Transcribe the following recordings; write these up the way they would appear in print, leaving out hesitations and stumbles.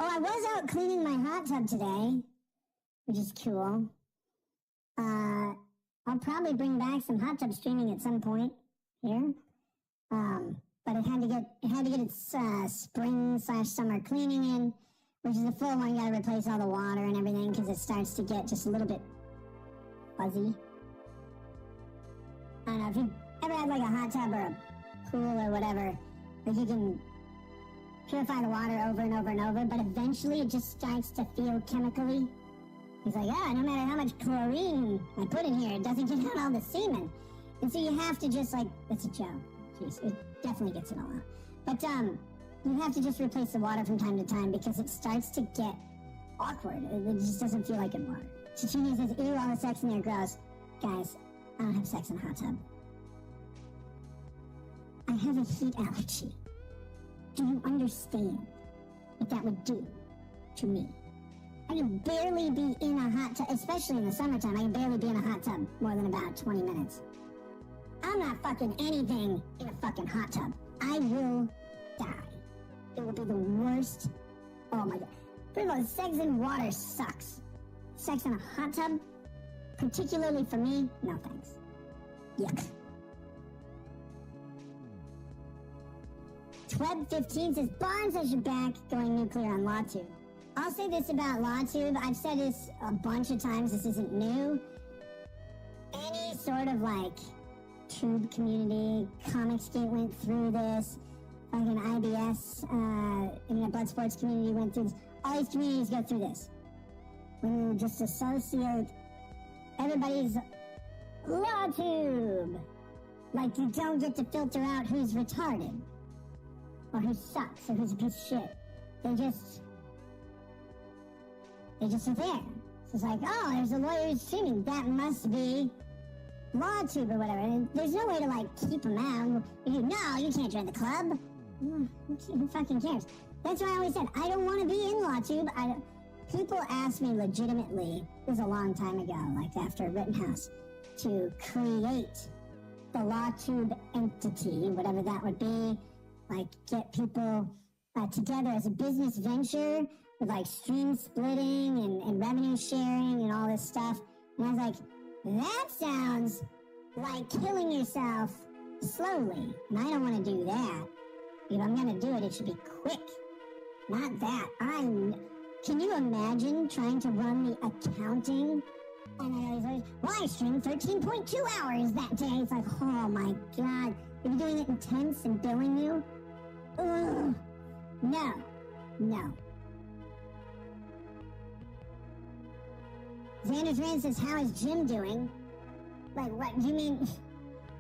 Oh, I was out cleaning my hot tub today, which is cool. I'll probably bring back some hot tub streaming at some point here. But it had to get its spring/summer cleaning in, which is a full one. You gotta replace all the water and everything because it starts to get just a little bit fuzzy. I don't know if you ever had like a hot tub or a pool or whatever, like you can purify the water over and over and over, but eventually it just starts to feel chemically. He's like, no matter how much chlorine I put in here, it doesn't get out all the semen. And so you have to just it's a joke. Jeez, it definitely gets it all out. But you have to just replace the water from time to time because it starts to get awkward. It just doesn't feel like good water. Chichini says, ew, all the sex in there, gross. Guys, I don't have sex in a hot tub. I have a heat allergy. Do you understand what that would do to me? I can barely be in a hot tub, especially in the summertime. I can barely be in a hot tub more than about 20 minutes. I'm not fucking anything in a fucking hot tub. I will die. It will be the worst. Oh my god. First of all, sex in water sucks. Sex in a hot tub, particularly for me, no thanks. Yuck. Tweb15 says, Barnes has your back going nuclear on LawTube. I'll say this about LawTube. I've said this a bunch of times. This isn't new. Any sort of tube community, Comicsgate went through this. Fucking IBS, Internet Blood Sports community went through this. All these communities go through this. When you just associate everybody's LawTube. Like you don't get to filter out who's retarded. Or who sucks, or who's a piece of shit. They just are there. So it's like, oh, there's a lawyer who's streaming. That must be LawTube or whatever. And there's no way to, keep them out. No, you can't join the club. Who fucking cares? That's why I always said, I don't want to be in LawTube. People asked me legitimately, it was a long time ago, after Rittenhouse, to create the LawTube entity, whatever that would be. Get people together as a business venture with stream splitting and revenue sharing and all this stuff. And I was like, that sounds like killing yourself slowly. And I don't want to do that. If I'm going to do it, it should be quick. Not that. Can you imagine trying to run the accounting? And I always live stream 13.2 hours that day. It's like, oh my god. You're doing it intense and billing you? Ugh. No. Xander Tran says, how is Jim doing? What? You mean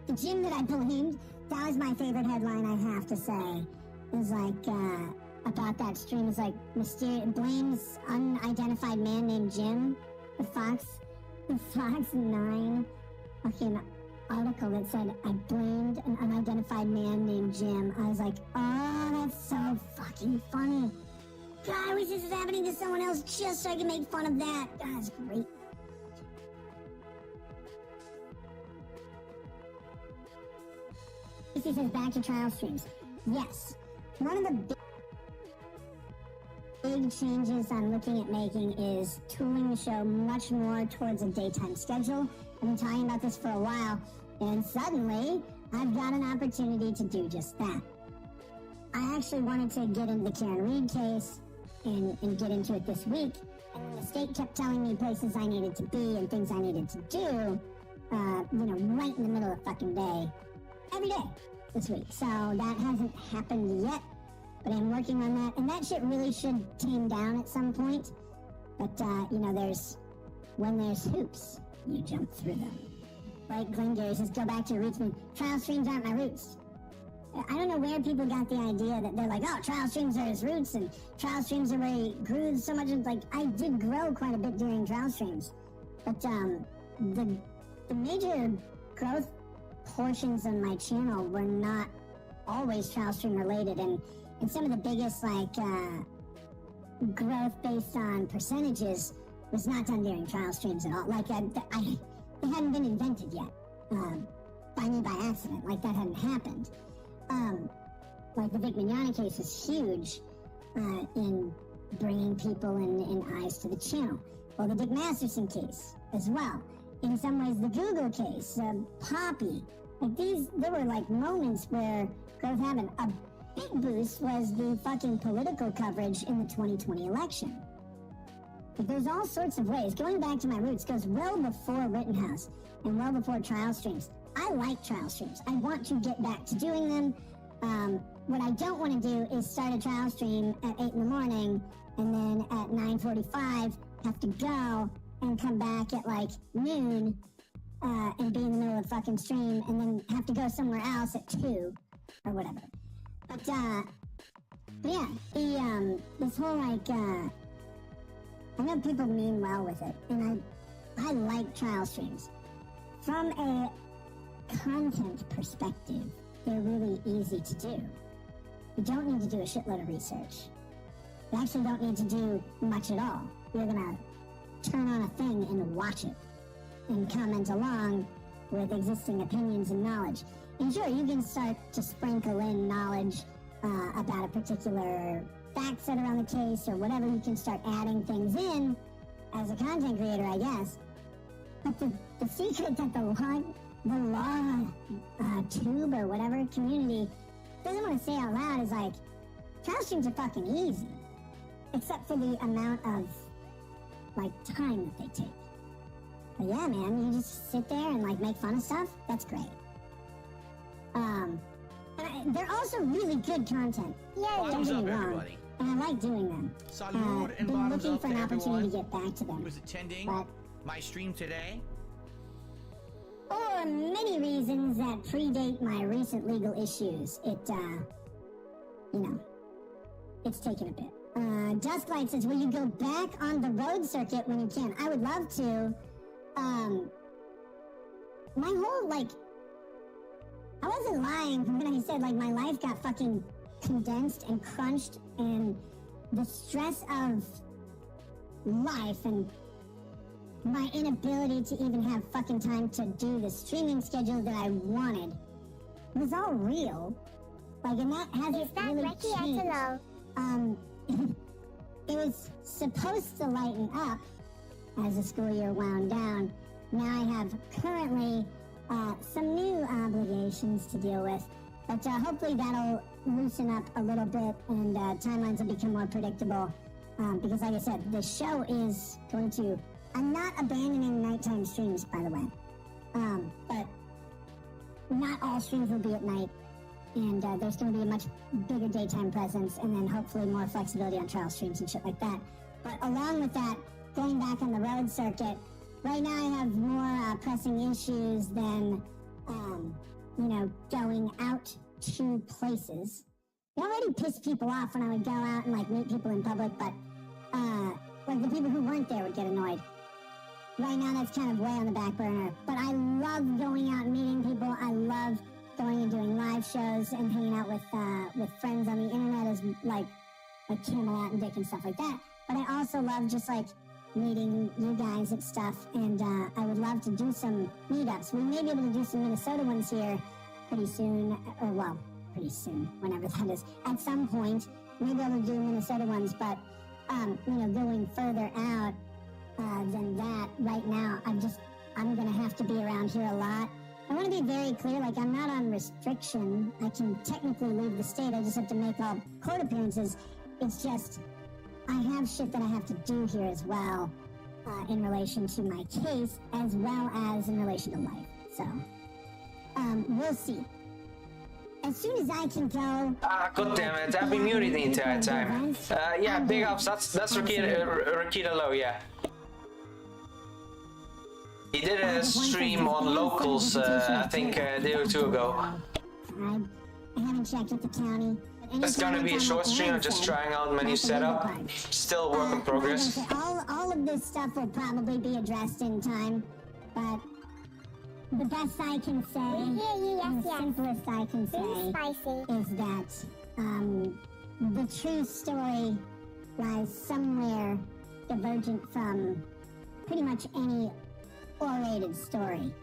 the Jim that I blamed? That was my favorite headline, I have to say. It was about that stream. It's mysterious blames unidentified man named Jim. The Fox 9 fucking article that said, I blamed an unidentified man named Jim. I was like, oh, that's so fucking funny. God, I wish this was happening to someone else just so I could make fun of that. God, that's great. He says, back to trial streams. Yes. One of the big changes I'm looking at making is tooling the show much more towards a daytime schedule. I've been talking about this for a while, and suddenly I've got an opportunity to do just that. I actually wanted to get into the Karen Reed case and get into it this week, and the state kept telling me places I needed to be and things I needed to do, right in the middle of the fucking day, every day this week. So that hasn't happened yet, but I'm working on that, and that shit really should tame down at some point. But, when there's hoops, you jump through them. Like Glengarry says, go back to your roots. Trial streams aren't my roots. I don't know where people got the idea that they're like, oh, trial streams are his roots, and trial streams are where he grew so much. I did grow quite a bit during trial streams. But the major growth portions of my channel were not always trial stream related, and some of the biggest growth based on percentages was not done during trial streams at all. They hadn't been invented yet by me by accident. That hadn't happened. The Vic Mignogna case was huge in bringing people and eyes to the channel. Well, the Dick Masterson case as well. In some ways, the Google case, Poppy. Like there were like moments where growth happened. A big boost was the fucking political coverage in the 2020 election. Like, there's all sorts of ways. Going back to my roots goes well before Rittenhouse and well before trial streams. I like trial streams. I want to get back to doing them. What I don't want to do is start a trial stream at 8 in the morning and then at 9:45 have to go and come back at like noon and be in the middle of the fucking stream and then have to go somewhere else at 2 or whatever. But yeah, this whole like, I know people mean well with it, and I like trial streams. From a content perspective, they're really easy to do. You don't need to do a shitload of research. You actually don't need to do much at all. You're gonna turn on a thing and watch it and comment along with existing opinions and knowledge. And sure, you can start to sprinkle in knowledge about a particular fact set around the case or whatever. You can start adding things in as a content creator, I guess. But the secret that the law tube or whatever community doesn't want to say out loud is like, trial streams are fucking easy. Except for the amount of like time that they take. But yeah, man, you just sit there and like make fun of stuff. That's great. They're also really good content. Yeah, don't get me wrong. Everybody. And I like doing them. Been looking for an opportunity to get back to them. Who was attending my stream today? For many reasons that predate my recent legal issues, it's taken a bit. Dusklight says, will you go back on the road circuit when you can? I would love to. My whole, like, I wasn't lying when I said, like, my life got fucking condensed and crunched, and the stress of life and my inability to even have fucking time to do the streaming schedule that I wanted was all real. Like, and that hasn't really changed. It was supposed to lighten up as the school year wound down. Now I have currently some new obligations to deal with, but hopefully that'll loosen up a little bit and timelines will become more predictable. Because like I said, the show is going to... I'm not abandoning nighttime streams, by the way. But not all streams will be at night, and there's going to be a much bigger daytime presence, and then hopefully more flexibility on trial streams and shit like that. But along with that, going back on the road circuit, right now I have more pressing issues than, going out to places. It already pissed people off when I would go out and, like, meet people in public, but, like, the people who weren't there would get annoyed. Right now, that's kind of way on the back burner. But I love going out and meeting people. I love going and doing live shows and hanging out with friends on the internet as, like Camelot and Dick and stuff like that. But I also love just, like, meeting you guys and stuff. And I would love to do some meetups. We may be able to do some Minnesota ones here pretty soon. Pretty soon, whenever that is. At some point, we'll be able to do Minnesota ones. But, going further out, than that, right now, I'm gonna have to be around here a lot. I want to be very clear, like, I'm not on restriction. I can technically leave the state, I just have to make all court appearances. It's just, I have shit that I have to do here as well, in relation to my case, as well as in relation to life. So, we'll see. As soon as I can go... God damn it, I've been muted the entire time. Yeah, big ups, that's Rekieta Low, yeah. He did a stream on locals, I think a day or two ago. I haven't checked with the county. It's gonna be a short stream, I'm just trying out menu setup. Still work in progress. All of this stuff will probably be addressed in time, but the best I can say, the simplest I can say, is that the true story lies somewhere divergent from pretty much any orated story.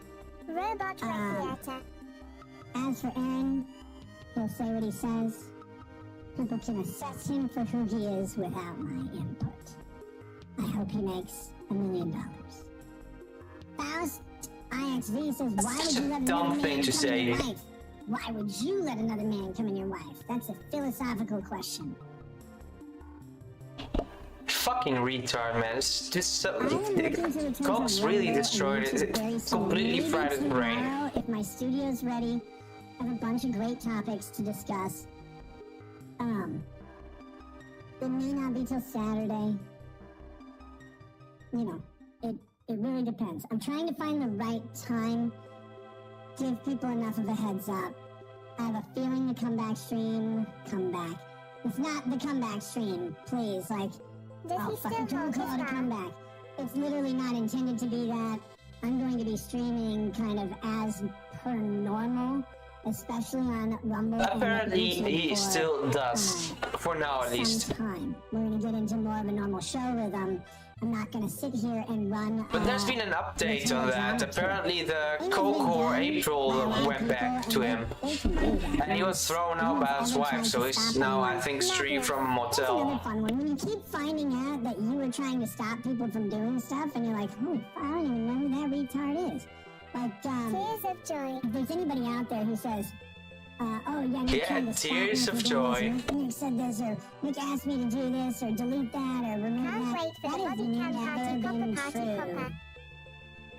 Robot Rekieta. As for Aaron, he'll say what he says. people can assess him for who he is without my input. I hope he makes $1 million. Faust IXV says, why would you let another man come in your life? Why would you let another man come in your life? That's a philosophical question. Fucking retard, man. It's just so... Cox really destroyed it. It completely fried his brain. If my studio's ready, I have a bunch of great topics to discuss. It may not be till Saturday. You know, it really depends. I'm trying to find the right time, give people enough of a heads up. I have a feeling the comeback stream, It's not the comeback stream, please, like, don't call it a comeback. It's literally not intended to be that. I'm going to be streaming kind of as per normal, especially on Rumble. Apparently, he still does, for now at least. Time. We're going to get into more of a normal show rhythm. I'm not going to sit here and run. But there's been an update on that. Apparently, the Coco April went back to him, and he was thrown out by his wife. So he's now, I think, streamed from a motel. That's another fun one. When you keep finding out that you were trying to stop people from doing stuff, and you're like, oh, I don't even know who that retard is. Like, tears of joy. If there's anybody out there who says, oh yeah, tears of joy. Nick said this, or Nick asked me to do this, or delete that, or remove that. That is never been true.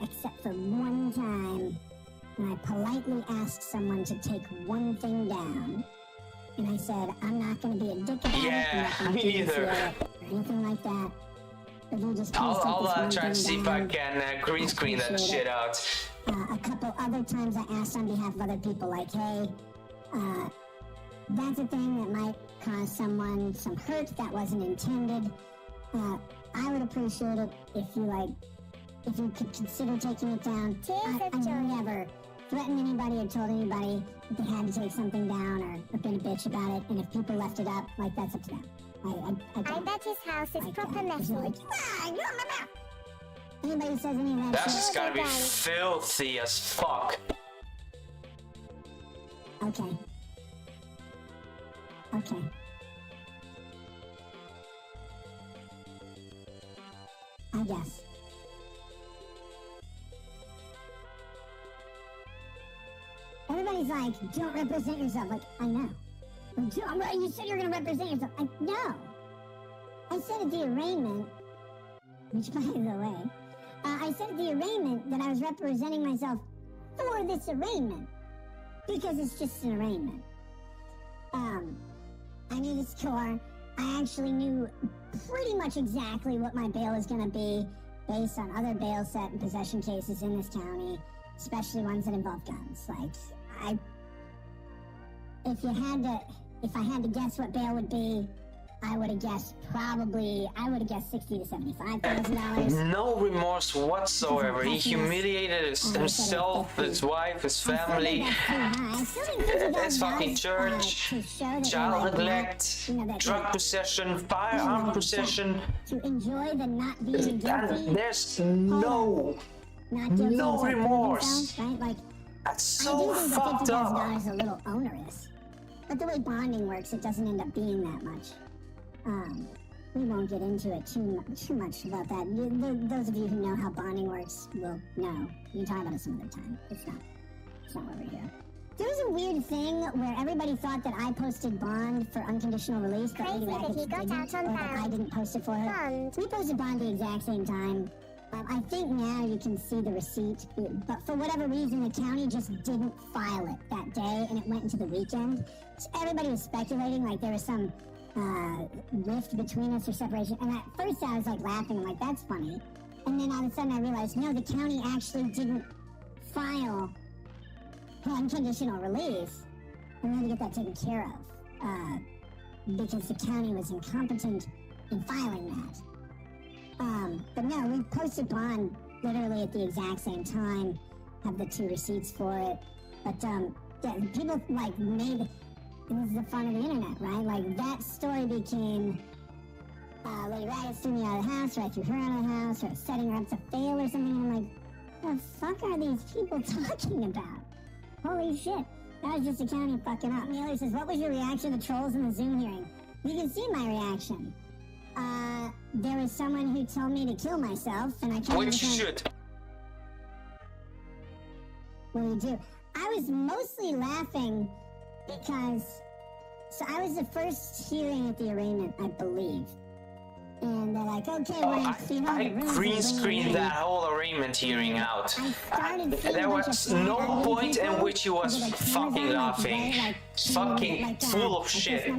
Except for one time, when I politely asked someone to take one thing down, and I said, I'm not going to be a dick about it. Me either. Or anything like that. But you just I'll try to see if I can green screen that shit out. A couple other times I asked on behalf of other people, like, hey, that's a thing that might cause someone some hurt that wasn't intended. I would appreciate it if you could consider taking it down. I never threatened anybody or told anybody that they had to take something down or been a bitch about it. And if people left it up, like, that's up to them. I bet his house is proper messy. Anybody says any of that That's shit? just gotta be filthy as fuck. Okay. I guess. Everybody's like, don't represent yourself. Like, I know. You said you're gonna represent yourself. No. I said at the arraignment, which by the way, I said at the arraignment that I was representing myself for this arraignment. Because it's just an arraignment. I knew the score. I actually knew pretty much exactly what my bail is going to be based on other bail set and possession cases in this county, especially ones that involve guns. Like, if I had to guess what bail would be, I would have guessed $60,000 to $75,000. No remorse whatsoever. He humiliated himself, his wife, his family, his fucking church, child neglect, drug possession, firearm possession. To enjoy the not being guilty. And there's no remorse. Right? Like, that's so fucked up. I do think the $50,000 is a little onerous, but the way bonding works, it doesn't end up being that much. We won't get into it too much about that. Those of you who know how bonding works will know. You can talk about it some other time. It's not why we're here. There was a weird thing where everybody thought that I posted bond for unconditional release, but Lady Rackets didn't, or that I didn't post it for her. We posted bond the exact same time. I think now you can see the receipt, but for whatever reason, the county just didn't file it that day, and it went into the weekend. So everybody was speculating like there was some rift between us or separation. And at first I was like laughing, I'm like, that's funny. And then all of a sudden I realized, no, the county actually didn't file unconditional release. And we had to get that taken care of because the county was incompetent in filing that. But no, we posted bond literally at the exact same time, have the 2 receipts for it. But yeah, people like made... And this is the fun of the internet, right? Like, that story became, Lady Rackets threw me out of the house, or I threw her out of the house, or setting her up to fail or something, and I'm like, the fuck are these people talking about? Holy shit. That was just accounting fucking up. Miller says, what was your reaction to trolls in the Zoom hearing? You can see my reaction. There was someone who told me to kill myself, and I can't. Which you should. What do you do? I was mostly laughing because... So I was the first hearing at the arraignment, I believe. And they're like, okay, we're gonna clean all the rooms. I green screened that whole arraignment hearing out. There was no point in which he was fucking laughing. Fucking full of shit.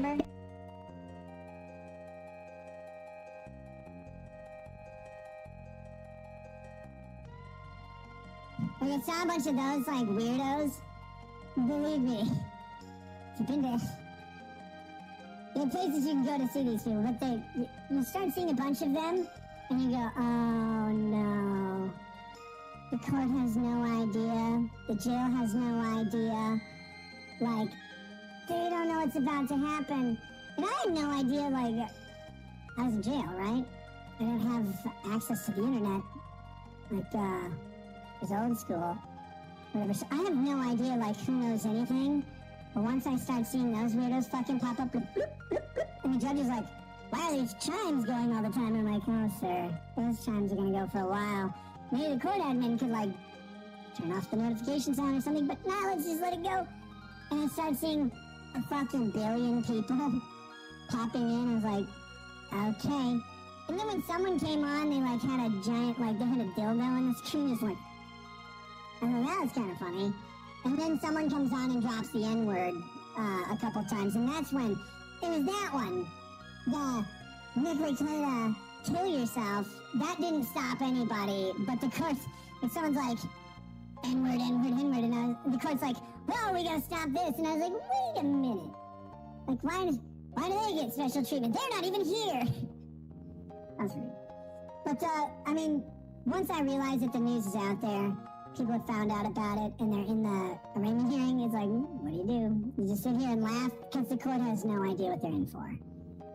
When you saw a bunch of those, like, weirdos, believe me, you've been there. There are places you can go to see these people, but you start seeing a bunch of them, and you go, oh no. The court has no idea. The jail has no idea. Like, they don't know what's about to happen. And I had no idea, like, I was in jail, right? I didn't have access to the internet. Like, it was old school. Whatever. So I have no idea, like, who knows anything. But once I start seeing those weirdos fucking pop up with bloop, bloop, bloop, and the judge is like, why are these chimes going all the time? And I'm like, oh, sir, those chimes are going to go for a while. Maybe the court admin could, like, turn off the notification sound or something, but now let's just let it go. And I start seeing a fucking billion people popping in. I was like, okay. And then when someone came on, they, like, had a giant, like, they had a dildo on the screen. It's like, I thought that was kind of funny. And then someone comes on and drops the N-word a couple times, and that's when, it was that one, the Rekietas, kill yourself, that didn't stop anybody, but the court's, if someone's like, N-word, N-word, N-word, and the court's like, well, we gotta stop this, and I was like, wait a minute, like, why do they get special treatment? They're not even here! That's rude. But, I mean, once I realized that the news is out there, people have found out about it, and they're in the arraignment hearing. It's like, what do? You just sit here and laugh, because the court has no idea what they're in for.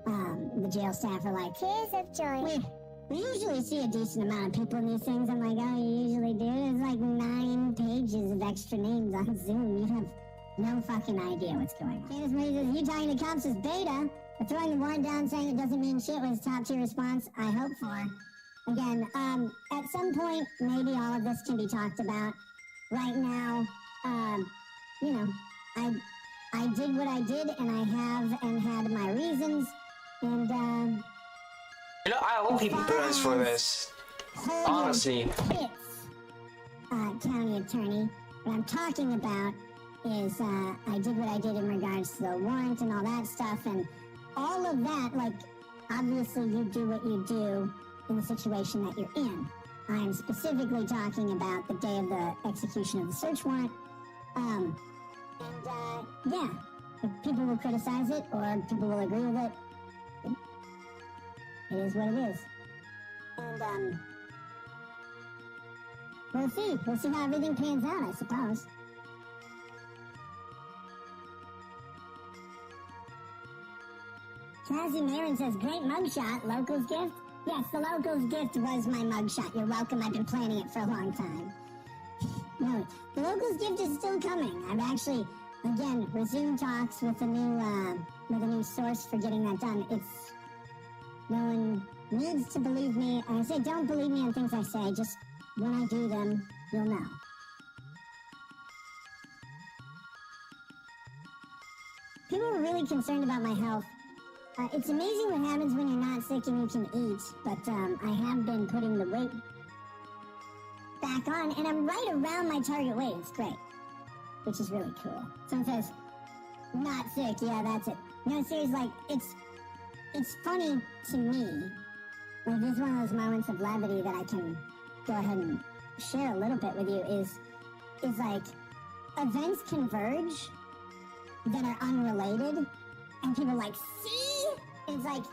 The jail staff are like, tears of joy. We usually see a decent amount of people in these things. I'm like, oh, you usually do? There's like 9 pages of extra names on Zoom. You have no fucking idea what's going on. Candace Marie says, you talking to cops is beta, but throwing the warrant down saying it doesn't mean shit was top tier response, I hope for. Again, at some point, maybe all of this can be talked about. Right now, you know, I did what I did, and I have and had my reasons, and, you know, I hope he burns for this. Honestly. County attorney, what I'm talking about is, I did what I did in regards to the warrant and all that stuff, and all of that, like, obviously you do what you do in the situation that you're in. I'm specifically talking about the day of the execution of the search warrant. Yeah, if people will criticize it or people will agree with it, it is what it is. And, we'll see. We'll see how everything pans out, I suppose. Cassie Marin says, great mugshot, locals gift. Yes, the locals gift was my mugshot. You're welcome. I've been planning it for a long time. No, the locals gift is still coming. I've actually, again, resumed talks with a new source for getting that done. It's, no one needs to believe me. I say don't believe me on things I say. Just when I do them, you'll know. People are really concerned about my health. It's amazing what happens when you're not sick and you can eat, but I have been putting the weight back on, and I'm right around my target weight. It's great, which is really cool. Someone says, not sick, yeah, that's it. No, seriously, like, it's funny to me. Like, this is one of those moments of levity that I can go ahead and share a little bit with you, is like, events converge that are unrelated, and people are like, see? It's like,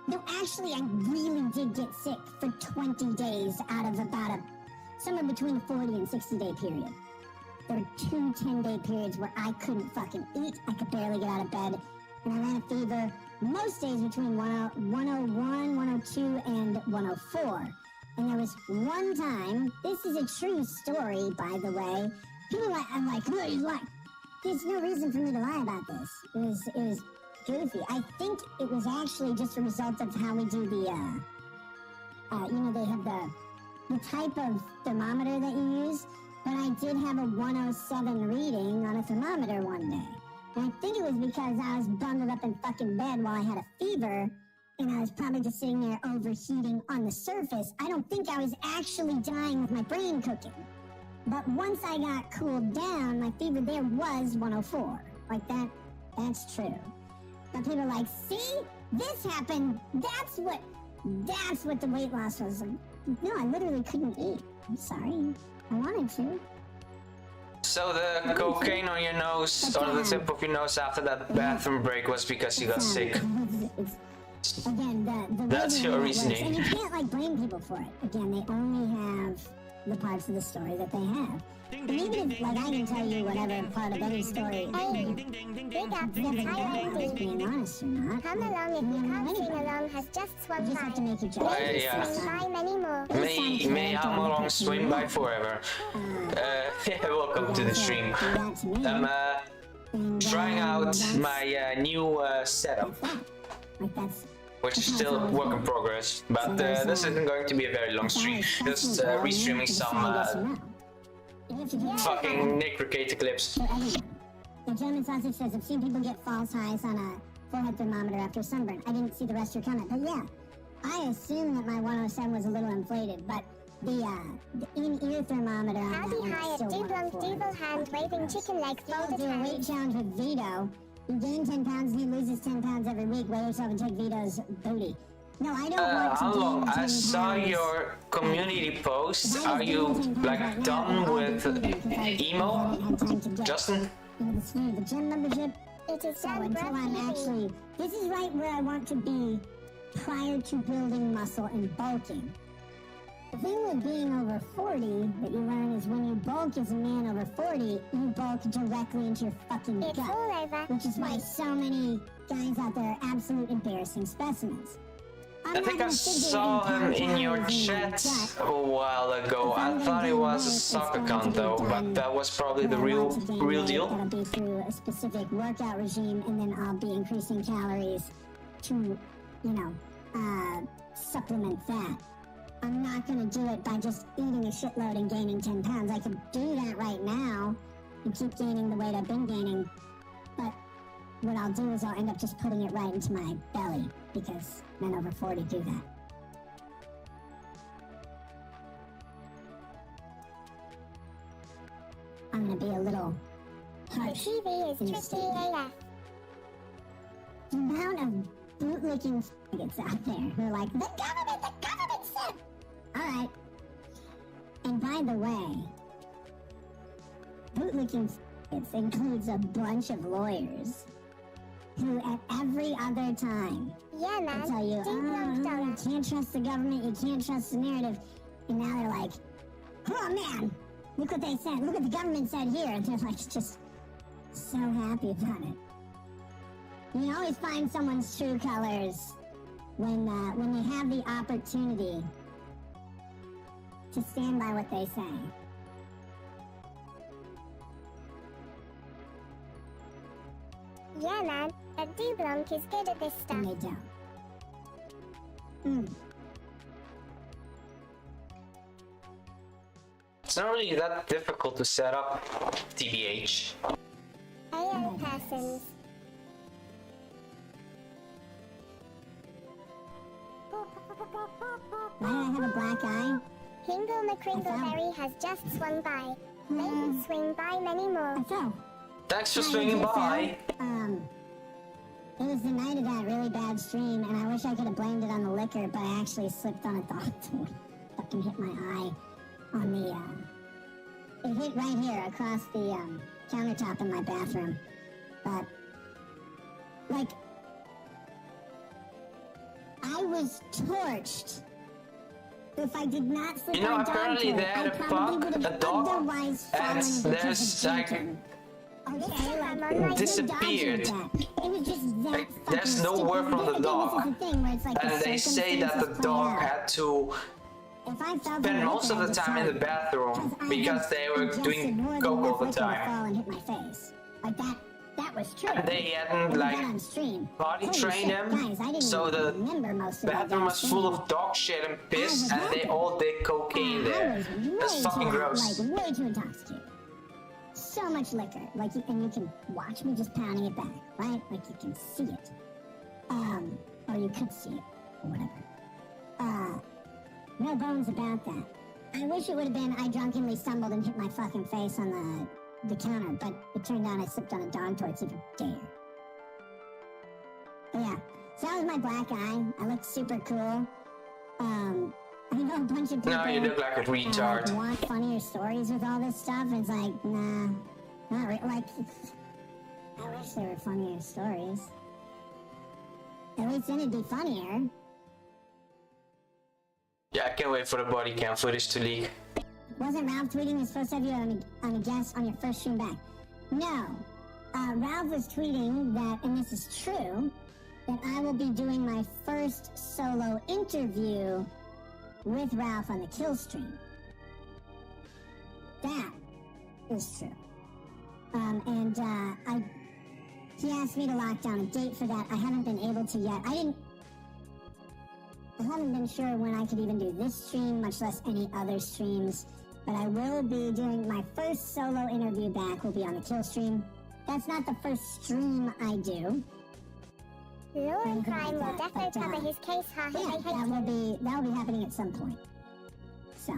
no, actually, I really did get sick for 20 days out of about somewhere between a 40 and 60-day period. There were 2 10-day periods where I couldn't fucking eat, I could barely get out of bed, and I ran a fever most days between 101, 102, and 104. And there was one time, this is a true story, by the way, people are like, I'm like, what is like? there's no reason for me to lie about this. It was goofy. I think it was actually just a result of how we do the, they have the type of thermometer that you use, but I did have a 107 reading on a thermometer one day. And I think it was because I was bundled up in fucking bed while I had a fever, and I was probably just sitting there overheating on the surface. I don't think I was actually dying with my brain cooking. But once I got cooled down, my fever there was 104. Like that's true. But people are like, see? This happened. That's what the weight loss was. No, I literally couldn't eat. I'm sorry. I wanted to. So the cocaine on your nose, or the tip of your nose after that bathroom break was because you got sick. Again, That's your reasoning. And you can't blame people for it. Again, they only have the parts of the story that they have. And even if, I can tell you whatever part of any story. Hey, big ups to Thailand. Being honest or not. Come along if you can't sing along has just swung You just by. have to make your Maybe swing by many more. May I'm along swim by forever. Welcome to the stream. I'm trying out my new setup, which is still a work in progress, but this isn't going to be a very long stream. Just restreaming some fucking Nick Rekietas clips. The German sausage says, I've seen people get false highs on a forehead thermometer after sunburn. I didn't see the rest of your comment, but yeah, I assume that my 107 was a little inflated, but the in-ear thermometer on that Howdy one hi is at still Dublunk 104. Devil Hand waving chicken leg I'll folded do a weight hands. challenge with Vito. You gain 10 pounds and he loses 10 pounds every week. Weigh yourself and take Vito's booty. No, I don't want to How long? gain 10 I saw pounds. your community post. Are you done with emo, Justin? The gym membership. It is So done until I'm breathtaking. actually, this is right where I want to be prior to building muscle and bulking. The thing with being over 40 that you learn is when you bulk as a man over 40, you bulk directly into your fucking It's gut. all over. Which is why so many guys out there are absolute embarrassing specimens. I think I saw him in your chat a while ago. I thought it was a stock account though, but that was probably the real deal. That'll be through a specific workout regime, and then I'll be increasing calories to, supplement that. I'm not gonna do it by just eating a shitload and gaining 10 pounds. I could do that right now and keep gaining the weight I've been gaining, but what I'll do is I'll end up just putting it right into my belly, because men over 40 do that. I'm gonna be a little The harsh TV is in the tricky statement. AF. The amount of bootlicking faggots out there who are like, the government said! Alright. And by the way, bootlicking faggots includes a bunch of lawyers who at every other time Yeah, will man. tell you, Dublunk you dollar. can't trust the government, you can't trust the narrative. And now they're like, oh man, look what they said, look what the government said here. And they're like just so happy about it. You always find someone's true colors when they have the opportunity to stand by what they say. Yeah, man. Dublunk is good at this stuff. And they don't. It's not really that difficult to set up, TBH. AO persons. Why do I have a black eye? Hingle McCringleberry has just swung by. May he swing by many more. I fell. Thanks for swinging by. It was the night of that really bad stream, and I wish I could have blamed it on the liquor, but I actually slipped on a dog and fucking hit my eye on the, it hit right here across the, countertop in my bathroom. But, like, I was torched. If I did not slip You know, on dog apparently toilet, they had I a probably pug, would have a dog, otherwise and fallen there's, because of like, drinking. Okay, I'm like, on my disappeared. It was just that Like, fucking there's no stupid. word from the Again, dog. This is the thing where it's like And they say that the dog had to If I felt spend most of the time in the bathroom because they were doing coke all the time. Fall and hit my face. Like that was true. And they hadn't body trained him, so the bathroom was full of dog shit and piss, and they all did cocaine there. That's fucking gross. Like way too intoxicated. So much liquor, and you can watch me just pounding it back, right? Like you can see it, or you could see it, or whatever. No bones about that. I wish it would have been I drunkenly stumbled and hit my fucking face on the counter, but it turned out I slipped on a dog toy. It's even gayer. But yeah, so that was my black eye. I looked super cool. I know a bunch of people. No, you look like a retard. Want funnier stories with all this stuff. It's like, nah, not really. Like, I wish there were funnier stories. At least then it'd be funnier. Yeah, I can't wait for the body cam footage to leak. Wasn't Ralph tweeting he was supposed to have you on a guest on your first stream back? No. Ralph was tweeting that, and this is true, that I will be doing my first solo interview with Ralph on the kill stream. That is true. He asked me to lock down a date for that. I haven't been able to yet. I haven't been sure when I could even do this stream, much less any other streams. But I will be doing my first solo interview back will be on the kill stream. That's not the first stream I do. Law and crime will definitely cover his case, ha. Yeah, that'll be happening at some point. So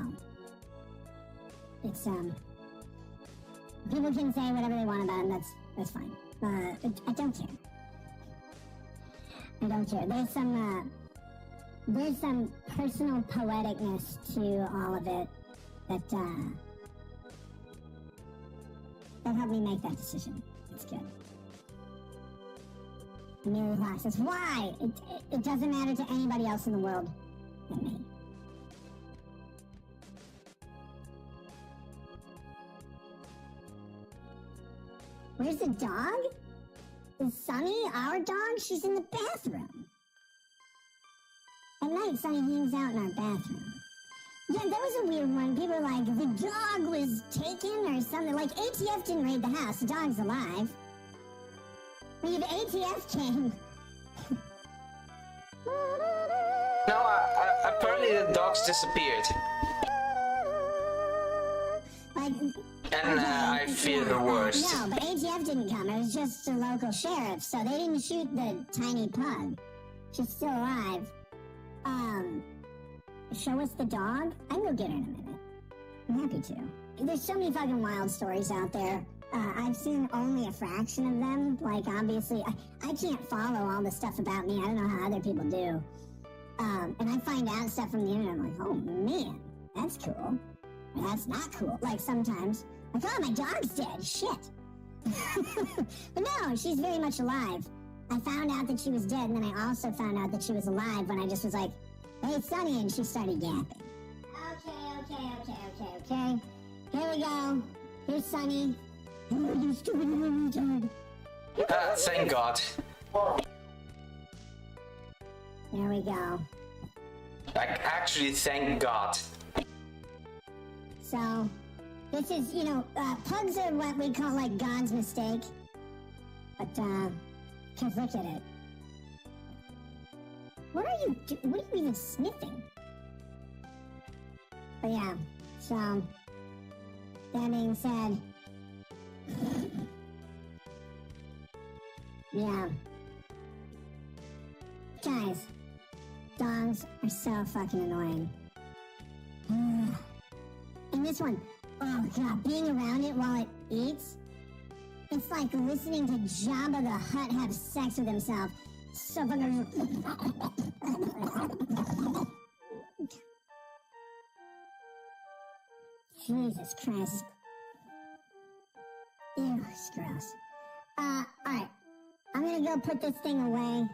it's people can say whatever they want about him. That's fine. I don't care. I don't care. There's some personal poeticness to all of it that helped me make that decision. It's good. Mary Hawk says, why? It doesn't matter to anybody else in the world than me. Where's the dog? Is Sunny our dog? She's in the bathroom. At night, Sunny hangs out in our bathroom. Yeah, that was a weird one. People were like, the dog was taken or something. Like, ATF didn't raid the house. The dog's alive. I mean, if ATF came... No, apparently the dogs disappeared. Like... And I fear the worst. No, but ATF didn't come. It was just the local sheriff, so they didn't shoot the tiny pug. She's still alive. Show us the dog? I can go get her in a minute. I'm happy to. There's so many fucking wild stories out there. I've seen only a fraction of them. Like, obviously, I can't follow all the stuff about me. I don't know how other people do. And I find out stuff from the internet. I'm like, oh man, that's cool. Or, that's not cool. Like, sometimes, like, oh, my dog's dead. Shit. But no, she's very much alive. I found out that she was dead, and then I also found out that she was alive when I just was like, hey, Sunny, and she started yapping. Okay. Here we go. Here's Sunny. Oh, you stupid little retard. Thank God. There we go. Like, actually, thank God. So, this is, pugs are what we call, like, God's mistake. But, because look at it. What are you even sniffing? But yeah, so, that being said, yeah. Guys, dogs are so fucking annoying. And this one, oh god, being around it while it eats, it's like listening to Jabba the Hutt have sex with himself. So fucking... Jesus Christ. Ew, it's gross. Alright. I'm gonna go put this thing away.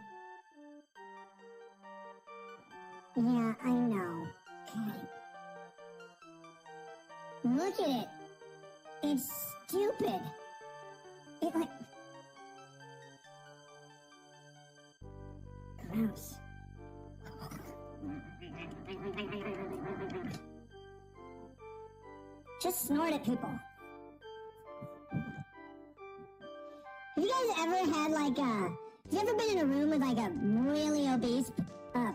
Yeah, I know. Okay. Look at it. It's stupid. It like... Gross. Just snort at people. Have you guys ever had like have you ever been in a room with like a really obese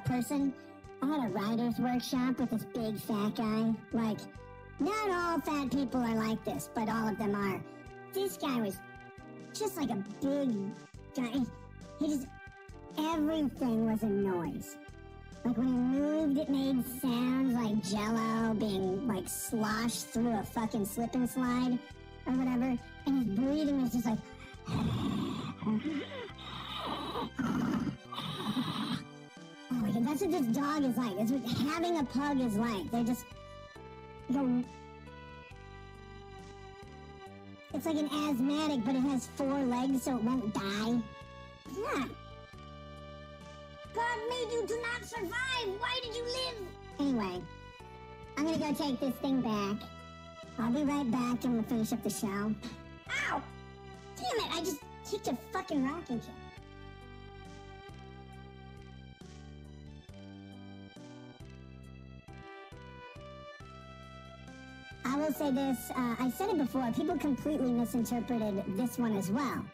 person? I had a writer's workshop with this big fat guy. Like, not all fat people are like this, but all of them are. This guy was just like a big guy. He just, everything was a noise. Like when he moved, it made sounds like jello being like sloshed through a fucking slip and slide or whatever. And his breathing was just like... Oh my god, that's what this dog is like. That's what having a pug is like. They're just... It's like an asthmatic, but it has 4 legs so it won't die. Yeah. God made you to not survive! Why did you live? Anyway, I'm gonna go take this thing back. I'll be right back and we'll finish up the show. Ow! Damn it, I just kicked a fucking rocking chair. I will say this, I said it before, people completely misinterpreted this one as well.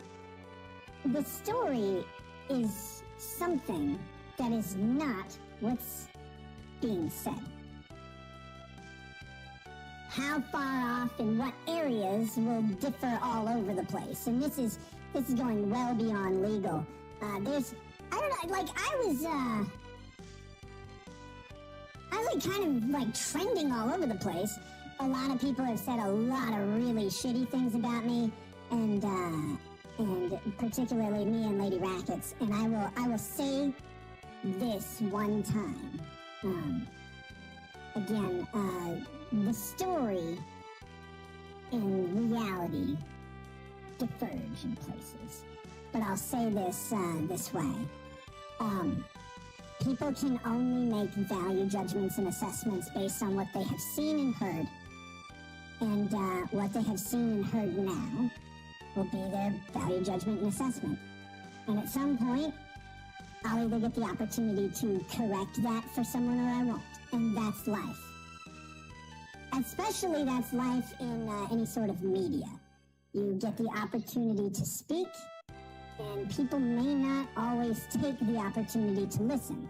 The story is something that is not what's being said. How far off in what areas will differ all over the place, and this is going well beyond legal. I don't know, like I was like kind of like trending all over the place. A lot of people have said a lot of really shitty things about me, and particularly me and Lady Rekietas. And I will say this one time. Again, the story and reality diverge in places. But I'll say this this way. People can only make value judgments and assessments based on what they have seen and heard. And what they have seen and heard now will be their value judgment and assessment. And at some point, I'll either get the opportunity to correct that for someone or I won't. And that's life. Especially that's life in any sort of media. You get the opportunity to speak, and people may not always take the opportunity to listen.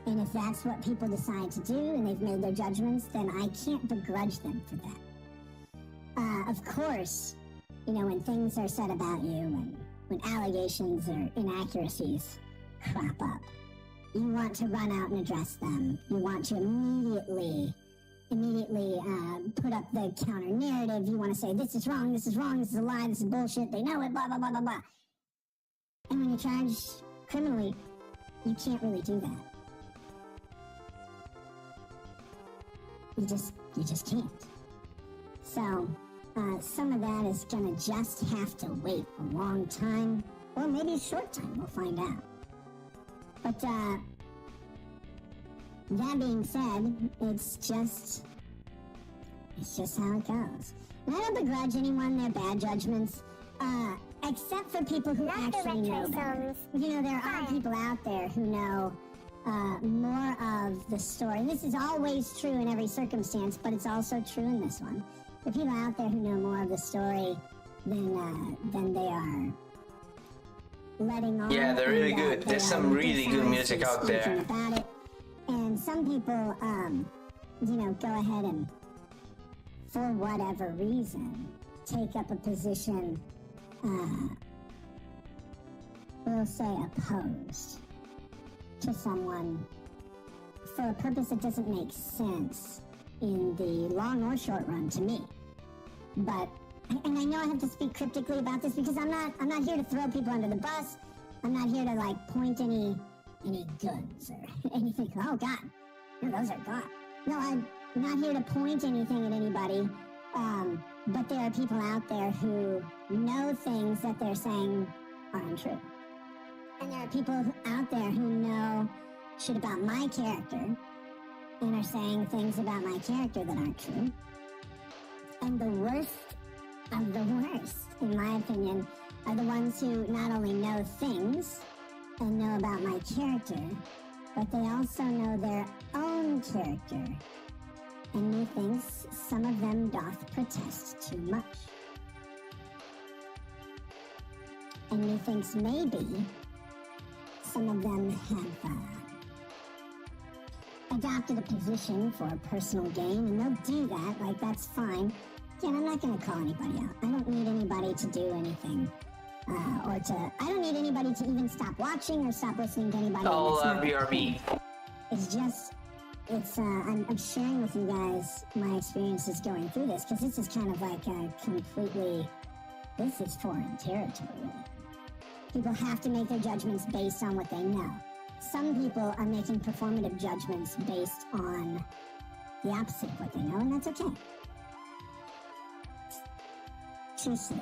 And if that's what people decide to do and they've made their judgments, then I can't begrudge them for that. Of course, you know, when things are said about you, when allegations or inaccuracies crop up, you want to run out and address them. You want to immediately put up the counter narrative. You want to say, this is wrong, this is wrong, this is a lie, this is bullshit, they know it, blah, blah, blah, blah, blah. And when you're charged criminally, you can't really do that. You just can't. So, some of that is gonna just have to wait a long time, or maybe a short time, we'll find out. But, that being said, it's just how it goes. And I don't begrudge anyone their bad judgments, except for people who actually know better. You know, there are people out there who know more of the story. And this is always true in every circumstance, but it's also true in this one. The people out there who know more of the story than they are letting on. Yeah, they're really good. There's some really good music out there. About it. And some people, you know, go ahead and, for whatever reason, take up a position, we'll say opposed to someone for a purpose that doesn't make sense in the long or short run to me. But, and I know I have to speak cryptically about this because I'm not here to throw people under the bus. I'm not here to like point any guns or anything. Oh God, no, those are gone. No, I'm not here to point anything at anybody. But there are people out there who know things that they're saying are untrue. And there are people out there who know shit about my character and are saying things about my character that aren't true. And the worst of the worst, in my opinion, are the ones who not only know things and know about my character, but they also know their own character. And methinks some of them doth protest too much. and methinks maybe some of them have adopted a position for personal gain, and they'll do that. Like, that's fine. Again, I'm not going to call anybody out. I don't need anybody to do anything. I don't need anybody to even stop watching or stop listening to anybody. BRB. It's just, I'm sharing with you guys my experiences going through this, because this is kind of like this is foreign territory, really. People have to make their judgments based on what they know. Some people are making performative judgments based on the opposite of what they know, and that's okay. Choose them.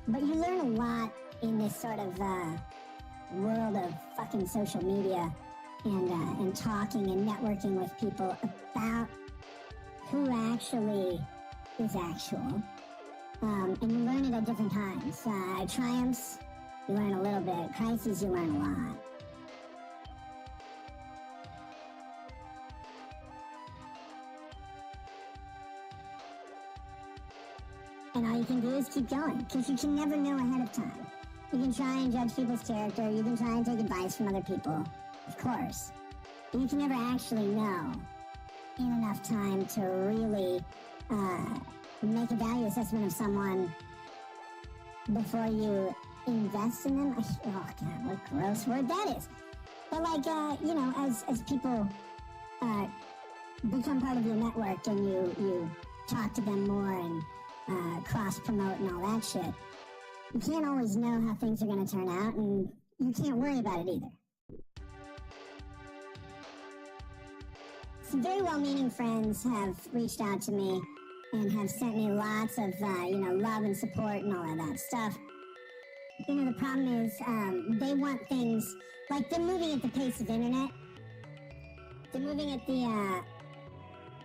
But you learn a lot in this sort of world of fucking social media and talking and networking with people about who actually is actual. And you learn it at different times. Triumphs, you learn a little bit. Crises, you learn a lot. And all you can do is keep going, because you can never know ahead of time. You can try and judge people's character, you can try and take advice from other people, of course. But you can never actually know in enough time to really make a value assessment of someone before you invest in them. Oh God, what a gross word that is. But like, as people become part of your network and you talk to them more and cross-promote and all that shit, you can't always know how things are going to turn out, and you can't worry about it either. Some very well-meaning friends have reached out to me and have sent me lots of, love and support and all of that stuff. The problem is, they want things, like, they're moving at the pace of internet. They're moving at the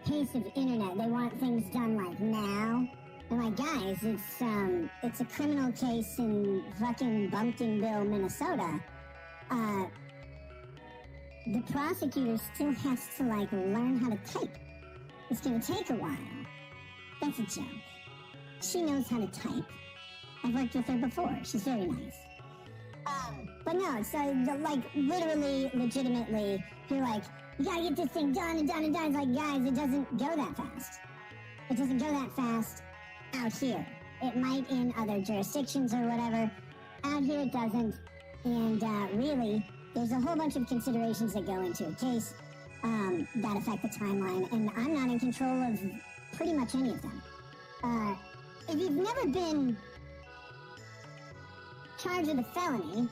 pace of internet. They want things done, like, now. And like, guys, it's a criminal case in fucking Bumpkinville, Minnesota. The prosecutor still has to, like, learn how to type. It's gonna take a while. That's a joke. She knows how to type. I've worked with her before. She's very nice. But no, it's like, literally, legitimately, you're like, you gotta get this thing done and done and done. It's like, guys, it doesn't go that fast. It doesn't go that fast out here. It might in other jurisdictions or whatever. Out here it doesn't. And really, there's a whole bunch of considerations that go into a case that affect the timeline, and I'm not in control of pretty much any of them. If you've never been charged with a felony,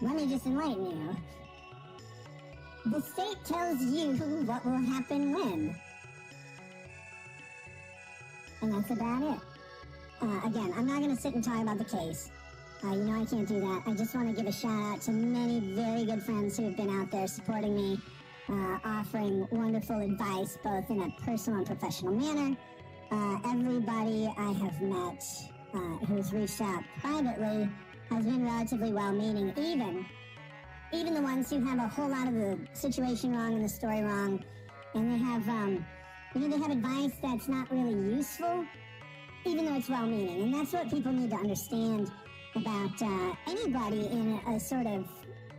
let me just enlighten you. The state tells you what will happen when. And that's about it. Again, I'm not going to sit and talk about the case. I can't do that. I just want to give a shout out to many very good friends who have been out there supporting me, offering wonderful advice, both in a personal and professional manner. Everybody I have met who's reached out privately has been relatively well-meaning, even the ones who have a whole lot of the situation wrong and the story wrong, and they have they have advice that's not really useful, even though it's well-meaning. And that's what people need to understand about anybody in a sort of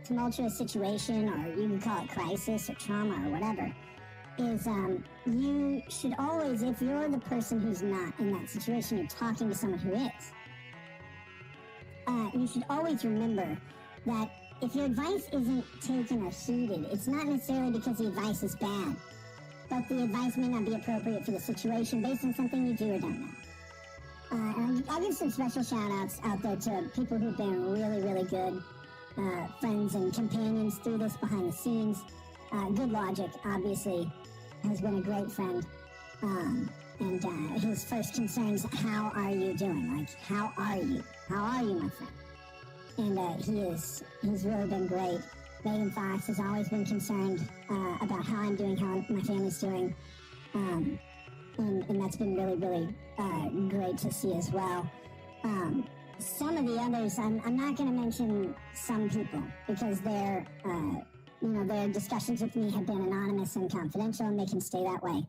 tumultuous situation, or you can call it crisis or trauma or whatever, is you should always, if you're the person who's not in that situation, you're talking to someone who is, you should always remember that if your advice isn't taken or heeded, it's not necessarily because the advice is bad, but the advice may not be appropriate for the situation based on something you do or don't know. And I'll give some special shout-outs out there to people who've been really, really good friends and companions through this behind the scenes. Good Logic, obviously, has been a great friend. And his first concern is, how are you doing? Like, how are you? How are you, my friend? And he's really been great. Megan Fox has always been concerned about how I'm doing, how my family's doing. And that's been really, really great to see as well. Some of the others, I'm not going to mention some people because their discussions with me have been anonymous and confidential, and they can stay that way.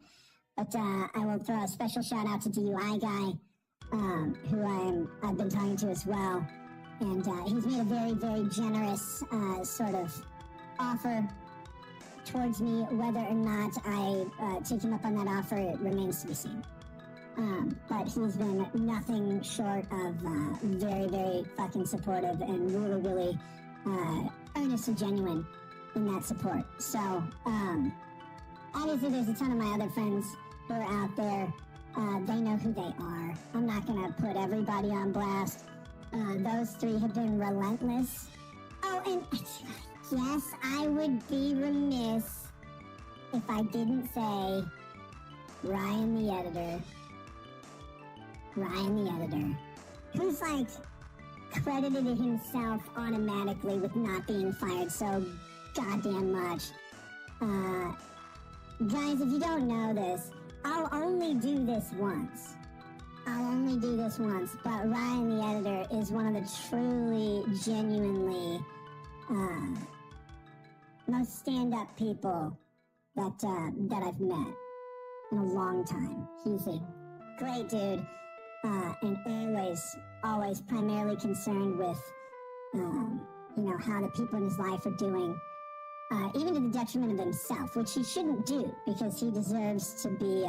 But I will throw a special shout out to DUI Guy. who I've been talking to as well. And he's made a very, very generous sort of offer towards me. Whether or not I take him up on that offer, it remains to be seen. But he's been nothing short of very, very fucking supportive and really, really earnest and genuine in that support. So, obviously there's a ton of my other friends who are out there. They know who they are. I'm not going to put everybody on blast. Those three have been relentless. Oh, and yes, I would be remiss if I didn't say Ryan the editor, who's like credited himself automatically with not being fired so goddamn much. Guys, if you don't know this, I'll only do this once, but Ryan the editor is one of the truly, genuinely most stand-up people that I've met in a long time. He's a great dude, and always primarily concerned with, how the people in his life are doing, even to the detriment of himself, which he shouldn't do, because he deserves to be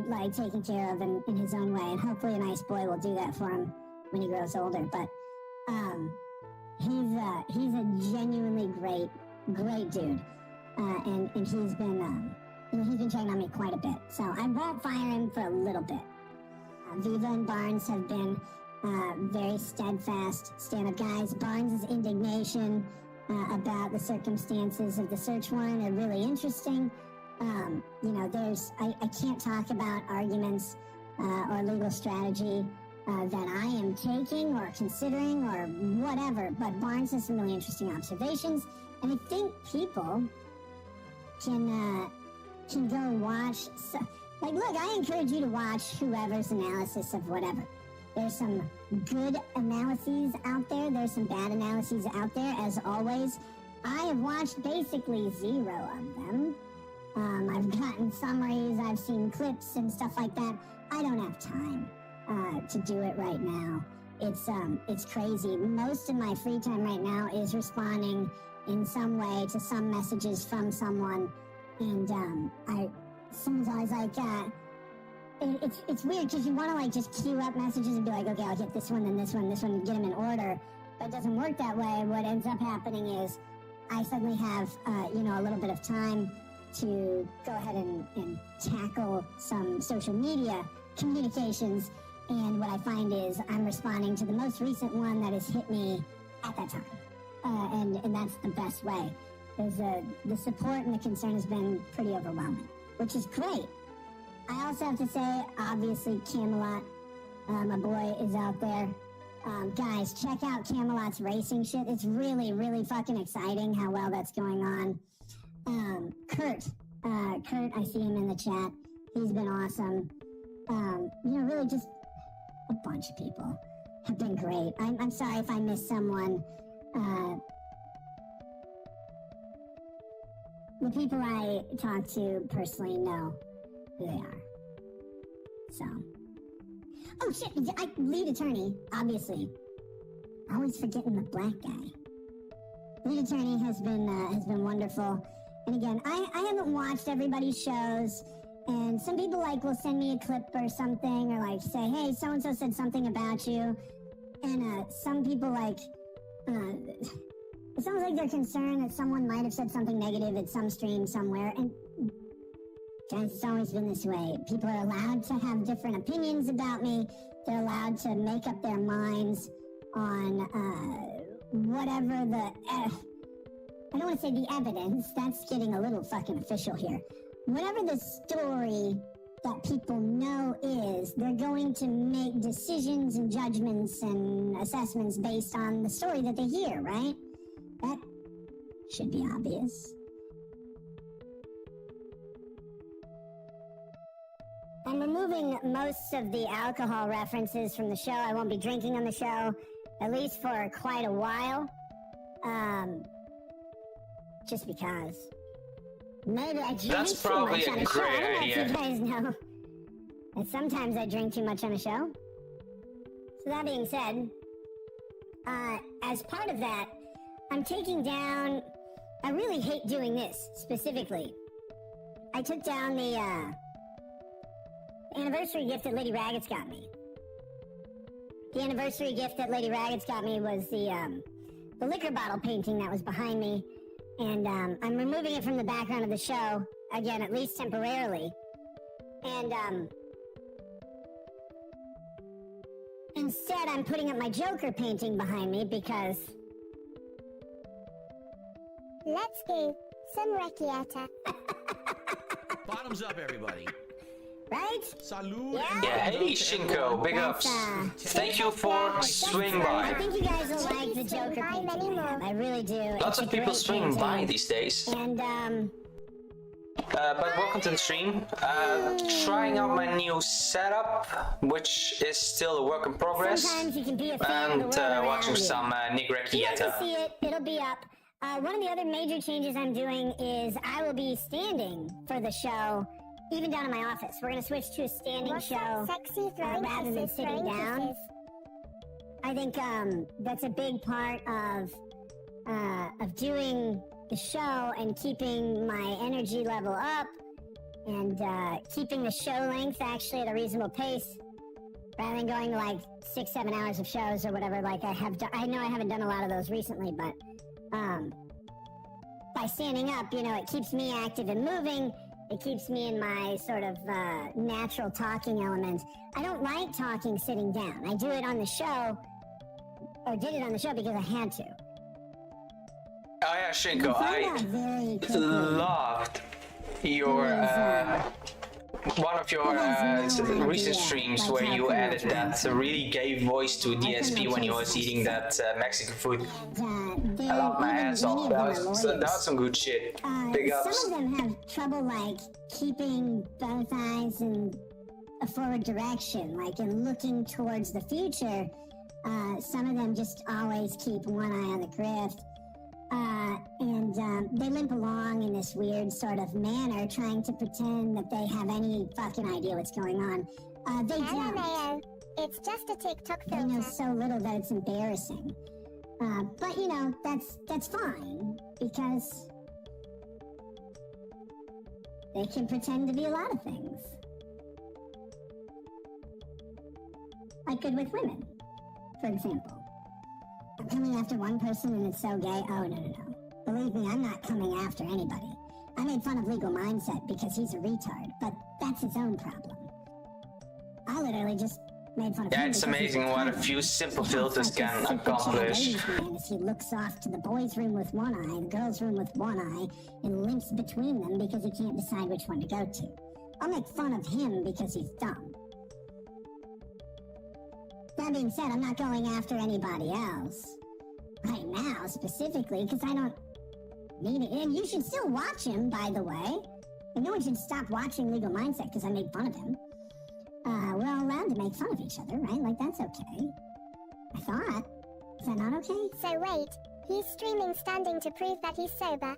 like taken care of in his own way, and hopefully a nice boy will do that for him when he grows older. But he's a genuinely great dude, and he's been checking on me quite a bit. So I won't fire him for a little bit. Viva and Barnes have been very steadfast stand-up guys. Barnes' indignation about the circumstances of the search warrant are really interesting. I can't talk about arguments or legal strategy that I am taking or considering or whatever, but Barnes has some really interesting observations, and I think people can go watch. Look, I encourage you to watch whoever's analysis of whatever. There's some good analyses out there. There's some bad analyses out there, as always. I have watched basically zero of them. I've gotten summaries, I've seen clips and stuff like that. I don't have time to do it right now. It's crazy. Most of my free time right now is responding in some way to some messages from someone, and someone's always like, it's weird because you want to like just queue up messages and be like, okay, I'll get this one, then this one, and get them in order, but it doesn't work that way. What ends up happening is I suddenly have, a little bit of time to go ahead and tackle some social media communications, and what I find is I'm responding to the most recent one that has hit me at that time, and that's the best way. The support and the concern has been pretty overwhelming, which is great. I also have to say, obviously, Camelot, my boy, is out there. Guys, check out Camelot's racing shit. It's really, really fucking exciting how well that's going on. Kurt, I see him in the chat. He's been awesome. Really just a bunch of people have been great. I'm sorry if I missed someone. The people I talk to personally know who they are. So. Oh shit, lead attorney, obviously. Always forgetting the black guy. Lead attorney has been wonderful. And again, I haven't watched everybody's shows, and some people will send me a clip or something, or say, hey, so-and-so said something about you. And some people it sounds like they're concerned that someone might have said something negative at some stream somewhere, and guys, it's always been this way. People are allowed to have different opinions about me. They're allowed to make up their minds on whatever I don't want to say the evidence, that's getting a little fucking official here. Whatever the story that people know is, they're going to make decisions and judgments and assessments based on the story that they hear, right? That should be obvious. I'm removing most of the alcohol references from the show. I won't be drinking on the show, at least for quite a while. Just because. Maybe I drink That's too much probably on a the show. I great don't know idea. if you guys know. And sometimes I drink too much on a show. So that being said, as part of that, I'm taking down... I really hate doing this, specifically. I took down the anniversary gift that Lady Raggets got me. The anniversary gift that Lady Raggets got me was the liquor bottle painting that was behind me. And I'm removing it from the background of the show, again, at least temporarily. And instead I'm putting up my Joker painting behind me because... Let's do some Rekieta. Bottoms up, everybody. Right? Salud. Yeah, hey Shinko, big ups. Thank you for swinging I by. think you guys will like the Joker painting I have. I really do. Lots of people swinging by these days. And, but welcome to the stream. Trying out my new setup, which is still a work in progress. sometimes you can be a fan of the And world watching around you. some Nick If you guys can Rekietas. see it, it'll be up. One of the other major changes I'm doing is I will be standing for the show, even down in my office. We're going to switch to a standing What's show that sexy throwing rather than kisses, sitting throwing down. kisses? I think that's a big part of doing the show and keeping my energy level up and keeping the show length actually at a reasonable pace rather than going to like 6-7 hours of shows or whatever like I have done. I know I haven't done a lot of those recently, but by standing up, you know, it keeps me active and moving. It keeps me in my sort of natural talking element. I don't like talking sitting down. I do it on the show, or did it on the show because I had to. Oh yeah, Shinko, Find out I very quickly. loved your one of your recent streams where you added that really gave voice to DSP when he was eating that Mexican food. I love my ass off. That was some good shit. Big ups. Some of them have trouble like keeping both eyes in a forward direction, like in looking towards the future. Some of them just always keep one eye on the grift. And they limp along in this weird sort of manner, trying to pretend that they have any fucking idea what's going on. They don't. LMAO. It's just a TikTok They know filter. so little that it's embarrassing. But you know, that's fine, because they can pretend to be a lot of things. Like good with women, for example. I'm coming after one person and it's so gay. Oh, no. Believe me, I'm not coming after anybody. I made fun of Legal Mindset because he's a retard, but that's his own problem. I literally just made fun of him. Yeah, it's because he's amazing what a retarded. few simple He filters acts like a can super Chad accomplish. ladies man as he looks off to the boys' room with one eye, the girls' room with one eye, and limps between them because he can't decide which one to go to. I'll make fun of him because he's dumb. That being said, I'm not going after anybody else. Right now, specifically, because I don't need it. And you should still watch him, by the way. And no one should stop watching Legal Mindset because I made fun of him. We're all allowed to make fun of each other, right? Like, that's okay. I thought. Is that not okay? So wait, he's streaming standing to prove that he's sober.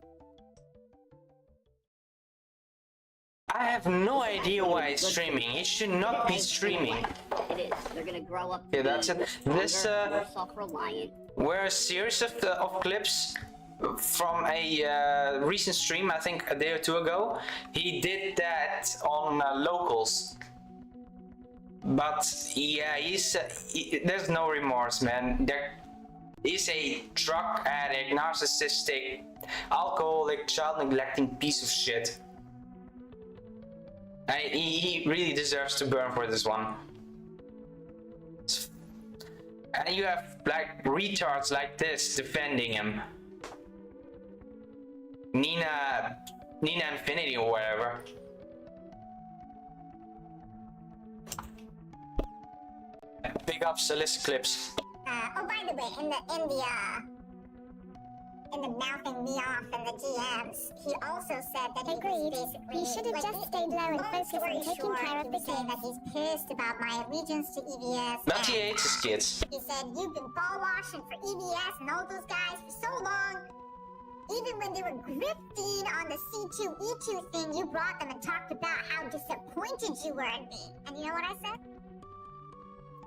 I have no idea why it's streaming. It should not be streaming. It is. They're gonna grow up. Yeah, that's it. This more self-reliant. were a series of clips from a recent stream, I think a day or two ago. He did that on locals. But yeah, there's no remorse, man. He's a drug addict, narcissistic, alcoholic, child neglecting piece of shit. And he really deserves to burn for this one. And you have like retards like this defending him. Nina Infinity or whatever. Big ups, Celeste Clips. Oh, by the way, in the mouthing me off in the DMs, he also said that Agreed. He should have just stayed low and focused on taking care of the saying that he's pissed about my allegiance to EBS. Not he hates his kids. He said, you've been ball washing for EBS and all those guys for so long. even when they were grifting on the C2E2 thing, you brought them and talked about how disappointed you were in me. And you know what I said?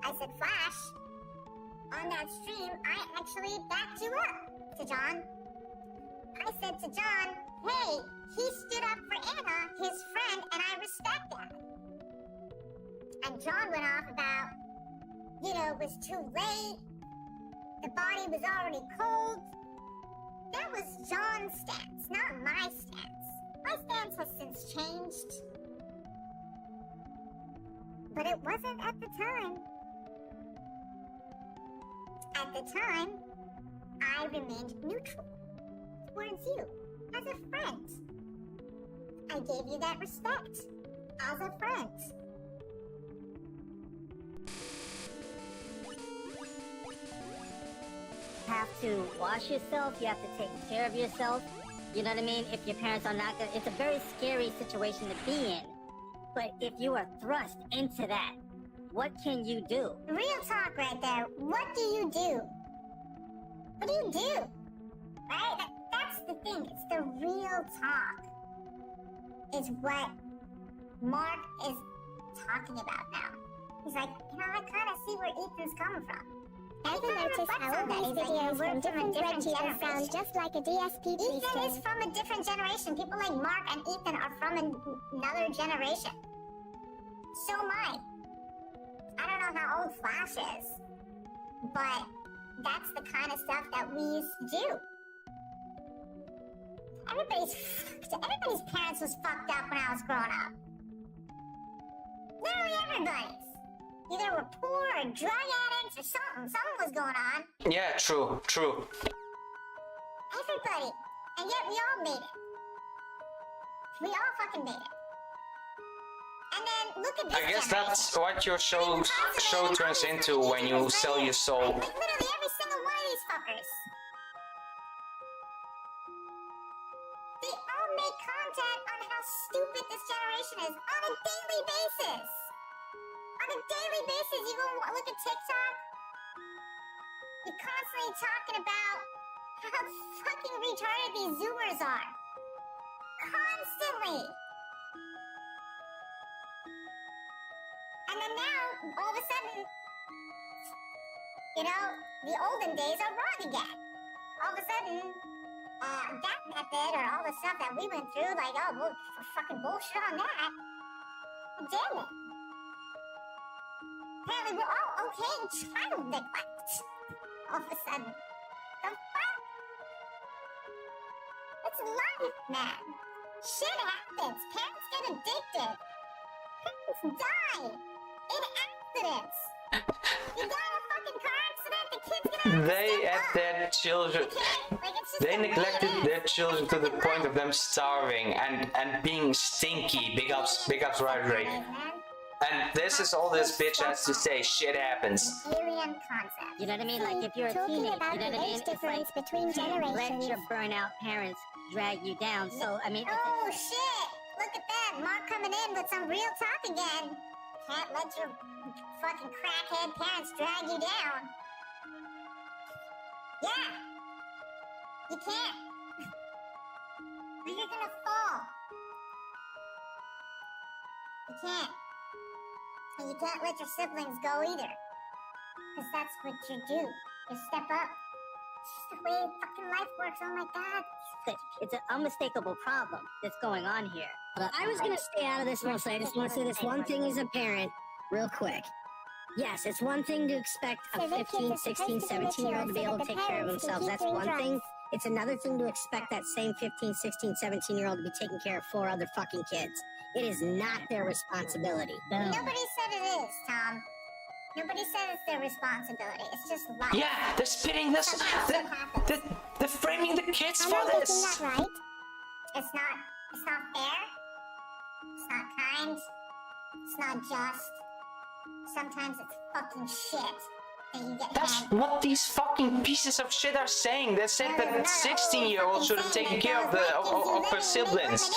I said, Flash, on that stream, I actually backed you up to John. I said to John, hey, he stood up for Anna, his friend, and I respect that. And John went off about, you know, it was too late, the body was already cold. That was John's stance, not my stance. My stance has since changed. But it wasn't at the time. At the time, I remained neutral towards you as a friend. I gave you that respect as a friend. You have to wash yourself, you have to take care of yourself. You know what I mean? If your parents are not gonna, it's a very scary situation to be in. But if you are thrust into that, what can you do? Real talk right there. What do you do? What do you do? Right? That's the thing. It's the real talk. Is what Mark is talking about now. He's like, you know, I kind of see where Ethan's coming from. Ever notice how all these videos from different Rekietas sound just like a DSP Ethan stream? is from a different generation. People like Mark and Ethan are from another generation. So am I. I don't know how old Flash is, but that's the kind of stuff that we used to do. Everybody's parents was fucked up when I was growing up. Literally everybody's. Either were poor or drug addicts or something. Something was going on. Yeah, true. Everybody. And yet we all made it. We all fucking made it. And then look at this. I guess that's what your show turns into when you sell your soul. Like literally every single one of these fuckers. They all make content on how stupid this generation is on a daily basis. On a daily basis, you go look at TikTok. You're constantly talking about how fucking retarded these Zoomers are. Constantly. And then now, all of a sudden, you know, the olden days are wrong again. All of a sudden, that method or all the stuff that we went through, like, oh, well, fucking bullshit on that. Well, damn it. Apparently we're all okay in child neglect. All of a sudden. The fuck? It's life, man. Shit happens. Parents get addicted. Parents die. In accidents. You got in a fucking car accident, the kid's gonna have They to step had up. their children. They neglected their children to the point of them starving and being stinky. Big ups, right, Ray. And this is all this bitch has to say. Shit happens. Alien concept. You know what I mean? Like if you're a Talking teenager, about you know the what I mean? age It's difference like between you can't let generations. your burnout parents drag you down. So I mean, Oh shit! Look at that! Mark coming in with some real talk again. Can't let your fucking crackhead parents drag you down. Yeah! You can't. Or you're gonna fall. You can't. And you can't let your siblings go either. Because that's what you do. You step up. It's just the way fucking life works. Oh my god. it's an unmistakable problem that's going on here. I was gonna stay out of this mostly. I just want to say this one thing as a parent, real quick. Yes, it's one thing to expect a 15, 16, 17-year-old to be able to take care of themselves. That's one thing. It's another thing to expect that same 15, 16, 17-year-old to be taking care of 4 other fucking kids. It is not their responsibility. Nobody said it is, Tom. Nobody said it's their responsibility. It's just life. Yeah, they're spitting this. They're framing the kids I'm for not this. getting that right. It's not fair. It's not kind. It's not just. Sometimes it's fucking shit that you get That's had. what these fucking pieces of shit are saying. They said that 16-year-olds should have taken care of her siblings,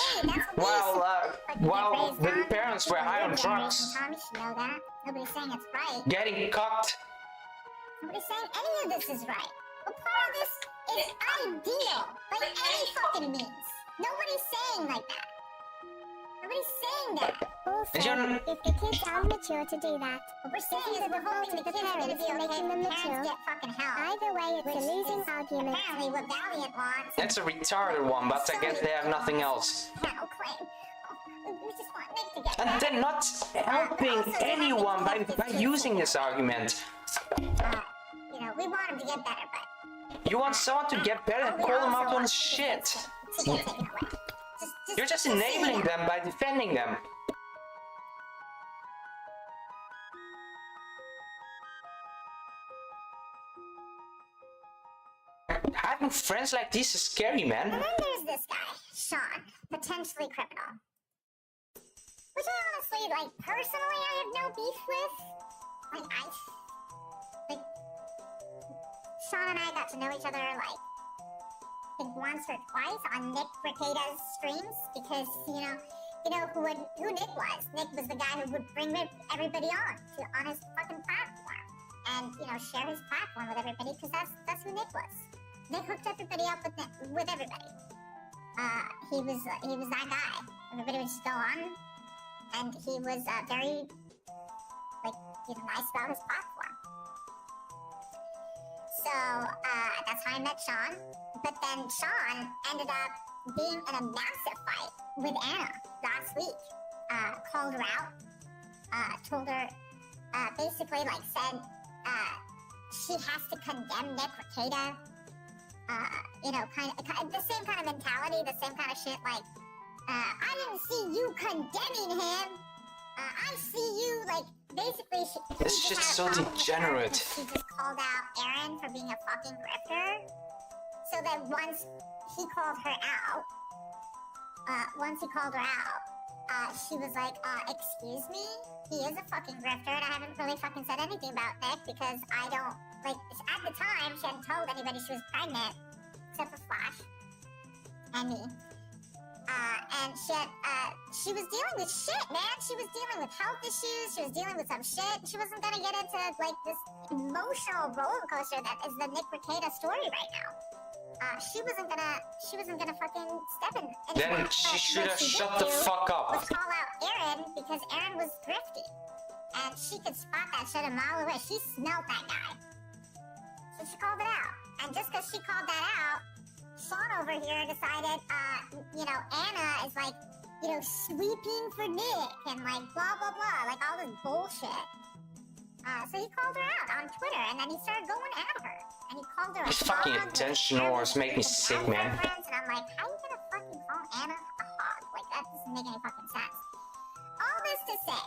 while the parents were high on drugs, Tom, you should know that. Nobody's saying it's right. getting cocked. Nobody's saying any of this is right. But part of this is ideal by any fucking means. Nobody's saying like that. Nobody's saying that. Also, if the kids are mature to do that, What we're saying is we're hoping the kids are gonna be okay making them when parents mature. get fucking help. Either way, it's a losing argument. Apparently what Valiant wants. It's a retarded one, but I guess they have nothing else. Hell claim. We just want Nick to get And better. they're not helping anyone by using this argument. You know, we want him to get better, but You want someone to get better, call them out on shit. to get taken away. You're just enabling them by defending them. Having friends like this is scary, man. And then there's this guy, Sean, potentially criminal. Which I honestly, like, personally, I have no beef with. Like, Sean and I got to know each other, like, I think once or twice on Nick Rekietas' streams, because, you know who Nick was. Nick was the guy who would bring everybody on his fucking platform. And, you know, share his platform with everybody, because that's who Nick was. Nick hooked everybody up with everybody. He was that guy. Everybody would just go on, and he was very, like, nice about his platform. So that's how I met Sean. But then Sean ended up being in a massive fight with Anna last week. Called her out. Told her, basically, like, said she has to condemn Nick Rekieta. You know, kind of the same kind of mentality, the same kind of shit. Like, I didn't see you condemning him. I see you, like, basically. It's just so degenerate. She just called out Aaron for being a fucking grifter. So then once he called her out, she was like, excuse me? He is a fucking grifter, and I haven't really fucking said anything about Nick because I don't, like, at the time, she hadn't told anybody she was pregnant, except for Flash and me. And she was dealing with shit, man. She was dealing with health issues. She was dealing with some shit. She wasn't gonna get into, like, this emotional roller coaster that is the Nick Rekieta story right now. She wasn't gonna fucking step in. Then she should have shut the fuck up. Was call out Aaron because Aaron was thrifty, and she could spot that shit a mile away. She smelled that guy, so she called it out. And just because she called that out, Sean over here decided, you know, Anna is, like, you know, sweeping for Nick and, like, blah blah blah, like all this bullshit. So he called her out on Twitter, and then he started going at her. And he called her a These fucking hog, attention and whores make me sick, man. friends, and I'm like, how you gonna fucking call Anna a hog? Like, that doesn't make any fucking sense. All this to say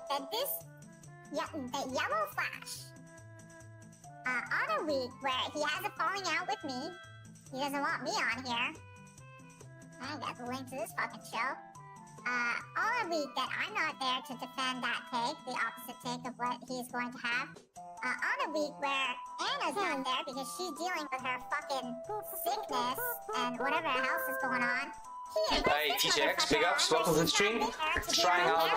that that Yellow Flash, on a week where he has a falling out with me, he doesn't want me on here. I got the link to this fucking show. On a week that I'm not there to defend that take, the opposite take of what he's going to have. On a week where Anna's not there because she's dealing with her fucking sickness and whatever else is going on. Hey, TJX, big ups, welcome to the stream. Trying out.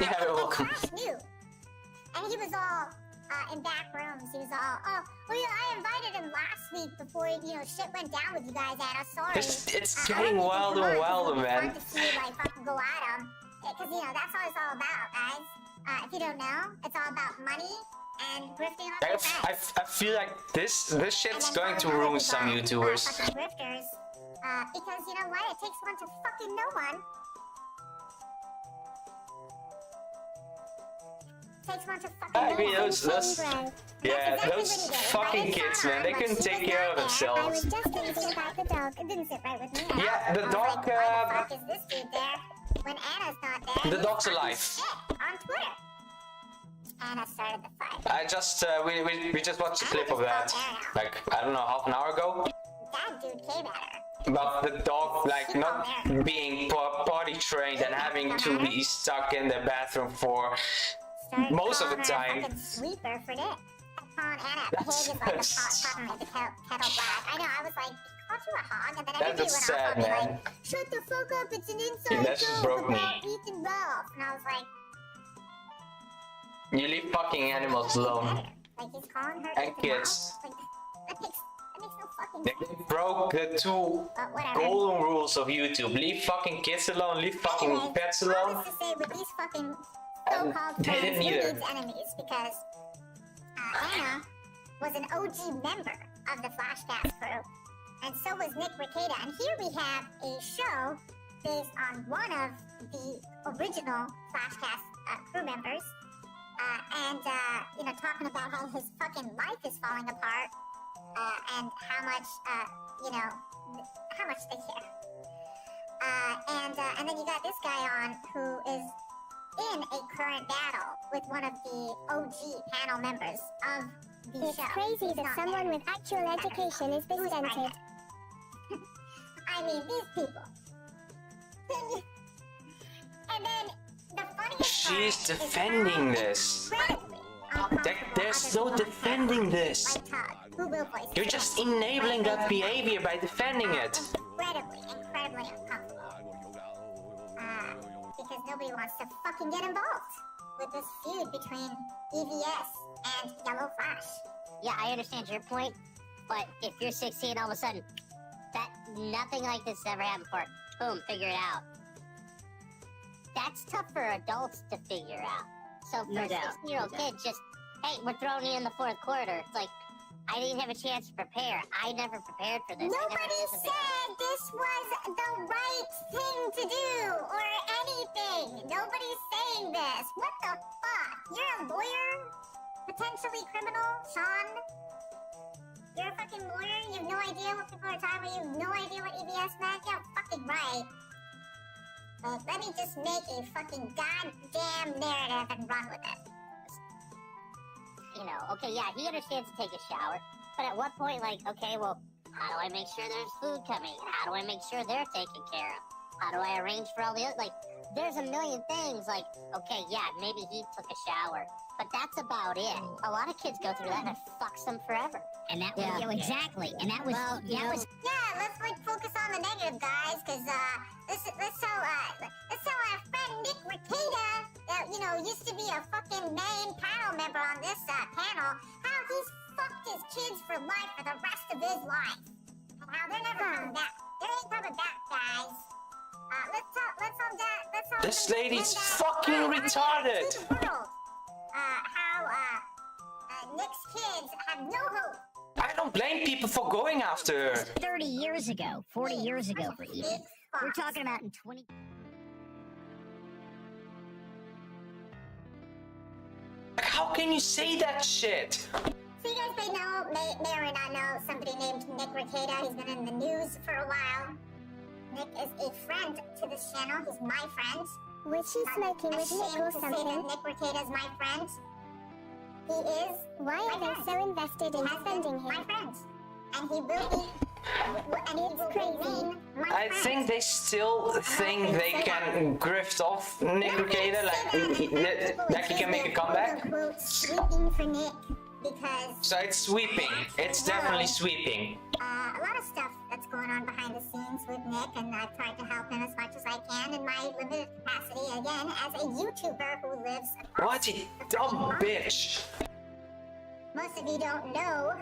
Yeah, you're welcome. And he was all in back rooms. He was all, oh, well, yeah, I invited him last week before, you know, shit went down with you guys, Anna. Sorry. It's getting wilder and wilder, man. I wanted to see you, like, fucking go at him. Because, you know, that's what it's all about, guys. If you don't know, it's all about money and grifting on your friends. I feel like this shit's going to ruin some YouTubers. Fucking grifters. Because, you know what? It takes one to fucking know one. Takes one to fucking I know mean, one. those fucking kids, man, they couldn't take care of I was themselves. just thinking about the dog. It didn't sit right with me. Yeah, the I was dog, like, why the fuck is this dude there when Anna's not there? the dog's He's alive. shit on Twitter. Anna started the fight. I just, we just watched a clip of that, like, I don't know, half an hour ago. That dude came at her. About the dog, like, not being potty trained and having to be stuck in the bathroom for most of the time. Sweeper for Nick. Calling Anna a pig That's is like the pot made the kettle black. I know, I was like, called you a hog, and then everybody That's went sad, off on me man. like, shut the fuck up, it's an inside Yeah, that just joke broke me. about Ethan Ralph. And I was like, You leave fucking animals alone. Like, he's calling her And kids. Like, that makes no fucking They sense. broke the two Whatever. golden rules of YouTube. Leave fucking kids alone, leave fucking Anyway, pets all alone. this to say, with these fucking so-called they friends, didn't who either. needs enemies? Because Anna was an OG member of the Flashcast crew, and so was Nick Rekietas. And here we have a show based on one of the original Flashcast crew members, and you know, talking about how his fucking life is falling apart, and how much you know, how much they care. And then you got this guy on who is in a current battle with one of the OG panel members of the It's show. crazy He's that not someone there. with actual education is this Who's dented. pregnant? I mean, these people. And then the funniest She's part is defending how this. incredibly There's no uncomfortable other defending people this. like Todd, who will voice You're it. just enabling that behavior by defending it. Incredibly uncomfortable. Because nobody wants to fucking get involved with this feud between EVS and Yellow Flash. Yeah, I understand your point, but if you're 16, all of a sudden, that nothing like this has ever happened before. Boom, figure it out. That's tough for adults to figure out. So for No a doubt. 16-year-old kid, just, hey, we're throwing you in the fourth quarter. It's like, I didn't have a chance to prepare. I never prepared for this. Nobody said this was the right thing to do or anything. Nobody's saying this. What the fuck? You're a lawyer? Potentially criminal, Sean? You're a fucking lawyer? You have no idea what people are talking about? You have no idea what EBS meant? Yeah, fucking right. But let me just make a fucking goddamn narrative and run with it. You know, okay, yeah, he understands to take a shower, but at what point, like, okay, well, how do I make sure there's food coming? How do I make sure they're taken care of? How do I arrange for all the other, like, there's a million things, like, okay, yeah, maybe he took a shower, but that's about it. A lot of kids go through that and it fucks them forever. And that was, exactly. And that was, Yeah, let's like focus on the negative, guys, because let's tell our friend Nick Rekietas, that you know used to be a fucking main panel member on this panel, how he's fucked his kids for life for the rest of his life, and how they're never coming back. They ain't coming back, guys. Let's tell This lady's fucking retarded. How Nick's kids have no hope. I don't blame people for going after her. 30 years ago, 40 years ago for even. We're talking about in 20... Like, how can you say that shit? So you guys may know, may or may not know, somebody named Nick Rekietas. He's been in the news for a while. Nick is a friend to this channel. He's my friend. Was she smoking with Nick or Ashamed to say that something? Nick Rekietas is my friend. He is Why are they so invested in defending my him? friend. And he will be, and he will remain my I friend. think they still think they can grift off Nick Rekietas, like he can make a comeback. Quote, sweeping for Nick because So it's sweeping. It's definitely sweeping. a lot of stuff that's going on behind the scenes with Nick, and I've tried to help him as much as I can in my limited capacity, again, as a YouTuber who lives across What a dumb bitch. Most of you don't know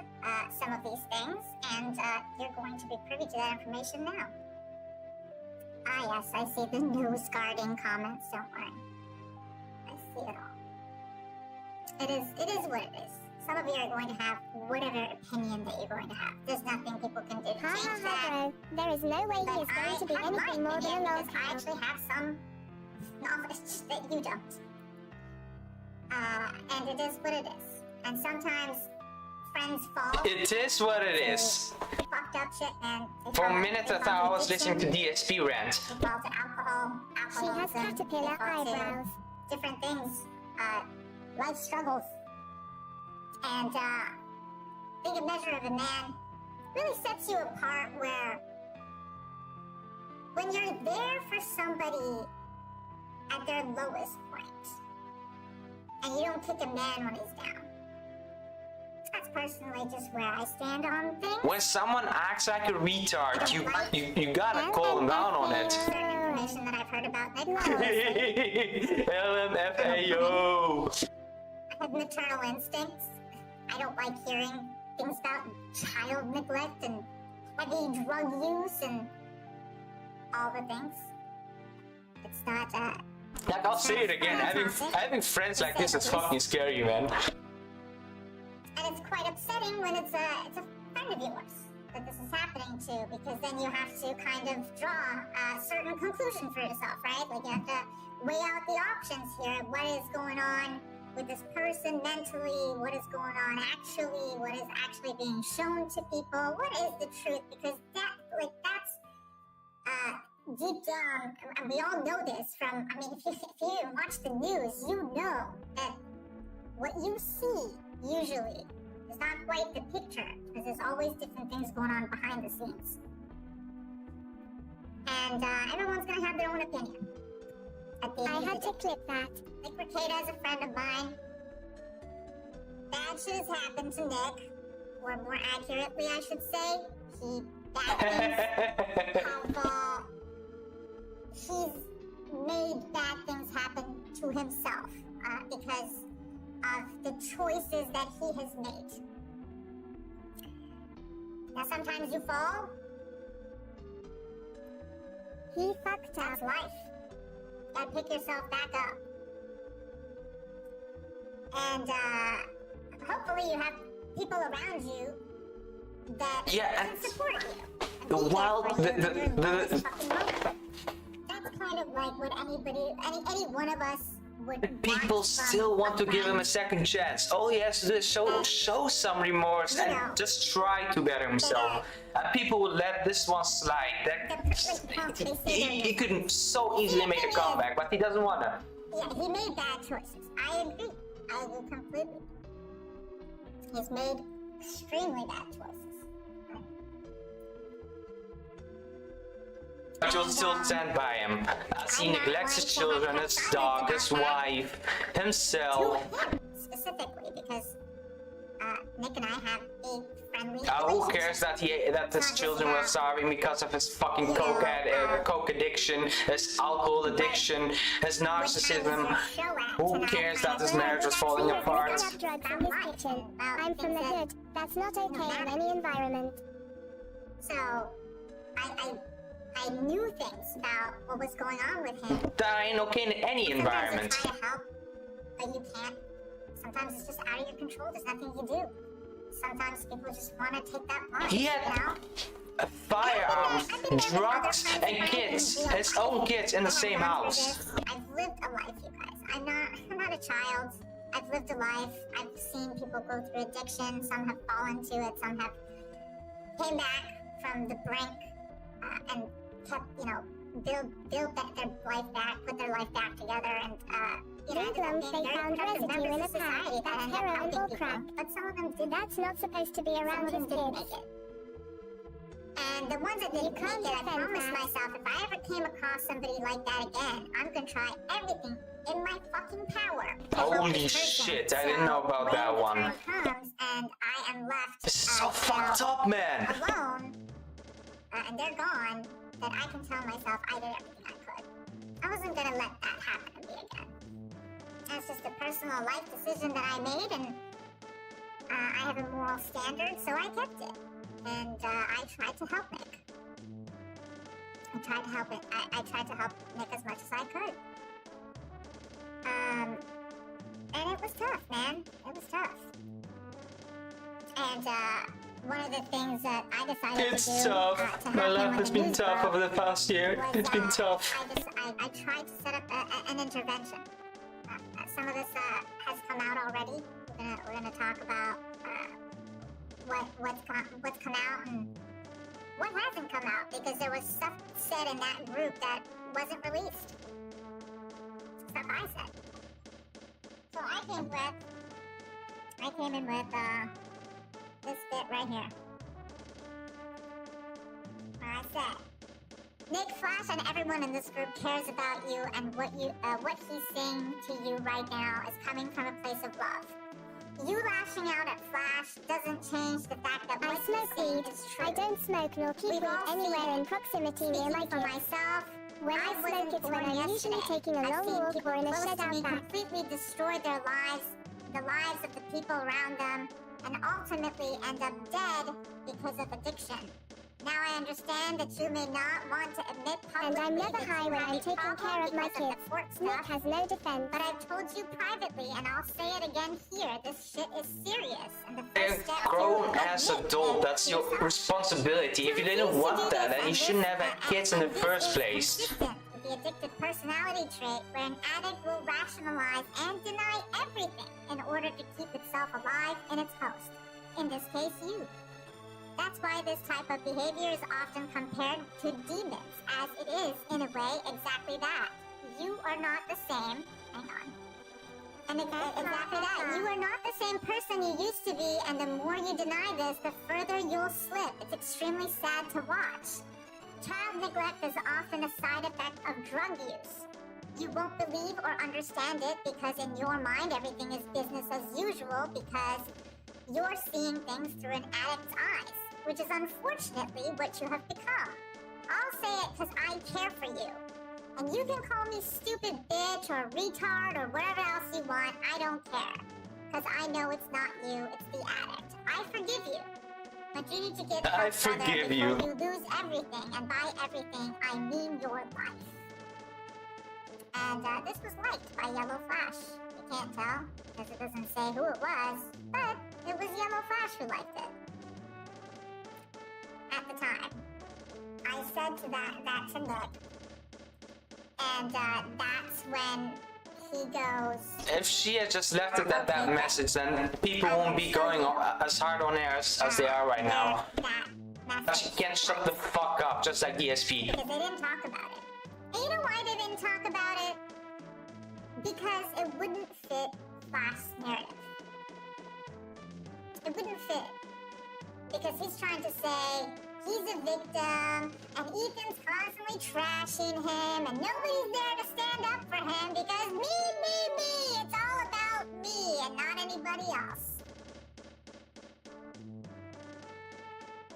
some of these things, and you're going to be privy to that information now. Ah, yes, I see the news guarding comments, don't worry. I see it all. It is what it is. Some of you are going to have whatever opinion that you're going to have. There's nothing people can do to Ha change ha that. ha, bro. There is no way he is going to be have my anything more than a opinion lol because I cow. actually have some knowledge that you don't. And it is what it is. And sometimes friends fall. It is what it is. Fucked up shit, man. They For a fall- minute they I fall thought I to was listening to addiction, DSP rant. They fall to alcohol. She has caterpillar eyebrows. Different things. Life struggles. And I think a measure of a man really sets you apart where when you're there for somebody at their lowest point and you don't kick a man when he's down. That's personally just where I stand on things. When someone acts like a retard, you gotta call them down on it. Certain information that I've heard about Nick. LMFAO. I have maternal instincts. I don't like hearing things about child neglect and heavy drug use and all the things. It's not, Like, I'll say it again, having friends like this is fucking scary, man. And it's quite upsetting when it's a friend of yours that this is happening to, because then you have to kind of draw a certain conclusion for yourself, right? Like, you have to weigh out the options here. What is going on with this person mentally? What is going on actually? What is actually being shown to people? What is the truth? Because that's deep down, and we all know this from, I mean, if you even watch the news, you know that what you see usually is not quite the picture, because there's always different things going on behind the scenes. And everyone's gonna have their own opinion. I had to clip that. Like Rekietas is a friend of mine. Bad shit has happened to Nick, or more accurately, I should say, he's made bad things happen to himself because of the choices that he has made. Now, sometimes you fall. He fucked up. That's life. You gotta pick yourself back up. And hopefully you have people around you that can support you. While That's kind of like what any one of us would. People still want to give him a second chance. All he has to do is show some remorse and just try to better himself. And people would let this one slide. He couldn't so easily make a comeback, but he doesn't wanna. Yeah, he made bad choices. I agree. I agree completely. He's made extremely bad choices. But you'll still stand by him. As he neglects his children, his dog, his wife, himself. To him, specifically, because Nick and I have a friendly relationship. Who cares that his children were starving because of his fucking coke addiction, his alcohol addiction, his narcissism? Who cares that his marriage was falling apart? I'm from the hood. That's not okay in any environment. So, I knew things about what was going on with him. That ain't okay in any environment. Sometimes you try to help, but you can't. Sometimes it's just out of your control. There's nothing you do. Sometimes people just want to take that part. He had firearms, drugs, and kids. His own kids in the same house. I've lived a life, you guys. I'm not a child. I've lived a life. I've seen people go through addiction. Some have fallen to it. Some have came back from the brink and kept, build their life back, put their life back together, and they found residue in a pack. That's heroin or crack. But some of them did. That's not supposed to be around Some in of them didn't kids. make it. And the ones that didn't make it, I promised myself, if I ever came across somebody like that again, I'm gonna try everything in my fucking power. Holy shit, I didn't know about that one. When the time comes and I am left This is so fucked up, man. alone, and they're gone, then I can tell myself I did everything I could. I wasn't gonna let that happen to me again. That's just a personal life decision that I made, and I have a moral standard, so I kept it. And I tried to help Nick. I tried to help Nick as much as I could. And it was tough, man. It was tough. And one of the things that I decided to do... It's tough. My life has been tough over the past year. It's been tough. I tried to set up an intervention. Some of this has come out already. We're gonna talk about what's come out and what hasn't come out, because there was stuff said in that group that wasn't released. Stuff I said. So I came in with this bit right here. Where I said, Nick, Flash, and everyone in this group cares about you, and what he's saying to you right now is coming from a place of love. You lashing out at Flash doesn't change the fact that I smoke weed. is true. I don't smoke nor keep We've weed all anywhere seen in it. proximity near my For kids. myself, When I smoke, it's when I'm usually taking a long walk or in a shed out back. completely destroy their lives the lives of the people around them, and ultimately end up dead because of addiction. Now I understand that you may not want to admit publicly. And I'm never high when I'm taking care of my kids. Nick has no defense. But I've told you privately, and I'll say it again here. This shit is serious. And the first step A grown-ass adult, that's your responsibility. If you didn't want that, then you shouldn't have had kids in the first place. The addictive personality trait where an addict will rationalize and deny everything in order to keep itself alive and its host. In this case, you. That's why this type of behavior is often compared to demons, as it is, in a way, exactly that. You are not the same. Hang on. And exactly that. You are not the same person you used to be, and the more you deny this, the further you'll slip. It's extremely sad to watch. Child neglect is often a side effect of drug use. You won't believe or understand it because in your mind everything is business as usual because you're seeing things through an addict's eyes, which is unfortunately what you have become. I'll say it because I care for you. And you can call me stupid bitch or retard or whatever else you want, I don't care. Because I know it's not you, it's the addict. I forgive you. But you need to get I help, brother, forgive before you. you lose everything, and by everything, I mean your life. And this was liked by Yellow Flash. You can't tell, because it doesn't say who it was, but it was Yellow Flash who liked it. At the time. I said to that to Nick, and that's when he goes... If she had just left it at that message, then people won't be going as hard on air as they are right now. She can't shut the fuck up, just like ESP. Because they didn't talk about it. And you know why they didn't talk about it? Because it wouldn't fit Flash's narrative. It wouldn't fit. Because he's trying to say he's a victim, and Ethan's constantly trashing him, and nobody's there to stand up for him because me. It's all about me and not anybody else.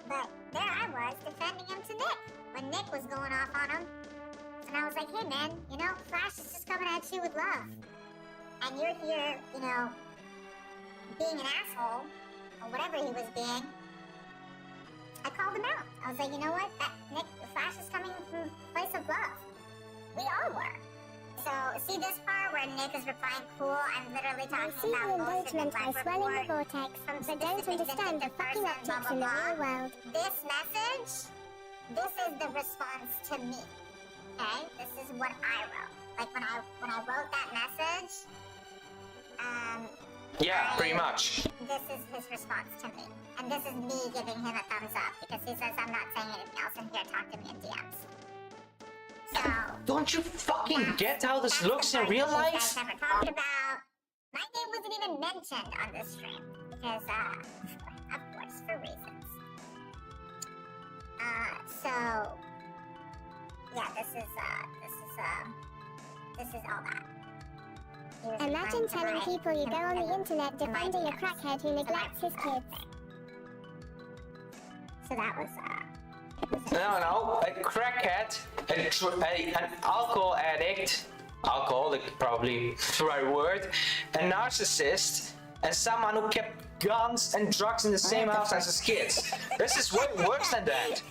But there I was defending him to Nick when Nick was going off on him. And I was like, hey man, you know, Flash is just coming at you with love. And you're here, you know, being an asshole, or whatever he was being. I called him out. I was like, you know what? That Nick, Flash is coming from a place of love. We all were. So, see this part where Nick is replying, cool, I'm literally talking I see the about bullshit engagement by swelling the vortex, but don't understand the fucking optics in the real world. This message, this is the response to me. Okay? This is what I wrote. Like when I wrote that message, Yeah, pretty much. this is his response to me. And this is me giving him a thumbs up because he says I'm not saying anything else in here, talk to me in DMs. So Don't you fucking get how this looks in real life? You guys never talked about. My name wasn't even mentioned on this stream because, of course, for reasons. So yeah, this is all that. He was Imagine trying to telling write people you go on the in internet my defending a DMs. crackhead who neglects his kids. So that was No, a crackhead, an alcohol addict, alcoholic probably the right word, a narcissist, and someone who kept guns and drugs in the same house as his kids. This is way worse than that.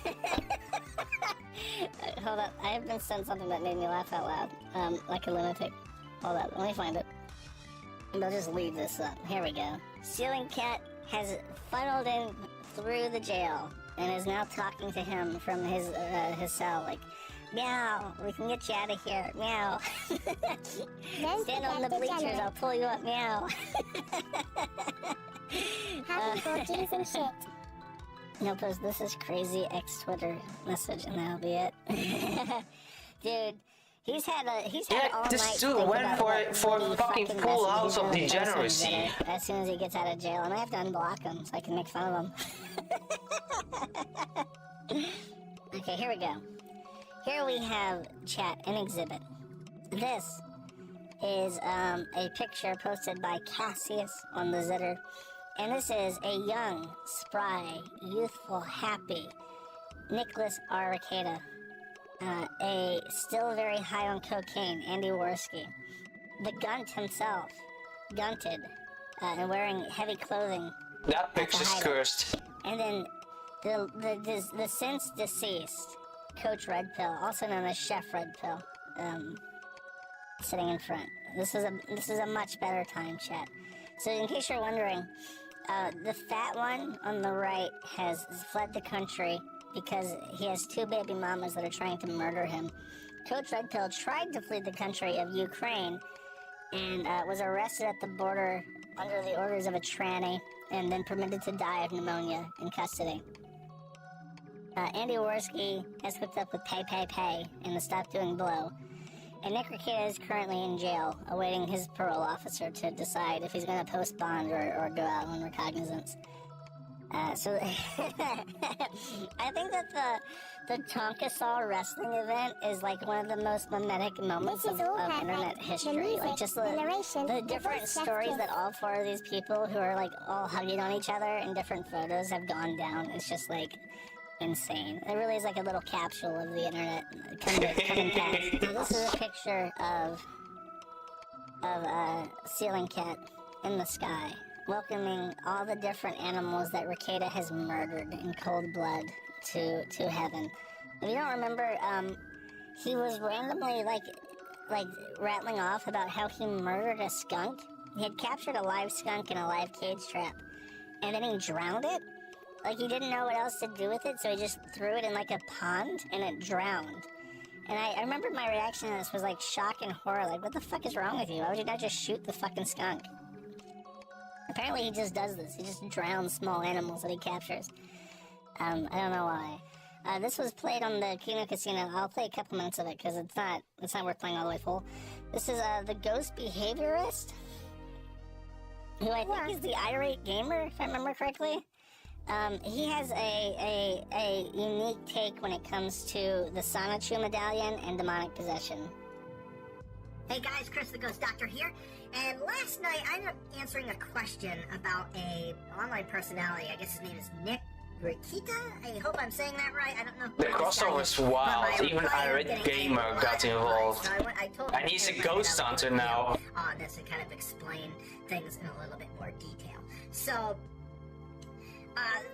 Hold up, I have been sent something that made me laugh out loud, like a lunatic. Hold up, let me find it. And I'll just leave this up. Here we go. Ceiling Cat has funneled in through the jail and is now talking to him from his cell, like, meow, we can get you out of here, meow. Stand on the bleachers, I'll pull you up, meow. Happy 4Gs and shit. No, post this is crazy X Twitter message, and that'll be it. Dude, he's had all this night dude think went about for what fucking fucking full messages house he's of gonna post on degeneracy. Twitter as soon as he gets out of jail, and I have to unblock him so I can make fun of him. Okay, here we go. Here we have chat and exhibit. This is a picture posted by Cassius on the Zitter. And this is a young, spry, youthful, happy Nicholas R. Rekietas. A still very high on cocaine, Andy Worski. The Gunt himself, Gunted, and wearing heavy clothing. That picture's cursed. And then the since deceased Coach Red Pill, also known as Chef Red Pill, sitting in front. This is a much better time, chat. So in case you're wondering, the fat one on the right has fled the country because he has 2 baby mamas that are trying to murder him. Coach Red Pill tried to flee the country of Ukraine and was arrested at the border under the orders of a tranny and then permitted to die of pneumonia in custody. Andy Worski has hooked up with Pay in the Stop Doing Blow. And Nick Rekieta is currently in jail, awaiting his parole officer to decide if he's going to post bond or go out on recognizance. So I think that the Tonkasaw wrestling event is like one of the most mimetic moments of internet history. Like just the different stories that all 4 of these people who are like all hugging on each other in different photos have gone down. It's just like insane. It really is like a little capsule of the internet coming back. So this is a picture of ceiling cat in the sky, welcoming all the different animals that Rekieta has murdered in cold blood to heaven. If you don't remember, he was randomly like rattling off about how he murdered a skunk. He had captured a live skunk in a live cage trap, and then he drowned it. Like, he didn't know what else to do with it, so he just threw it in, like, a pond, and it drowned. And I remember my reaction to this was, like, shock and horror. Like, what the fuck is wrong with you? Why would you not just shoot the fucking skunk? Apparently he just does this. He just drowns small animals that he captures. I don't know why. This was played on the Kino Casino. I'll play a couple minutes of it, because it's not worth playing all the way full. This is, the Ghost Behaviorist, who I think is the irate gamer, if I remember correctly. He has a unique take when it comes to the Sonichu medallion and demonic possession. Hey guys, Chris the Ghost Doctor here, and last night I ended up answering a question about a online personality. I guess his name is Nick Rekietas. I hope I'm saying that right. I don't know. The crossover's wild. Even Irate Gamer got involved. And he's a ghost hunter now. On this and kind of explain things in a little bit more detail. So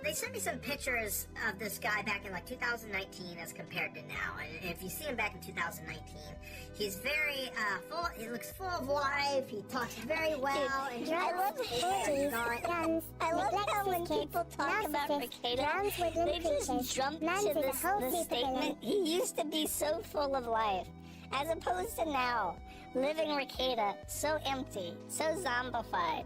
they sent me some pictures of this guy back in like 2019 as compared to now. And if you see him back in 2019, he's very full. He looks full of life. He talks very well. And I love how when people talk about Rekieta, they just jump to this statement. He used to be so full of life, as opposed to now, living Rekieta so empty, so zombified.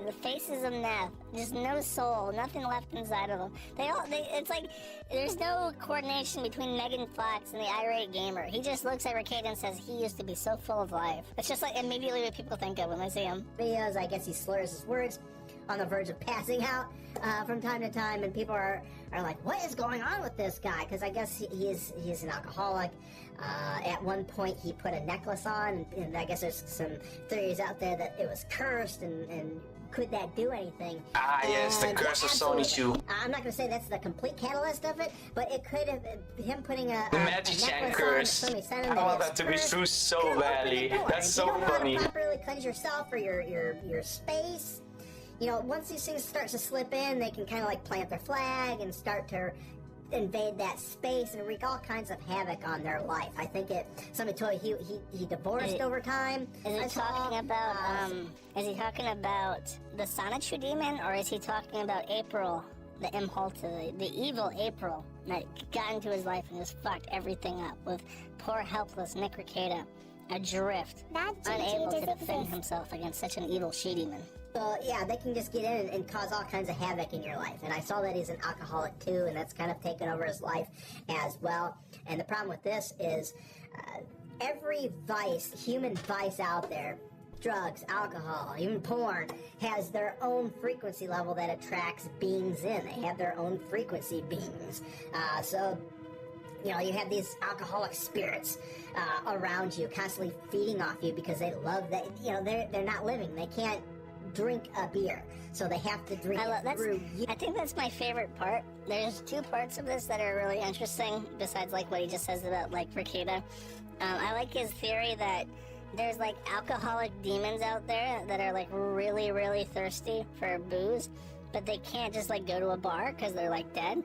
The faces of Neff, just no soul, nothing left inside of them. It's like there's no coordination between Megan Fox and the irate gamer. He just looks at Rekieta and says he used to be so full of life. It's just like immediately what people think of when they see him. Videos, I guess he slurs his words, on the verge of passing out from time to time, and people are like, what is going on with this guy? Because I guess he's an alcoholic. At one point he put a necklace on, and I guess there's some theories out there that it was cursed, and could that do anything? Yes, the curse of Sonichu. I'm not going to say that's the complete catalyst of it, but it could have, him putting a Magician curse. I want that to be true so badly. That's so funny. You don't know how to properly cleanse yourself or your space. You know, once these things start to slip in, they can kind of like plant their flag and start to invade that space and wreak all kinds of havoc on their life. I think somebody told you he divorced over time. Is he talking about the Sonichu demon, or is he talking about April, the Imholta, the evil April that got into his life and just fucked everything up with poor helpless Nick Rekieta, adrift, unable to defend himself against such an evil she-demon? So, yeah, they can just get in and cause all kinds of havoc in your life. And I saw that he's an alcoholic, too, and that's kind of taken over his life as well. And the problem with this is every vice, human vice out there, drugs, alcohol, even porn, has their own frequency level that attracts beings in. They have their own frequency beings. So, you know, you have these alcoholic spirits around you, constantly feeding off you because they love that. You know, they're not living. They can't drink a beer, so they have to drink it through you. I think that's my favorite part. There's 2 parts of this that are really interesting, besides like what he just says about like Rekieta. I like his theory that there's like alcoholic demons out there that are like really, really thirsty for booze, but they can't just like go to a bar because they're like dead.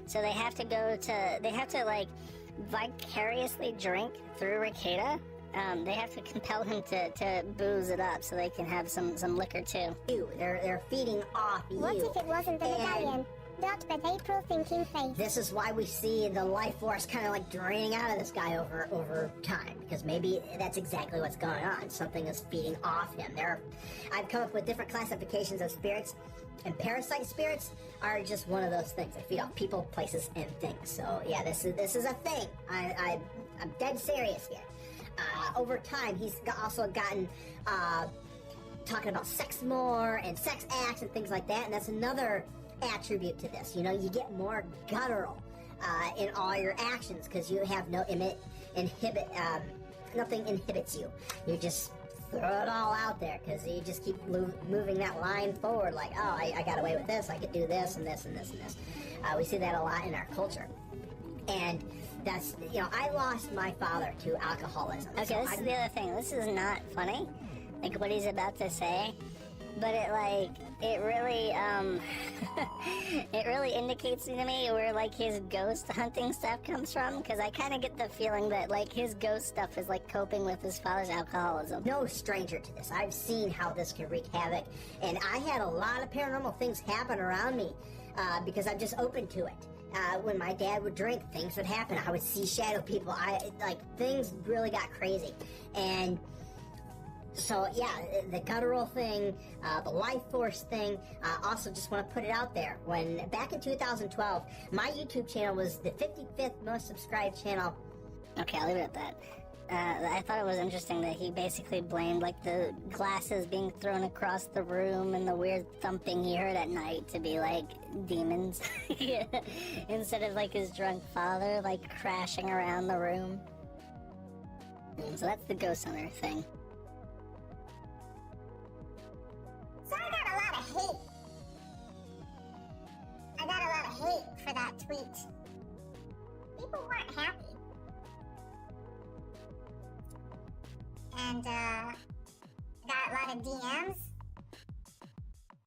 So they have to like vicariously drink through Rekieta. They have to compel him to booze it up so they can have some liquor too. They're feeding off you. What if it wasn't the medallion? That but April thinking face. This is why we see the life force kind of like draining out of this guy over time, because maybe that's exactly what's going on. Something is feeding off him. I've come up with different classifications of spirits, and parasite spirits are just one of those things. They feed off people, places, and things. So yeah, this is a thing. I'm dead serious here. Over time, he's also gotten talking about sex more and sex acts and things like that, and that's another attribute to this. You know, you get more guttural in all your actions because you have nothing inhibits you. You just throw it all out there because you just keep moving that line forward like, oh, I got away with this, I could do this and this and this and this. We see that a lot in our culture. And that's, you know, I lost my father to alcoholism. Okay, so this is the other thing. This is not funny, like what he's about to say, but it really it really indicates to me where like his ghost hunting stuff comes from, because I kind of get the feeling that like his ghost stuff is like coping with his father's alcoholism. No stranger to this. I've seen how this can wreak havoc, and I had a lot of paranormal things happen around me because I'm just open to it. When my dad would drink, things would happen. I would see shadow people. Things really got crazy. And so, yeah, the guttural thing, the life force thing, also just want to put it out there. Back in 2012, my YouTube channel was the 55th most subscribed channel. Okay, I'll leave it at that. I thought it was interesting that he basically blamed like the glasses being thrown across the room and the weird thumping he heard at night to be like demons instead of like his drunk father like crashing around the room. So that's the ghost hunter thing. So I got a lot of hate. I got a lot of hate for that tweet. People weren't happy. And got a lot of DMs.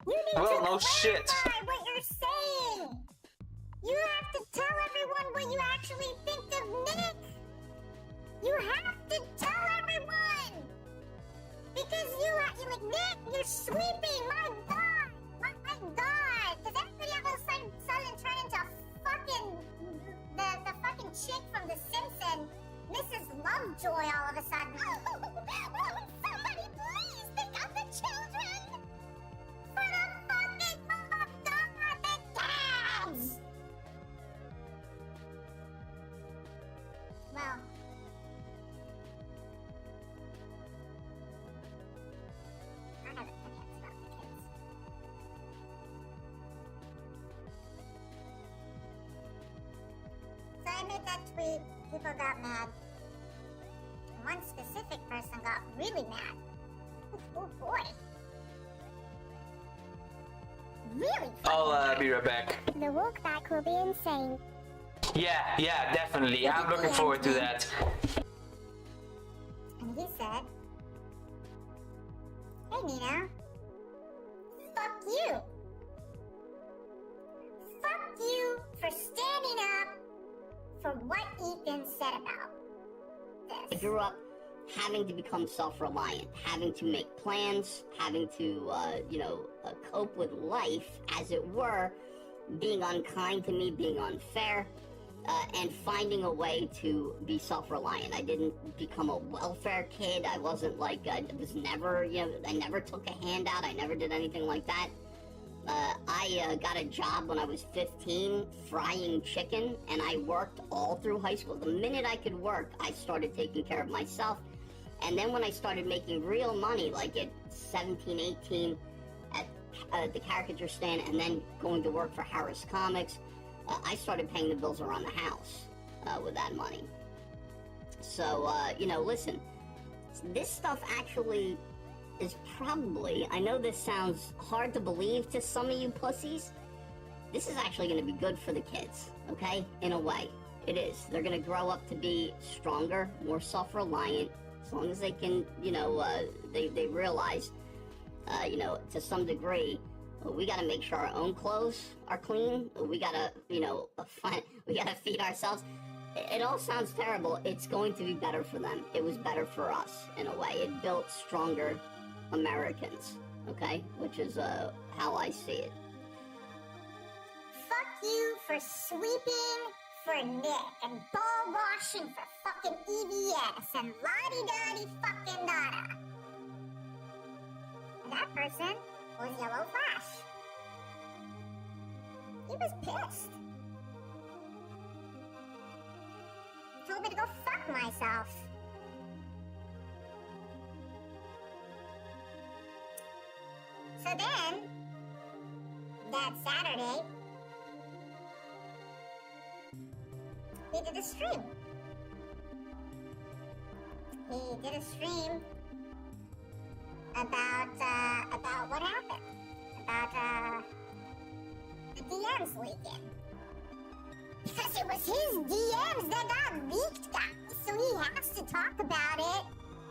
You need well, to no shit. clarify what you're saying. You have to tell everyone what you actually think of Nick. You have to tell everyone. Because you're like, Nick, you're sweeping. My God. My God. Does everybody all of a sudden turn into fucking the fucking chick from The Simpsons? Mrs. Lovejoy all of a sudden. Somebody please think of the children! For the fucking love of God, the dads! Well. I have opinions about the kids. So I made that tweet, people got mad. One specific person got really mad. Oh boy. Really? I'll be right back. The walk back will be insane. Yeah, definitely. I'm looking forward to that. And he said, hey Nina, fuck you. Fuck you for standing up for what Ethan said about I grew up having to become self-reliant, having to make plans, having to, cope with life, as it were, being unkind to me, being unfair, and finding a way to be self-reliant. I didn't become a welfare kid. I wasn't like, I never took a handout. I never did anything like that. I got a job when I was 15 frying chicken, and I worked all through high school. The minute I could work, I started taking care of myself. And then when I started making real money, like at 17, 18, at the caricature stand, and then going to work for Harris Comics, I started paying the bills around the house with that money. So, listen, this stuff actually is probably, I know this sounds hard to believe to some of you pussies, this is actually going to be good for the kids, okay? In a way, it is. They're going to grow up to be stronger, more self-reliant, as long as they can, they realize, to some degree, we gotta make sure our own clothes are clean. We gotta, we gotta feed ourselves. It all sounds terrible. It's going to be better for them. It was better for us, in a way. It built stronger Americans, okay? Which is how I see it. Fuck you for sweeping for Nick and ball washing for fucking EVS and la-di-da-di fucking nada. And that person was Yellow Flash. He was pissed. Told me to go fuck myself. So then, that Saturday, he did a stream. He did a stream about what happened. About the DMs leaking. Because it was his DMs that got leaked, guys. So he has to talk about it.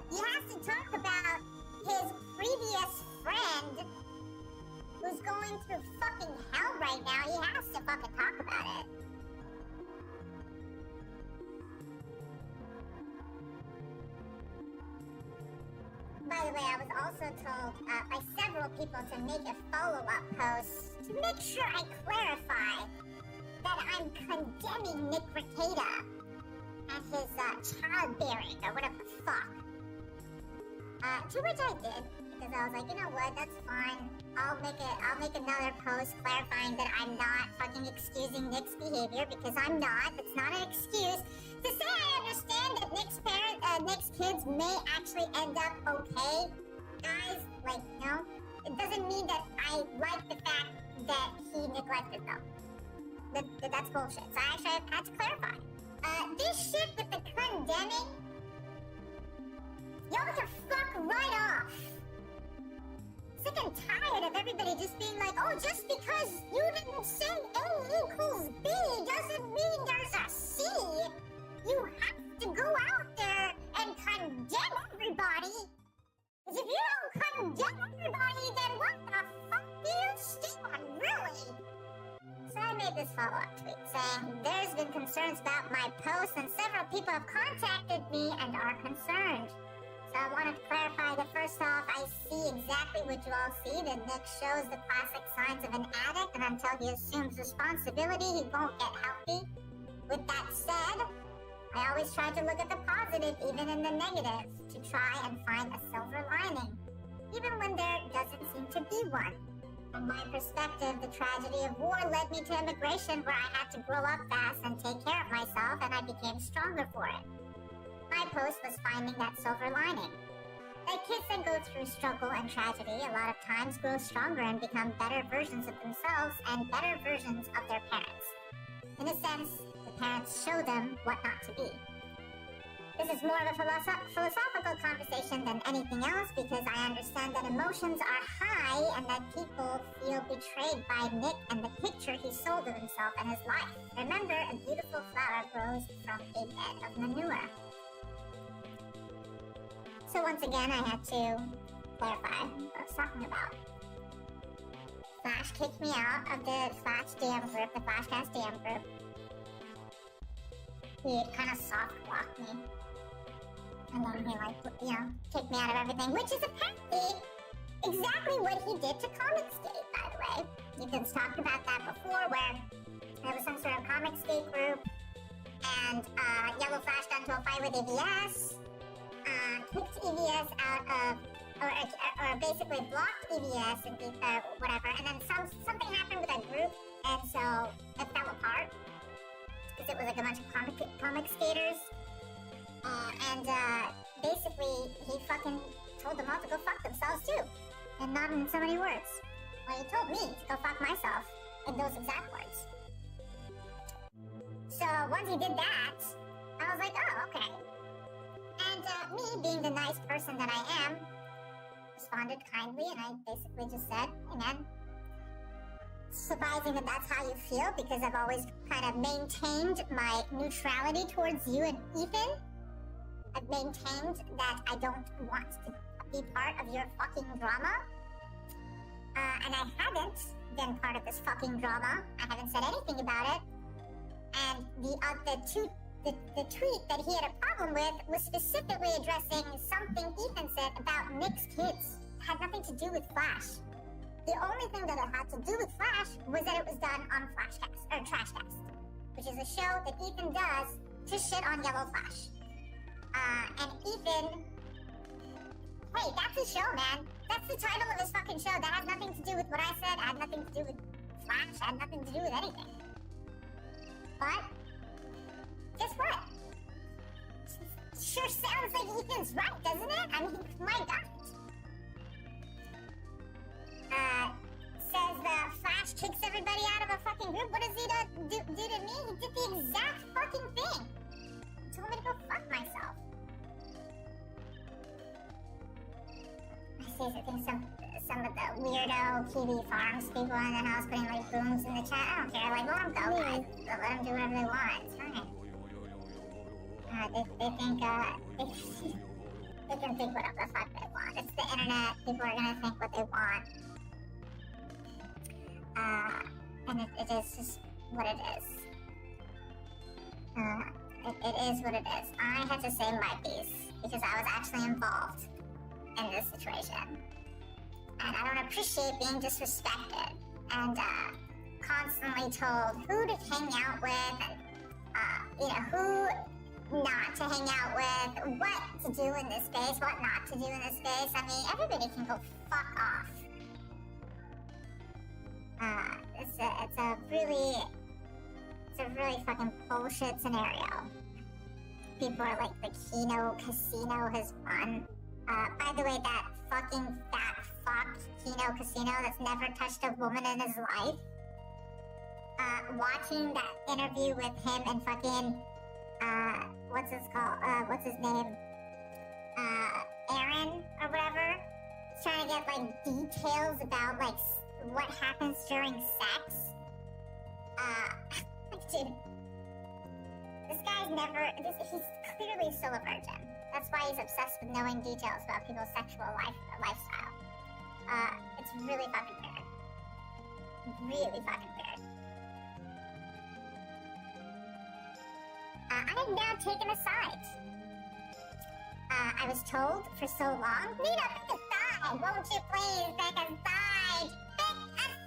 He has to talk about his previous friend who's going through fucking hell right now. He has to fucking talk about it. By the way, I was also told by several people to make a follow-up post to make sure I clarify that I'm condemning Nick Rekietas and his childbearing or whatever the fuck. To which I did, because I was like, you know what, that's fine. I'll make another post clarifying that I'm not fucking excusing Nick's behavior, because I'm not. It's not an excuse. To say I understand that Nick's kids may actually end up okay, guys, like, no, it doesn't mean that I like the fact that he neglected them. That's bullshit. So I actually had to clarify. This shit with the condemning, y'all can fuck right off. Sick and tired of everybody just being like, oh, just because you didn't say A equals B doesn't mean there's a C. You have to go out there and condemn everybody. Because if you don't condemn everybody, then what the fuck do you stand on, really? So I made this follow-up tweet saying, there's been concerns about my post and several people have contacted me and are concerned. So I wanted to clarify that first off, I see exactly what you all see, that Nick shows the classic signs of an addict, and until he assumes responsibility, he won't get healthy. With that said, I always try to look at the positive, even in the negative, to try and find a silver lining, even when there doesn't seem to be one. From my perspective, the tragedy of war led me to immigration, where I had to grow up fast and take care of myself, and I became stronger for it. My post was finding that silver lining. Like kids that go through struggle and tragedy, a lot of times grow stronger and become better versions of themselves and better versions of their parents. In a sense, the parents show them what not to be. This is more of a philosophical conversation than anything else, because I understand that emotions are high and that people feel betrayed by Nick and the picture he sold of himself and his life. Remember, a beautiful flower grows from a bed of manure. So once again, I had to clarify what I was talking about. Flash kicked me out of the Flash DM group, the Flashcast DM group. He kind of soft blocked me. And then he, kicked me out of everything, which is apparently exactly what he did to Comicsgate, by the way. You guys talked about that before, where there was some sort of Comicsgate group, and Yellow Flash got into a fight with EVS, kicked EVS out of, or basically blocked EVS and whatever, and then something happened with that group, and so it fell apart, because it was like a bunch of comic skaters, and basically he fucking told them all to go fuck themselves too, and not in so many words. Well, he told me to go fuck myself in those exact words. So once he did that, I was like, oh, okay. And me, being the nice person that I am, responded kindly, and I basically just said, hey man, surprising that that's how you feel, because I've always kind of maintained my neutrality towards you and Ethan. I've maintained that I don't want to be part of your fucking drama. And I haven't been part of this fucking drama. I haven't said anything about it. And the tweet that he had a problem with was specifically addressing something Ethan said about Nick's kids. It had nothing to do with Flash. The only thing that it had to do with Flash was that it was done on Flashcast, or Trashcast, which is a show that Ethan does to shit on Yellow Flash. And Ethan, hey, that's his show, man. That's the title of his fucking show. That has nothing to do with what I said. It had nothing to do with Flash. It had nothing to do with anything. But, guess what? Sure sounds like Ethan's right, doesn't it? I mean, my God. Says Flash kicks everybody out of a fucking group. What does he do to me? He did the exact fucking thing. He told me to go fuck myself. I think some of the weirdo TV Farms people in the house putting like booms in the chat. I don't care. Like, let them go, guys. Let them do whatever they want. It's fine. They can think whatever the fuck they want. It's the internet. People are gonna think what they want. And it is just what it is. It is what it is. I had to say my piece because I was actually involved in this situation. And I don't appreciate being disrespected and constantly told who to hang out with and, who not to hang out with, what to do in this space, what not to do in this space. I mean, everybody can go fuck off. It's a really fucking bullshit scenario. People are like, the Kino Casino has won. By the way, that fucking fat fuck Kino Casino that's never touched a woman in his life. Watching that interview with him and fucking, what's his name? Aaron or whatever. Trying to get like details about like what happens during sex. Dude, this guy's he's clearly still a virgin. That's why he's obsessed with knowing details about people's sexual lifestyle. It's really fucking weird. Really fucking weird. I am now taken aside. I was told for so long, Nina, pick a side. Won't you please pick a side? Pick a side.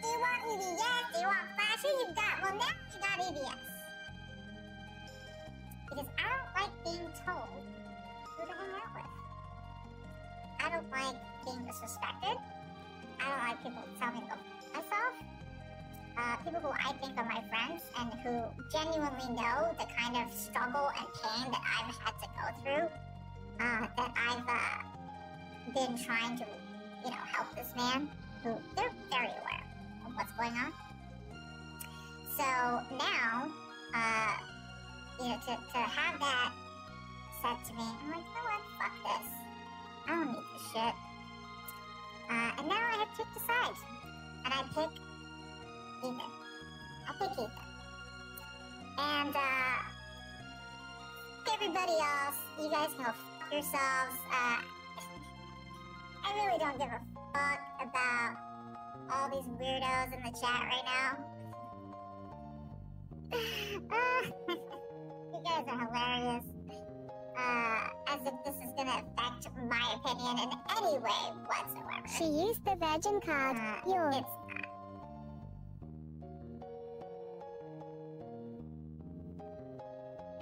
Do you want EBS? Do you want Flash? Who you got? Well, now you got EBS. Because I don't like being told who to hang out with. I don't like being disrespected. I don't like people telling me to go myself. People who I think are my friends and who genuinely know the kind of struggle and pain that I've had to go through, that I've been trying to, help this man, who they're very aware of what's going on. So now, to have that said to me, I'm like, you know what, fuck this. I don't need this shit. And now I have picked a side. And I pick Ethan. I pick Ethan. And, everybody else, you guys can go fuck yourselves. I really don't give a fuck about all these weirdos in the chat right now. You guys are hilarious. As if this is gonna affect my opinion in any way whatsoever. She used the virgin card. Yours. It's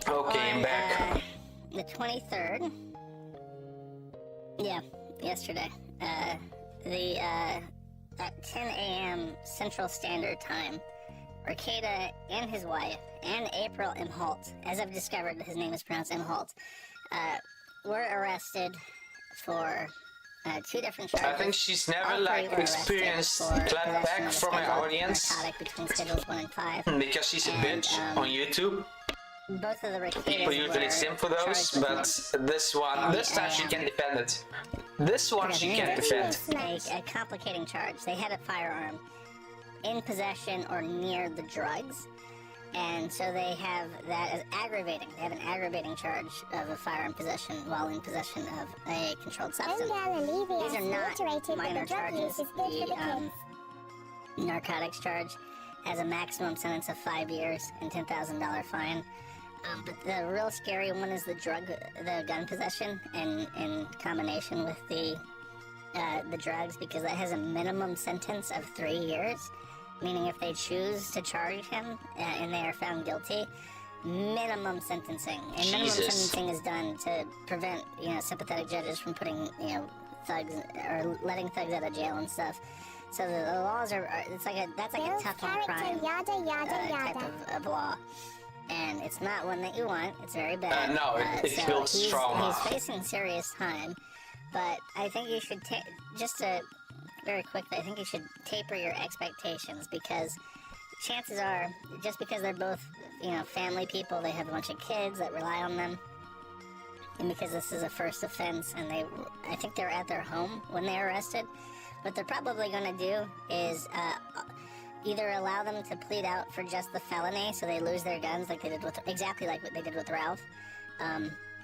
not. Okay, I'm back. The 23rd. Yeah, yesterday. At 10 a.m. Central Standard Time, Rekieta and his wife, and April Imholt, as I've discovered his name is pronounced Imholt, were arrested for 2 different charges. I think she's never experienced clapback from her audience between schedules 1 and 5. because she's a bitch on YouTube. Both of the Rekietas People usually sim for those, but this time she can defend it. This one she can't defend. A complicating charge. They had a firearm in possession or near the drugs. And so they have that as aggravating. They have an aggravating charge of a firearm possession while in possession of a controlled substance. These are not minor charges. The narcotics charge has a maximum sentence of 5 years and $10,000 fine. But the real scary one is the gun possession, in combination with the drugs, because that has a minimum sentence of 3 years. Meaning if they choose to charge him and they are found guilty, minimum sentencing. And minimum sentencing is done to prevent, sympathetic judges from putting, thugs or letting thugs out of jail and stuff. So the laws that's like a tough on crime type of law. And it's not one that you want. It's very bad. No, it builds trauma. He's facing serious time. But I think you should very quickly, I think you should taper your expectations, because chances are, just because they're both, family people, they have a bunch of kids that rely on them, and because this is a first offense, and I think they're at their home when they were arrested, what they're probably going to do is either allow them to plead out for just the felony, so they lose their guns, exactly like what they did with Ralph,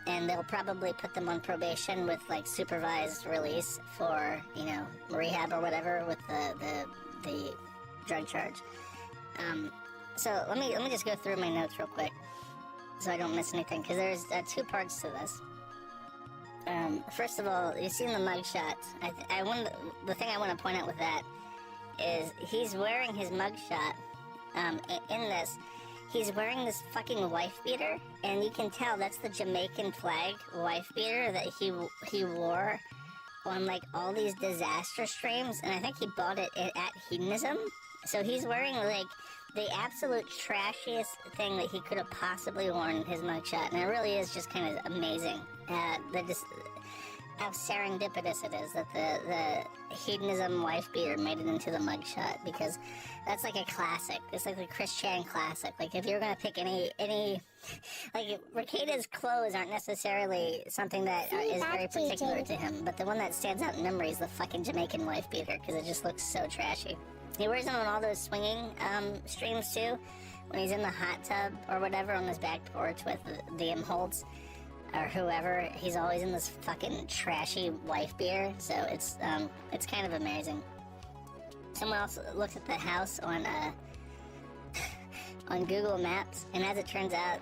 and they'll probably put them on probation with supervised release for rehab or whatever with the drug charge. So let me just go through my notes real quick so I don't miss anything, because there's 2 parts to this. First of all, you've seen the mugshot. The thing I want to point out with that is he's wearing his mugshot in this. He's wearing this fucking wife beater, and you can tell that's the Jamaican flag wife beater that he wore on all these disaster streams, and I think he bought it at Hedonism. So he's wearing the absolute trashiest thing that he could have possibly worn in his mugshot, and it really is just kind of amazing. How serendipitous it is that the Hedonism wife beater made it into the mugshot, because that's a classic. It's the Christian classic. If you're gonna pick any Rekietas' clothes aren't necessarily something that is very particular to him, but the one that stands out in memory is the fucking Jamaican wife beater, because it just looks so trashy. He wears them on all those swinging streams too, when he's in the hot tub or whatever on his back porch with the Imholtz or whoever. He's always in this fucking trashy wife beater, so it's kind of amazing. Someone else looked at the house on Google Maps, and as it turns out,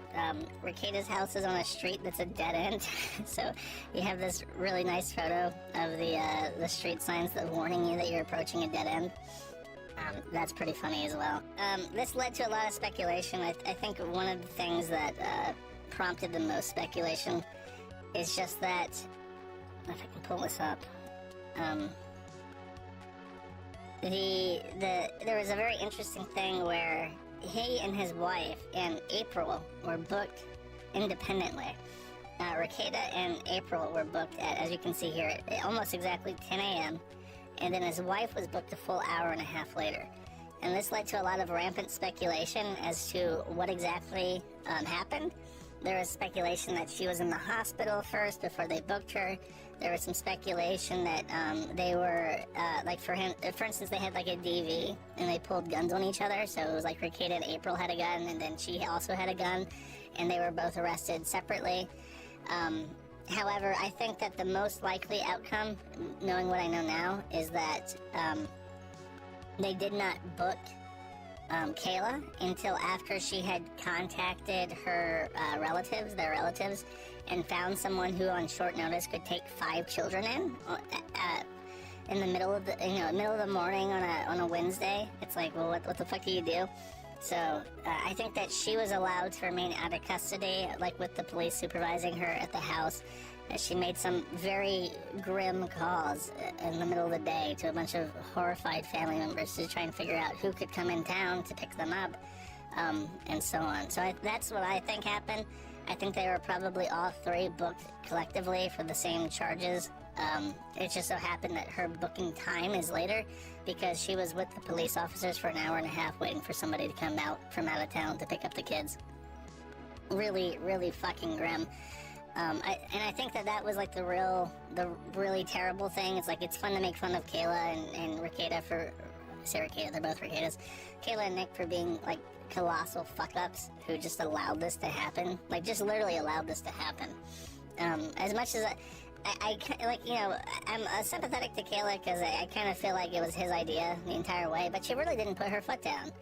Rekietas' house is on a street that's a dead end. So you have this really nice photo of the street signs that warning you that you're approaching a dead end. That's pretty funny as well. This led to a lot of speculation. I think one of the things that prompted the most speculation is just that, if I can pull this up, there was a very interesting thing where he and his wife and April were booked independently. Rekieta and April were booked at, as you can see here, at almost exactly 10 a.m. and then his wife was booked a full hour and a half later. And this led to a lot of rampant speculation as to what exactly happened. There was speculation that she was in the hospital first before they booked her. There was some speculation that they were, for instance, they had a DV and they pulled guns on each other. So it was Rekieta and April had a gun, and then she also had a gun, and they were both arrested separately. However, I think that the most likely outcome, knowing what I know now, is that they did not book Kayla until after she had contacted her their relatives, and found someone who on short notice could take 5 children in the middle of the morning on a Wednesday. It's well, what the fuck do you do? So I think that she was allowed to remain out of custody, with the police supervising her at the house. She made some very grim calls in the middle of the day to a bunch of horrified family members to try and figure out who could come in town to pick them up, and so on. So that's what I think happened. I think they were probably all 3 booked collectively for the same charges. It just so happened that her booking time is later because she was with the police officers for an hour and a half waiting for somebody to come out from out of town to pick up the kids. Really, really fucking grim. I think that was the really terrible thing. It's it's fun to make fun of Kayla and Rekieta for say Rekietas, they're both Rekietas. Kayla and Nick for being, like, colossal fuck-ups who just allowed this to happen. Like, just literally allowed this to happen. As much as I like, you know, I'm sympathetic to Kayla because I kind of feel like it was his idea the entire way, but she really didn't put her foot down.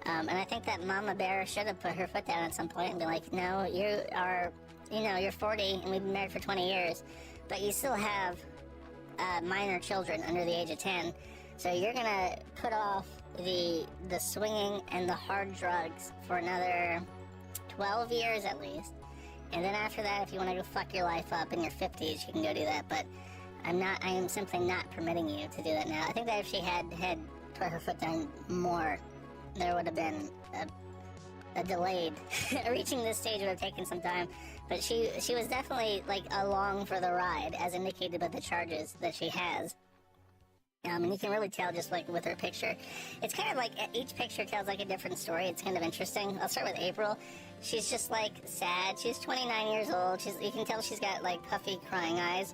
And I think that Mama Bear should have put her foot down at some point and be like, no, you are, you know, you're 40 and we've been married for 20 years, but you still have minor children under the age of 10, so you're gonna put off the swinging and the hard drugs for another 12 years at least. And then after that, if you want to go fuck your life up in your 50s, you can go do that. But I am simply not permitting you to do that now. I think that if she had put her foot down more, there would have been a delayed. Reaching this stage would have taken some time. But she was definitely, like, along for the ride, as indicated by the charges that she has. And you can really tell just, like, with her picture. It's kind of like each picture tells, like, a different story. It's kind of interesting. I'll start with April. She's just, like, sad. She's 29 years old. You can tell she's got, like, puffy, crying eyes.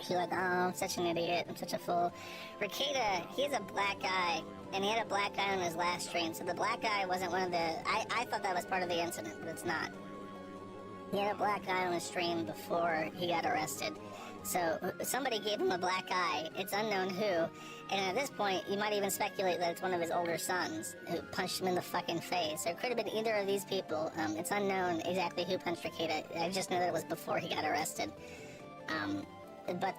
She's like, oh, I'm such an idiot. I'm such a fool. Rekieta, he's a black guy, and he had a black guy on his last stream. So the black guy wasn't one of the... I thought that was part of the incident, but it's not. He had a black guy on his stream before he got arrested. So somebody gave him a black eye. It's unknown who. And at this point, you might even speculate that it's one of his older sons who punched him in the fucking face. Or it could have been either of these people. It's unknown exactly who punched Rekieta. I just know that it was before he got arrested. But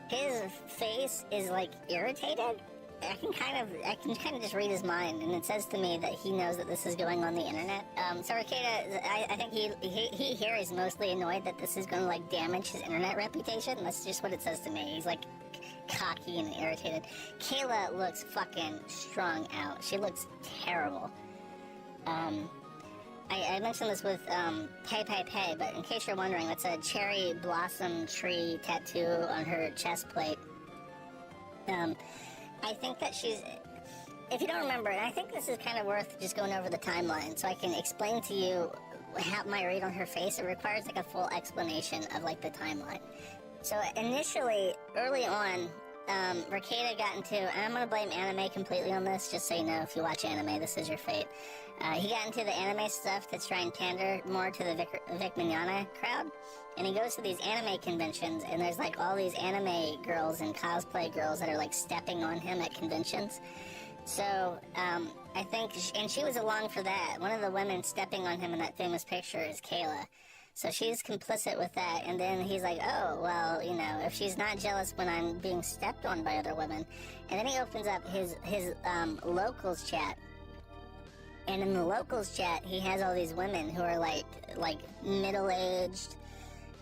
his face is, like, irritated. I can kind of just read his mind, and it says to me that he knows that this is going on the internet. So Rekieta, I think he here is mostly annoyed that this is going to, like, damage his internet reputation. That's just what it says to me. He's, like, cocky and irritated. Kayla looks fucking strung out. She looks terrible. I mentioned this with Pay, but in case you're wondering, that's a cherry blossom tree tattoo on her chest plate. I think that if you don't remember, and I think this is kind of worth just going over the timeline so I can explain to you how my read on her face. It requires, like, a full explanation of, like, the timeline. So initially, early on, Rekieta got into, and I'm going to blame anime completely on this, just so you know, if you watch anime, this is your fate. He got into the anime stuff to try and pander more to the Vic Mignogna crowd. And he goes to these anime conventions, and there's, like, all these anime girls and cosplay girls that are, like, stepping on him at conventions. So, I think, and she was along for that. One of the women stepping on him in that famous picture is Kayla. So she's complicit with that, and then he's like, oh, well, you know, if she's not jealous when I'm being stepped on by other women. And then he opens up his locals chat. And in the locals chat, he has all these women who are, like middle-aged.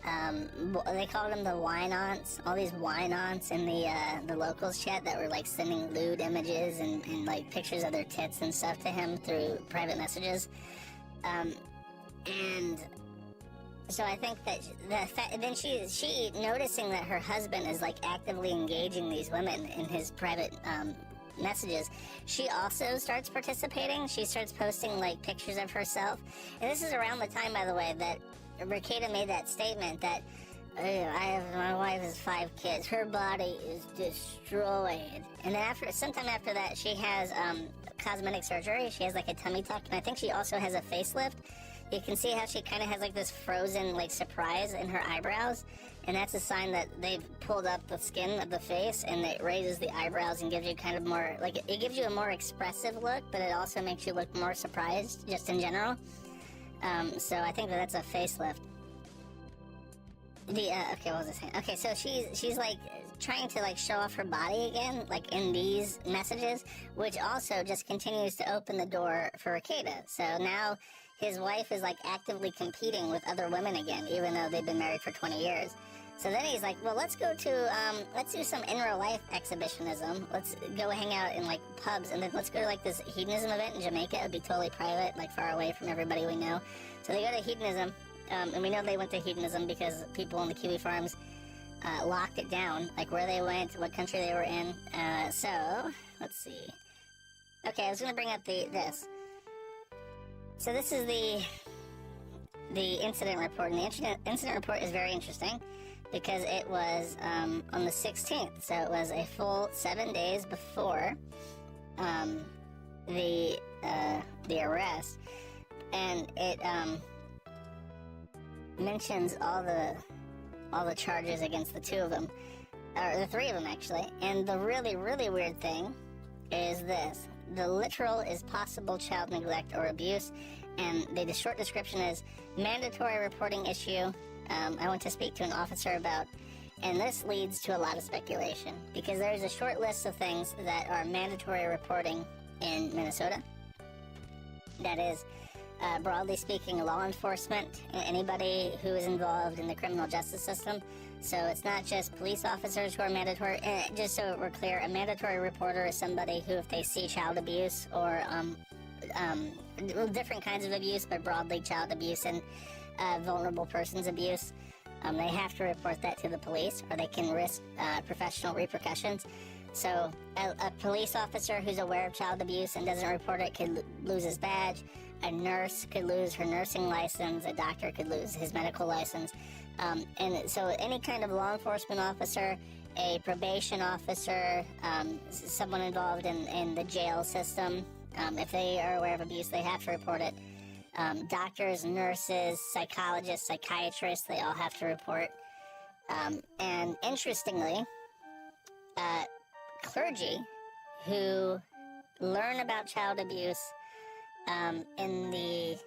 They called them the wine-aunts. All these wine-aunts in the locals chat that were, like, sending lewd images and like, pictures of their tits and stuff to him through private messages. And so I think that then she noticing that her husband is, like, actively engaging these women in his private messages, she also starts participating. She starts posting, like, pictures of herself. And this is around the time, by the way, that Rekieta made that statement that my wife has 5 kids. Her body is destroyed. And then sometime after that, she has cosmetic surgery. She has, like, a tummy tuck, and I think she also has a facelift. You can see how she kind of has, like, this frozen, like, surprise in her eyebrows, and that's a sign that they've pulled up the skin of the face, and it raises the eyebrows and gives you kind of more, like, it gives you a more expressive look, but it also makes you look more surprised, just in general. So I think that's a facelift. Okay, what was I saying? Okay, so she's like trying to, like, show off her body again, like, in these messages, which also just continues to open the door for Rekieta. So now his wife is, like, actively competing with other women again, even though they've been married for 20 years. So then he's like, well, let's go to, let's do some in real life exhibitionism. Let's go hang out in, like, pubs, and then let's go to, like, this hedonism event in Jamaica. It'd be totally private, like, far away from everybody we know. So they go to hedonism, and we know they went to hedonism because people in the Kiwi farms locked it down, like, where they went, what country they were in. So, let's see. Okay, I was gonna bring up this. So this is the incident report, and the incident report is very interesting. because it was on the 16th, so it was a full 7 days before the arrest, and it mentions all the charges against the two of them, or the three of them actually. And the really, really weird thing is this: the literal is possible child neglect or abuse, and the short description is mandatory reporting issue. I want to speak to an officer about, and this leads to a lot of speculation because there's a short list of things that are mandatory reporting in Minnesota. That is, broadly speaking, law enforcement and anybody who is involved in the criminal justice system. So it's not just police officers who are mandatory. Just so we're clear, a mandatory reporter is somebody who, if they see child abuse or different kinds of abuse, but broadly child abuse and vulnerable persons abuse, they have to report that to the police, or they can risk professional repercussions. So a police officer who's aware of child abuse and doesn't report it could lose his badge. A nurse could lose her nursing license. A doctor could lose his medical license. And so any kind of law enforcement officer, a probation officer, someone involved in the jail system, if they are aware of abuse, they have to report it. Doctors, nurses, psychologists, psychiatrists, they all have to report. And interestingly, clergy who learn about child abuse in the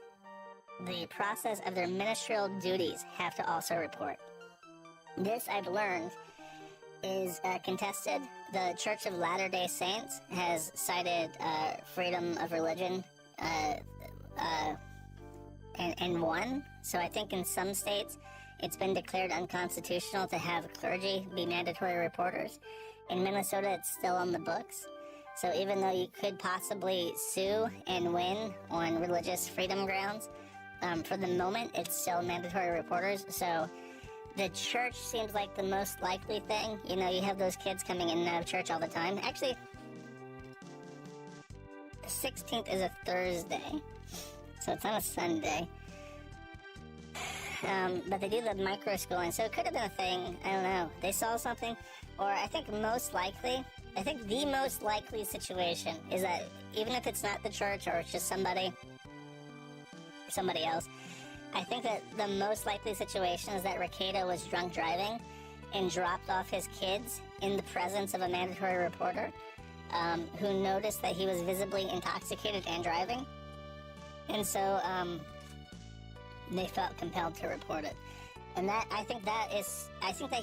process of their ministerial duties have to also report. This, I've learned, is contested. The Church of Latter-day Saints has cited freedom of religion and won. So I think in some states it's been declared unconstitutional to have clergy be mandatory reporters. In Minnesota, it's still on the books. So even though you could possibly sue and win on religious freedom grounds, for the moment, it's still mandatory reporters. So the church seems like the most likely thing. You know, you have those kids coming in and out of church all the time. Actually, the 16th is a Thursday, so it's on a Sunday. But they do the micro-schooling, so it could have been a thing. I don't know. They saw something, or I think the most likely situation is that even if it's not the church or it's just somebody else, I think that the most likely situation is that Rekieta was drunk driving and dropped off his kids in the presence of a mandatory reporter who noticed that he was visibly intoxicated and driving. And so they felt compelled to report it. And I think that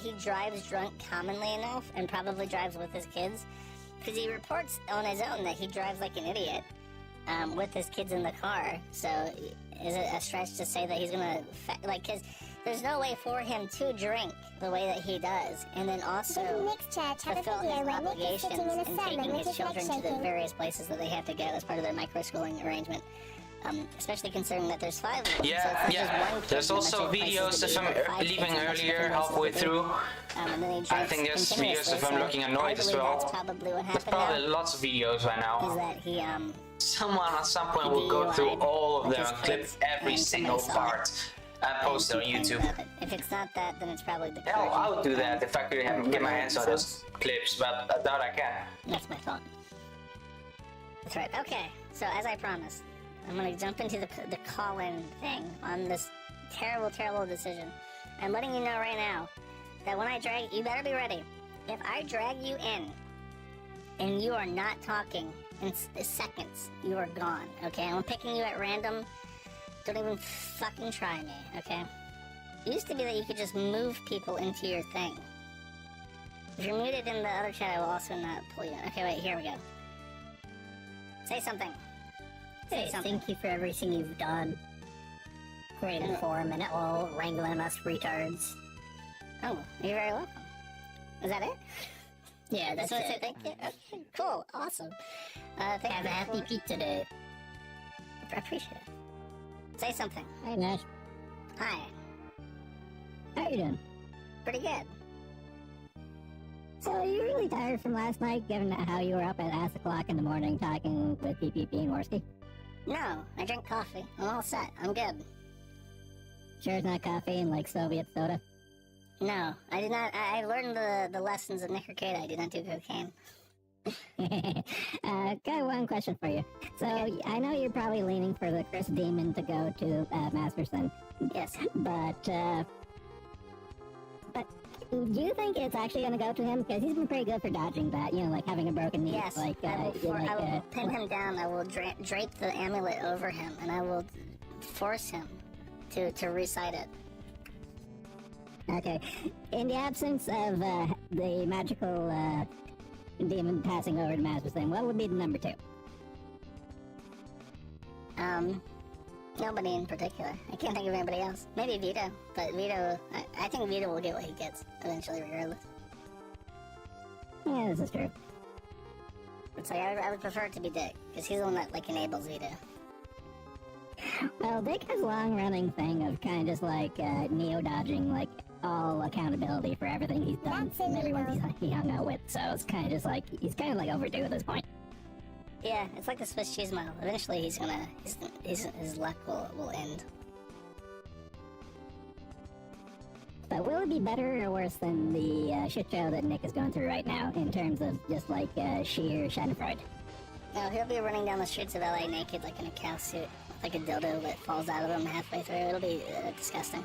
he drives drunk commonly enough and probably drives with his kids, because he reports on his own that he drives like an idiot with his kids in the car. So is it a stretch to say that he's gonna because there's no way for him to drink the way that he does, and then also fulfill his obligations in taking his children to the various places that they have to go as part of their micro-schooling arrangement. Especially considering that there's 5 of them. Yeah. There's also videos of him leaving earlier, halfway through. I think there's videos of him looking annoyed as well. There's probably lots of videos right now. Is that he, someone at some point will go through all of them and clip every single part and post it on YouTube. If it's not that, then it's probably the Hell, I would do that if I could get my hands on those clips, but I doubt I can. That's my thought. That's right. Okay, so as I promised, I'm gonna jump into the call-in thing on this terrible, terrible decision. I'm letting you know right now that when I drag, you better be ready. If I drag you in and you are not talking in seconds, you are gone, okay? I'm picking you at random. Don't even fucking try me, okay? It used to be that you could just move people into your thing. If you're muted in the other chat, I will also not pull you in. Okay, wait, here we go. Say something. Thank you for everything you've done. Creating a forum and all wrangling us retards. Oh, you're very welcome. Is that it? Yeah, that's it. it. Thank you. Okay, cool, awesome. Have a happy pizza day. I appreciate it. Say something. Hey, Nash. Hi. How you doing? Pretty good. So, are you really tired from last night, given how you were up at ass o'clock in the morning talking with PPP and Worski? No, I drink coffee. I'm all set. I'm good. Sure it's not coffee and like Soviet soda? No, I did not. I learned the lessons of Nick Rekietas. I did not do cocaine. Got one question for you. So I know you're probably leaning for the Chris Demon to go to Masterson. Yes. But do you think it's actually going to go to him? Because he's been pretty good for dodging that, you know, like having a broken knee. Yes, like, I will pin him down. I will drape the amulet over him, and I will force him to recite it. Okay. In the absence of the magical demon passing over to Masterson, what would be the number 2? Nobody in particular. I can't think of anybody else. Maybe Vito, but Vito, I think Vito will get what he gets eventually, regardless. Yeah, this is true. It's like I would prefer it to be Dick, because he's the one that like enables Vito. Well, Dick has a long-running thing of kind of just like neo-dodging like all accountability for everything he's done and everyone he hung out with. So it's kind of just like he's kind of like overdue at this point. Yeah, it's like the Swiss cheese model. Eventually, his luck will end. But will it be better or worse than the shit show that Nick is going through right now in terms of just like sheer schadenfreude? No, he'll be running down the streets of LA naked like in a cow suit, like a dildo that falls out of him halfway through. It'll be disgusting.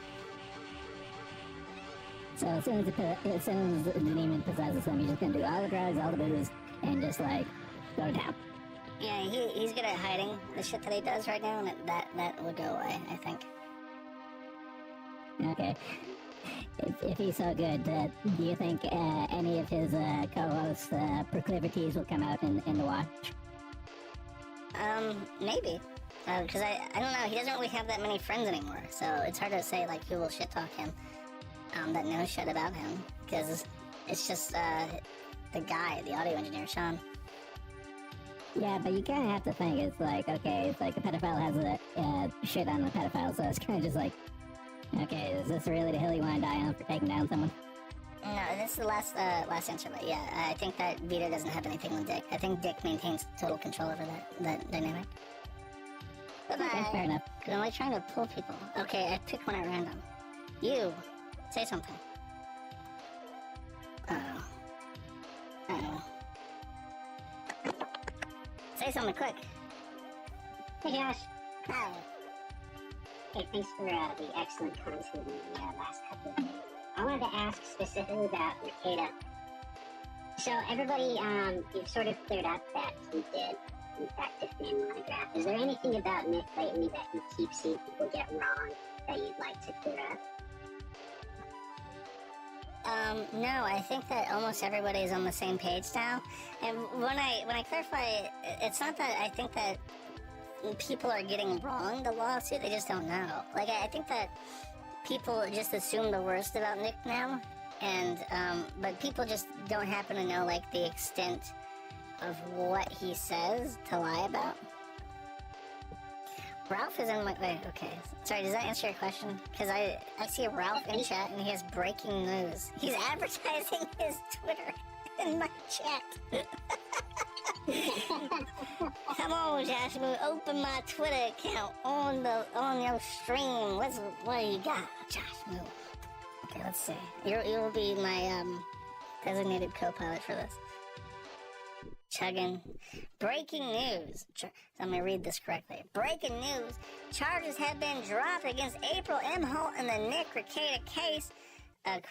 So as soon as the demon possesses him, he's just gonna do all the drugs, all the booze, and just like go to town. Yeah, he's good at hiding the shit that he does right now, and that will go away, I think. Okay. If he's so good, do you think any of his co-hosts' proclivities will come out in the watch? Maybe. Because I don't know, he doesn't really have that many friends anymore, so it's hard to say, like, who will shit-talk him that knows shit about him, because it's just the guy, the audio engineer, Sean. Yeah, but you kind of have to think, it's like, okay, it's like a pedophile has a shit on the pedophile, so it's kind of just like, okay, is this really the hill you want to die on for taking down someone? No, this is the last answer, but yeah, I think that Vito doesn't have anything with Dick. I think Dick maintains total control over that dynamic. Bye-bye. Okay, fair enough. I'm like trying to pull people. Okay, I pick one at random. You, say something. Uh-oh. Say something quick. Hey Josh. Hi. Hey, thanks for the excellent content in the last couple of days. I wanted to ask specifically about Rekietas. So everybody, you've sort of cleared up that he did, in fact, defend Monograph. Is there anything about Nick lately that you keep seeing people get wrong that you'd like to clear up? No, I think that almost everybody is on the same page now. And when I clarify, it's not that I think that people are getting wrong the lawsuit, they just don't know. Like, I think that people just assume the worst about Nick now, and, but people just don't happen to know, like, the extent of what he says to lie about. Ralph is in my... Wait, okay. Sorry, does that answer your question? Because I see Ralph in chat, and he has breaking news. He's advertising his Twitter in my chat. Come on, Josh, we'll open my Twitter account on your stream. What do you got, Josh? Move. Okay, let's see. You'll be my designated co-pilot for this. Chugging. Breaking news. Let me read this correctly. Breaking news. Charges have been dropped against April M. Holt in the Nick Rekietas case.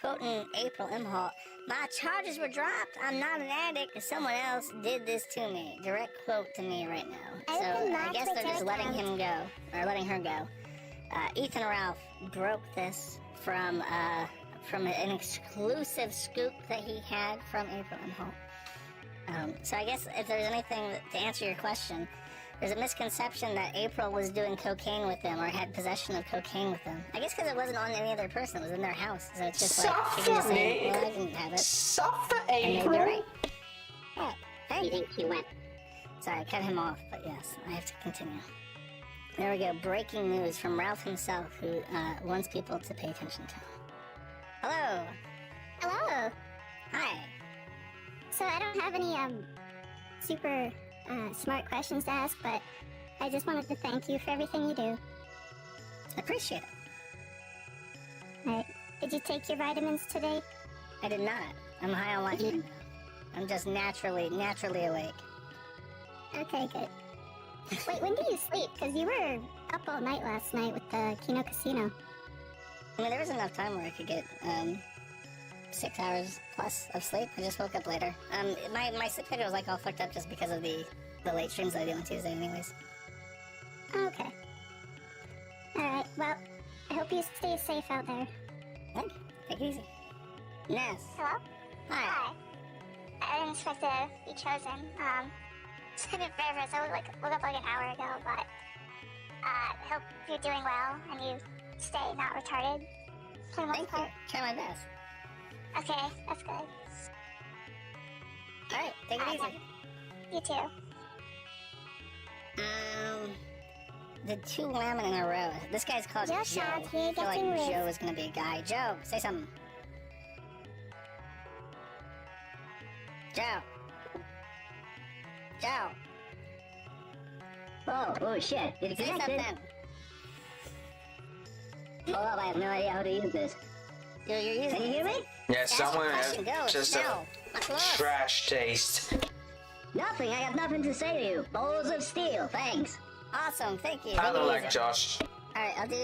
Quoting April M. Holt, "My charges were dropped. I'm not an addict. Someone else did this to me." Direct quote to me right now. So I guess they're just letting him go, or letting her go. Ethan Ralph broke this from an exclusive scoop that he had from April M. Holt. So I guess if there's anything to answer your question, there's a misconception that April was doing cocaine with them or had possession of cocaine with them. I guess because it wasn't on any other person, it was in their house. So it's just like, she can just say, well, I didn't have it. Suffer, And April. they'd be right. Yeah, Do you think he went? Sorry, I cut him off, but yes, I have to continue. There we go. Breaking news from Ralph himself, who wants people to pay attention to. Hello. Hello. Hi. So I don't have any super smart questions to ask, but I just wanted to thank you for everything you do. I appreciate it. Did you take your vitamins today? I did not. I'm high on lunch right now. I'm just naturally awake. Okay, good. Wait, when do you sleep? Because you were up all night last night with the Kino Casino. I mean, there was enough time where I could get 6 hours plus of sleep. I just woke up later. My sleep schedule was like all fucked up just because of the late streams I do on Tuesday anyways. Okay. Alright, well, I hope you stay safe out there. Thank you. Take it easy. Ness. Hello? Hi. I didn't expect to be chosen. Just kind of nervous. I woke up like an hour ago, but I hope you're doing well and you stay not retarded. Thank you. Try my best. Okay, that's good. Alright, take it easy. You too. The 2 lamin in a row. This guy's called Joe. Joe. I feel like Joe is gonna be a guy. Joe, say something. Joe. Joe. Oh shit. Did it Say connect? something. Hold up, I have no idea how to use this. You're using Can you hear me? Yeah, Ask someone a question. has Go. just Now. Not a close. trash taste. Nothing, I have nothing to say to you. Bowls of steel, thanks. Awesome, thank you. I Take don't it like easy. Josh. Alright, I'll do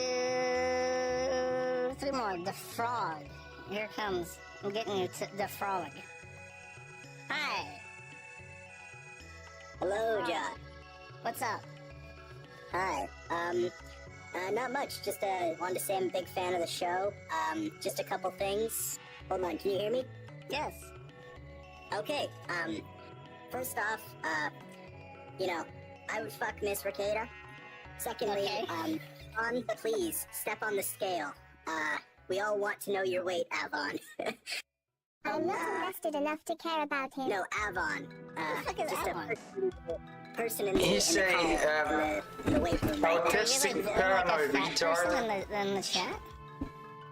3 more. The frog. Here it comes. I'm getting you to the frog. Hi. Hello, John. What's up? Hi. Not much. Just wanted to say I'm a big fan of the show. Just a couple things. Hold on, can you hear me? Yes. Okay. First off, I would fuck Miss Rekietas. Secondly, Okay. Avon, please step on the scale. We all want to know your weight, Avon. I'm not invested enough to care about him. No, Avon. the fuck is Just Avon? a person in the, He's in the, a, call, in the weight room right there. autistic Like paranoid a fat person retard in the chat?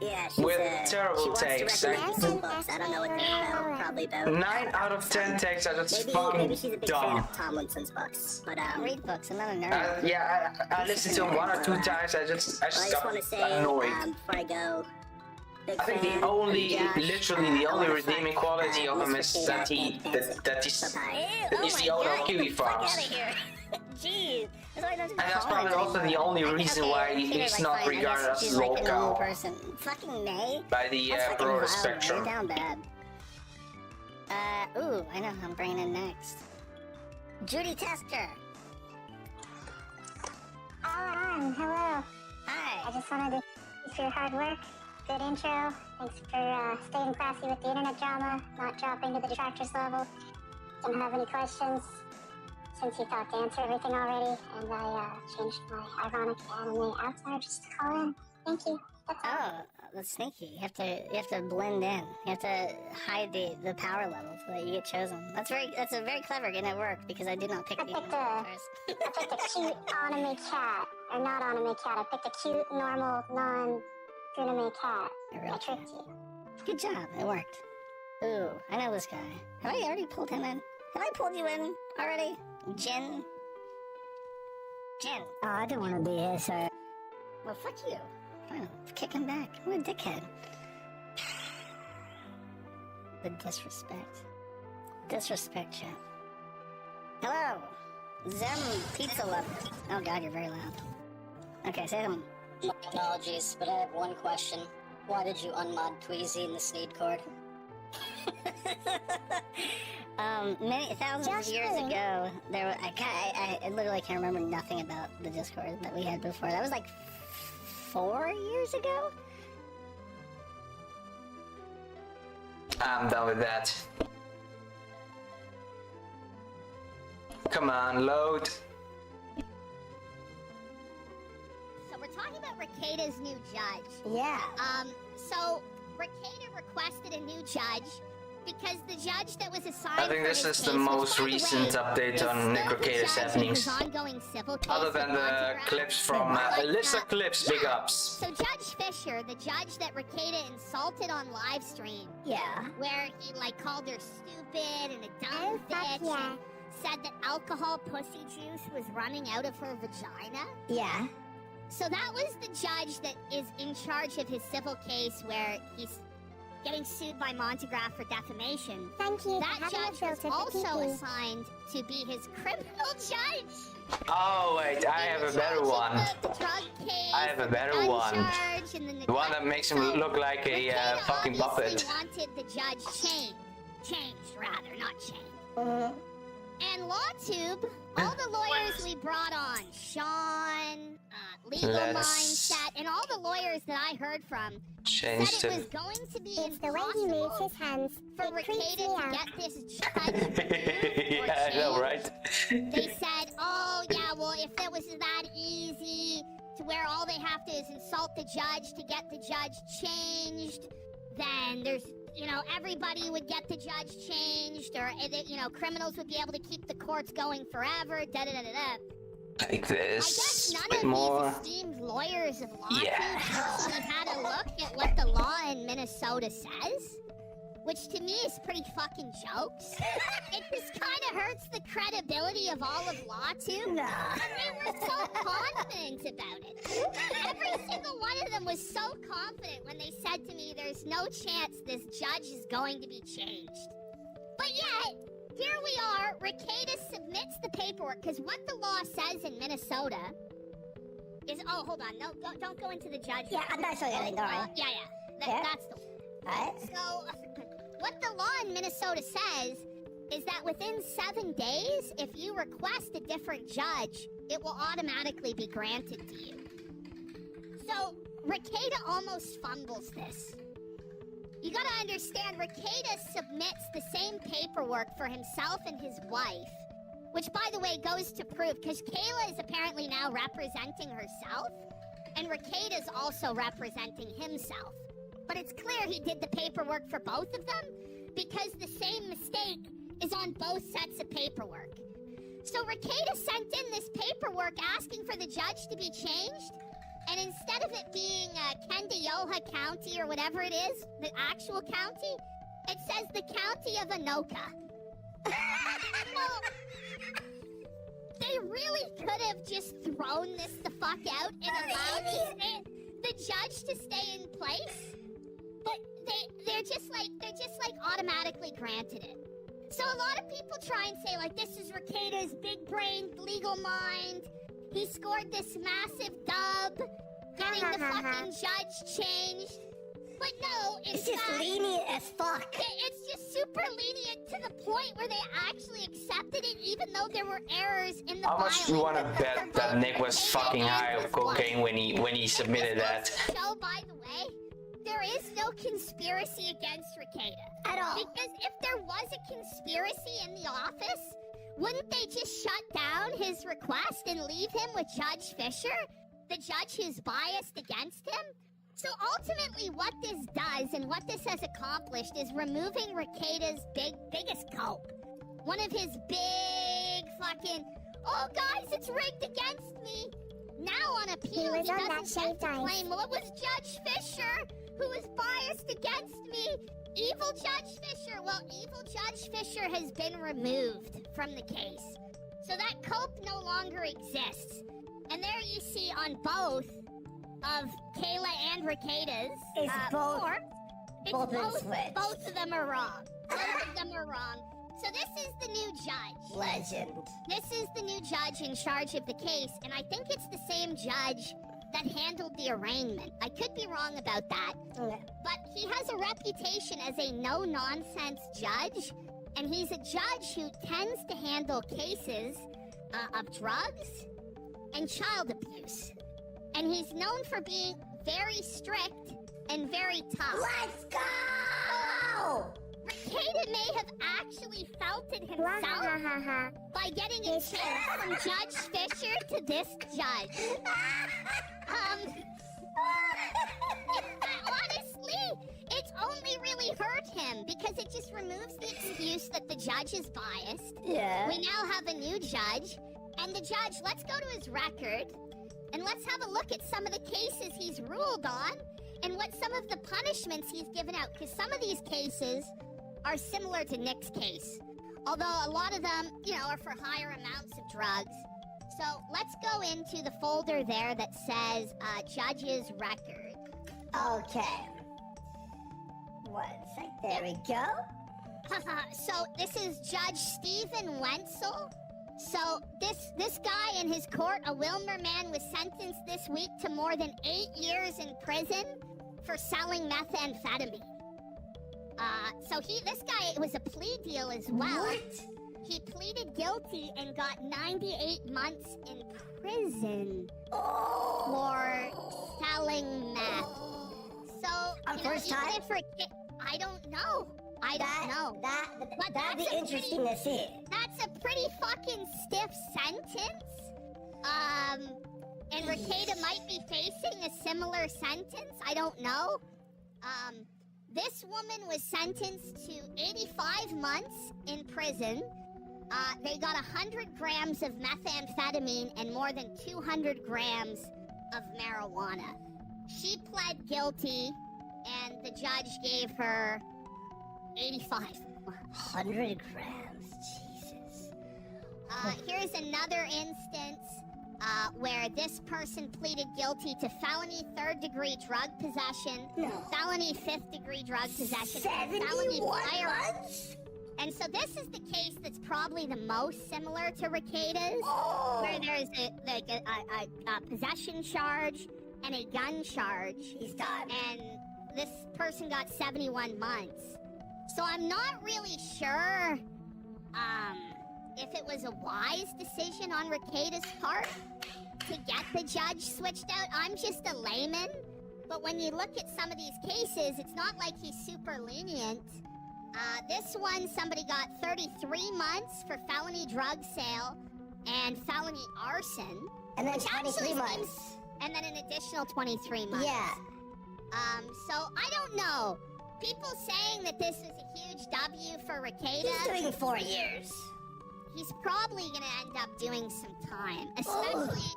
Yeah, she's with she terrible wants to takes. recommend some books. I don't know what they're about. Probably about 9 out of 10 takes are just maybe fucking she's a big fan dumb. of Tomlinson's books. But Read books, I'm not a nerd. Yeah, I listened to him 1 or 2 times. I just well, I just got want to say annoyed. before I go, big I think fan the only, of Josh. literally the I only wanna redeeming fuck, quality of him Miss is that he's Bye-bye. Ew, he's oh the my owner God, of Kiwi get the fuck Farms. outta here. Jeez. That's why I don't do And that's Collins probably also the anymore. only reason Okay, why Peter, he's like, not fine, I regarded guess as she's like a normal local person. Fucking May? by the That's fucking broader wild, spectrum. May. Down bad. Ooh, I know who I'm bringing in next. Judy Tester. Hello. I Hi. just wanted to thank you for your hard work. Good intro. Thanks for staying classy with the internet drama, not dropping to the detractors level. Didn't have any questions since you thought to answer everything already, and I changed my ironic anime avatar just to call in. Thank you. That's all. Oh, that's sneaky. You have to blend in. You have to hide the power level so that you get chosen. That's a very clever, and it worked because I did not pick I the picked avatars. I picked a cute anime cat, or not anime cat. I picked a cute, normal, non-anime cat. A real I tricked you. Good job. It worked. Ooh, I know this guy. Have I already pulled him in? Have I pulled you in already? Jin? Jin. Oh, I don't want to be here, sir. Well, fuck you. Fine, kick him back. What a dickhead. The disrespect. Disrespect, chat. Hello. Zem Pizza Lover. Oh god, you're very loud. Okay, say them. My apologies, but I have one question. Why did you unmod Tweezy in the Sneed Cord? Many thousands Josh of years Green. ago, there was, I literally can't remember nothing about the Discord that we had before. That was like 4 years ago? I'm done with that. Come on, load. So we're talking about Rekietas' new judge. Yeah. So Rekieta requested a new judge because the judge that was assigned. I think for this his is the case, which, most by the recent way, update is on Nick still the Rekietas' judge of happenings. his ongoing civil case Other than with the Montserrat. clips from Like Alyssa that. Clips, big Yeah. ups. So Judge Fisher, the judge that Rekieta insulted on live stream, Yeah. where he like called her stupid and a dumb Oh, fuck bitch, yeah. and said that alcohol pussy juice was running out of her vagina. Yeah. So that was the judge that is in charge of his civil case where he's getting sued by Montegraph for defamation. Thank you. That judge was also assigned to be his criminal judge. Oh wait, I have a better one. The drug case, I have a better one. charge, and The one that makes him look like a fucking puppet. Wanted the judge changed rather, not changed. And LawTube, all the lawyers we brought on, Sean, Legal Mindset, and all the lawyers that I heard from said it was going to be impossible for Rekietas to get this judge. Yeah, I know, right? They said, oh yeah, well if it was that easy to where all they have to is insult the judge to get the judge changed, then there's, you know, everybody would get the judge changed, or, you know, criminals would be able to keep the courts going forever, da-da-da-da-da. Like this, I guess a bit more. These esteemed lawyers of law Yeah. had a look at what the law in Minnesota says, which to me is pretty fucking jokes. It just kind of hurts the credibility of all of LawTube. Nah. And they were so confident about it. Every single one of them was so confident when they said to me, there's no chance this judge is going to be changed. But yet, here we are, Rekietas submits the paperwork, because what the law says in Minnesota is, oh, hold on, no, don't go into the judge. Yeah, I'm not sure anything, don't worry. That's the one. Alright. So, what the law in Minnesota says is that within 7 days, if you request a different judge, it will automatically be granted to you. So, Rekieta almost fumbles this. You gotta understand, Rekietas submits the same paperwork for himself and his wife, which, by the way, goes to prove, because Kayla is apparently now representing herself, and Rekietas also representing himself. But it's clear he did the paperwork for both of them, because the same mistake is on both sets of paperwork. So Rekietas sent in this paperwork asking for the judge to be changed, and instead of it being Kendayoha County or whatever it is, the actual county, it says the county of Anoka. Well, they really could have just thrown this the fuck out and allowed the judge to stay in place, but they're just like automatically granted it. So a lot of people try and say, like, this is Rekieta's big-brained legal mind. He scored this massive dub, getting the fucking judge changed. But no, it's just lenient as fuck. It's just super lenient to the point where they actually accepted it, even though there were errors in the How much do you want to bet that Nick was fucking high of cocaine when he submitted that? So, by the way, there is no conspiracy against Rekieta at all. Because if there was a conspiracy in the office, wouldn't they just shut down his request and leave him with Judge Fisher, the judge who's biased against him? So ultimately what this does and what this has accomplished is removing Rekieta's biggest cope. One of his big fucking, oh guys, it's rigged against me. Now on appeal, he doesn't get to claim, well, it was Judge Fisher who was biased against me. Evil Judge Fisher. Well, evil Judge Fisher has been removed from the case. So that cope no longer exists. And there you see on both of Kayla and Rekieta's both of them are wrong. Both of them are wrong. So this is the new judge. Legend. This is the new judge in charge of the case, and I think it's the same judge that handled the arraignment. I could be wrong about that, but he has a reputation as a no-nonsense judge, and he's a judge who tends to handle cases of drugs and child abuse. And he's known for being very strict and very tough. Let's go! Rekieta may have actually felt it himself by getting it changed from Judge Fisher to this judge. Honestly, it's only really hurt him because it just removes the excuse that the judge is biased. Yeah. We now have a new judge, and the judge, let's go to his record, and let's have a look at some of the cases he's ruled on, and what some of the punishments he's given out, because some of these cases are similar to Nick's case. Although a lot of them, you know, are for higher amounts of drugs. So let's go into the folder there that says judge's record. Okay. 1 sec. There we go. So this is Judge Stephen Wenzel. So this guy in his court, a Wilmer man, was sentenced this week to more than 8 years in prison for selling methamphetamine. So this guy, it was a plea deal as well. What? He pleaded guilty and got 98 months in prison for selling meth. So, first time? I don't know. I don't know. That'd be interesting to see. That's a pretty fucking stiff sentence. And Rekieta might be facing a similar sentence. I don't know. This woman was sentenced to 85 months in prison. They got 100 grams of methamphetamine and more than 200 grams of marijuana. She pled guilty, and the judge gave her 85 months. 100 grams, Jesus. Here's another instance where this person pleaded guilty to felony third-degree drug possession, felony fifth-degree drug possession, and felony firearms. Months? And so this is the case that's probably the most similar to Rekietas, where there's a possession charge and a gun charge. He's done. And this person got 71 months. So I'm not really sure if it was a wise decision on Rekietas' part to get the judge switched out. I'm just a layman, but when you look at some of these cases, it's not like he's super lenient. This one, somebody got 33 months for felony drug sale and felony arson. And then 23 months. And then an additional 23 months. Yeah. So I don't know. People saying that this is a huge W for Rekieta. He's doing 4 years. He's probably going to end up doing some time, especially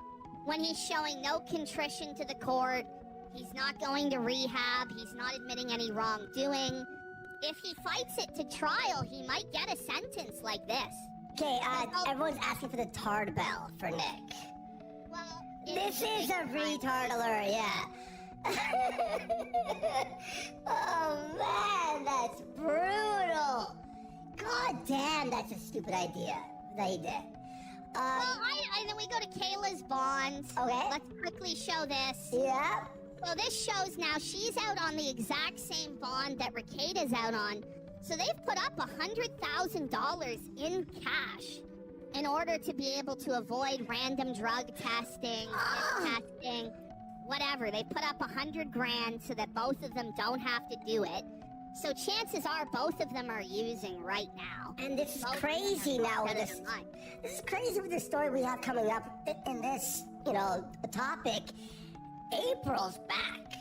when he's showing no contrition to the court. He's not going to rehab. He's not admitting any wrongdoing. If he fights it to trial, he might get a sentence like this. Okay, everyone's asking for the tard bell for Nick. Well, this is a retard alert, yeah. Oh man, that's brutal. God damn, that's a stupid idea that he did. And then we go to Kayla's bond. Okay. Let's quickly show this. Yeah. So this shows now she's out on the exact same bond that Rekieta's out on. So they've put up $100,000 in cash in order to be able to avoid random drug testing, testing, whatever. They put up 100 grand so that both of them don't have to do it. So chances are both of them are using right now. And this is crazy now with this. This is crazy with the story we have coming up in this, topic. April's back.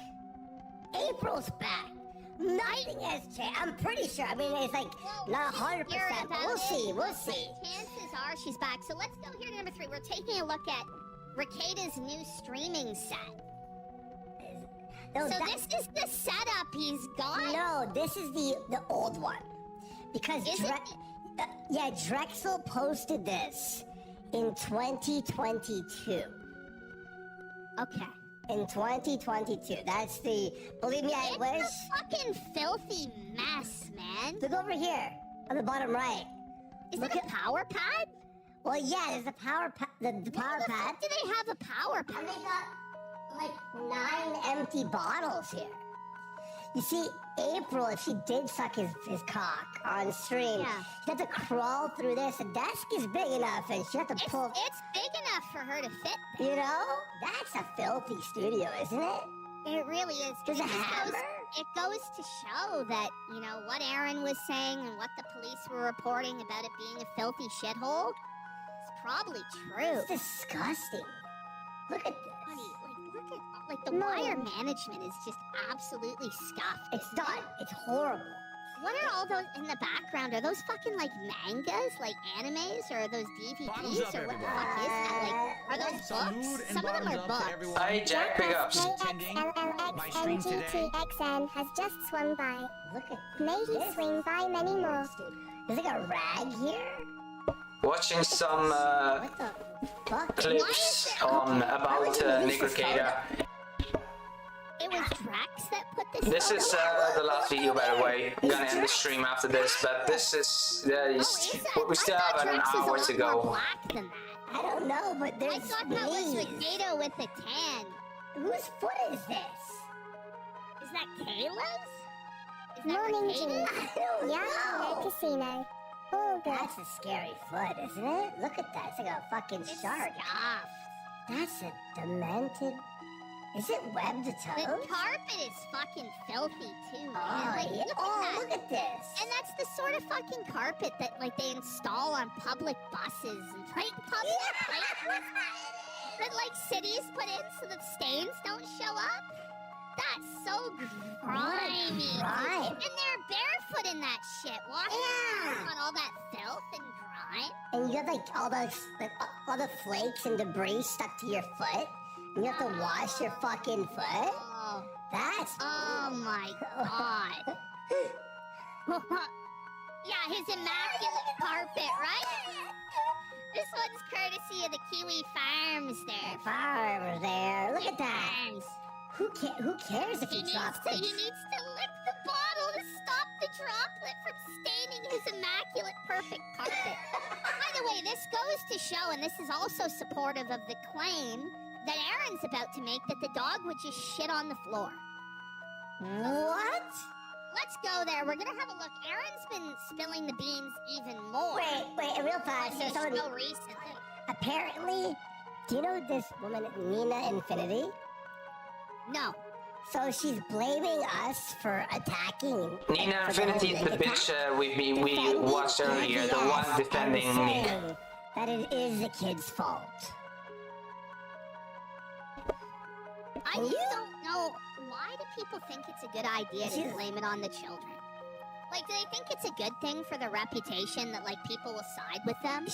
April's back. Nothing has changed. I'm pretty sure. I mean, it's like not 100%, but we'll see. We'll see. Chances are she's back. So let's go here to number 3. We're taking a look at Rekieta's new streaming set. No, so this is the setup he's got? No, this is the old one. Because Drexel posted this in 2022. Okay. In 2022. That's the... Believe me, I wish... It's a fucking filthy mess, man. Look over here. On the bottom right. Is it a power pad? Well, yeah, there's a power pad. The power pad. Do they have a power pad? And they got like 9 empty bottles here. You see, April, if she did suck his cock on stream, she'd have to crawl through this. The desk is big enough, and she'd have to pull... It's big enough for her to fit there. You know? That's a filthy studio, isn't it? It really is. There's a hammer? It goes to show that, what Aaron was saying and what the police were reporting about it being a filthy shithole, it's probably true. It's disgusting. Look at this. The wire management is just absolutely scuffed. It's done. It's horrible. What are all those in the background? Are those fucking mangas, animes, or are those DVDs, or what the fuck is that? Are those books? Some of them are books. Hi, Jack, pick up. My stream today. XN has just swung by. Look at May he swing by many more. There's like a rag here. watching some What the fuck? clips on about Nick Rekieta. It was Drax that put this. This is the last video, by the way. I'm gonna end the stream after this, but this is we still have an hour to go. Black than that. I don't know, but there's I thought that was Rekieta with a tan. Whose foot is this? Is that Kayla's? Is that Morning, Rekieta? Jimmy. Yeah, at casino. Oh, God. That's a scary foot, isn't it? Look at that. It's like a fucking shark. Stuffed. That's a demented... Is it web to toe? The carpet is fucking filthy too, man. Oh, Like, yeah. look at Oh, that. look at this. And that's the sort of fucking carpet that like they install on public buses and like public places that like cities put in so that stains don't show up. That's so grimy. grime. And they're barefoot in that shit, walking on all that filth and grime. And you got like all the flakes and debris stuck to your foot. And you have to wash your fucking foot. Oh, That's... oh my god. Yeah, his immaculate carpet, right? This one's courtesy of the Kiwi Farms there. Farmers there. Look at that. Farms. Who cares if he drops He it? needs to lick the bottle to stop the droplet from staining his immaculate perfect carpet. By the way, this goes to show, and this is also supportive of the claim that Aaron's about to make, that the dog would just shit on the floor. What? Let's go there. We're gonna have a look. Aaron's been spilling the beans even more. Wait, real fast. But So so recently. apparently, do you know this woman, Nina Infinity? No. So she's blaming us for attacking. Nina for the whole Infinity is the Nick bitch attack. we watched earlier, the one defending I'm Nick. saying that it is the kid's fault. I just don't know, why do people think it's a good idea to blame it on the children? Like, do they think it's a good thing for their reputation that, like, people will side with them?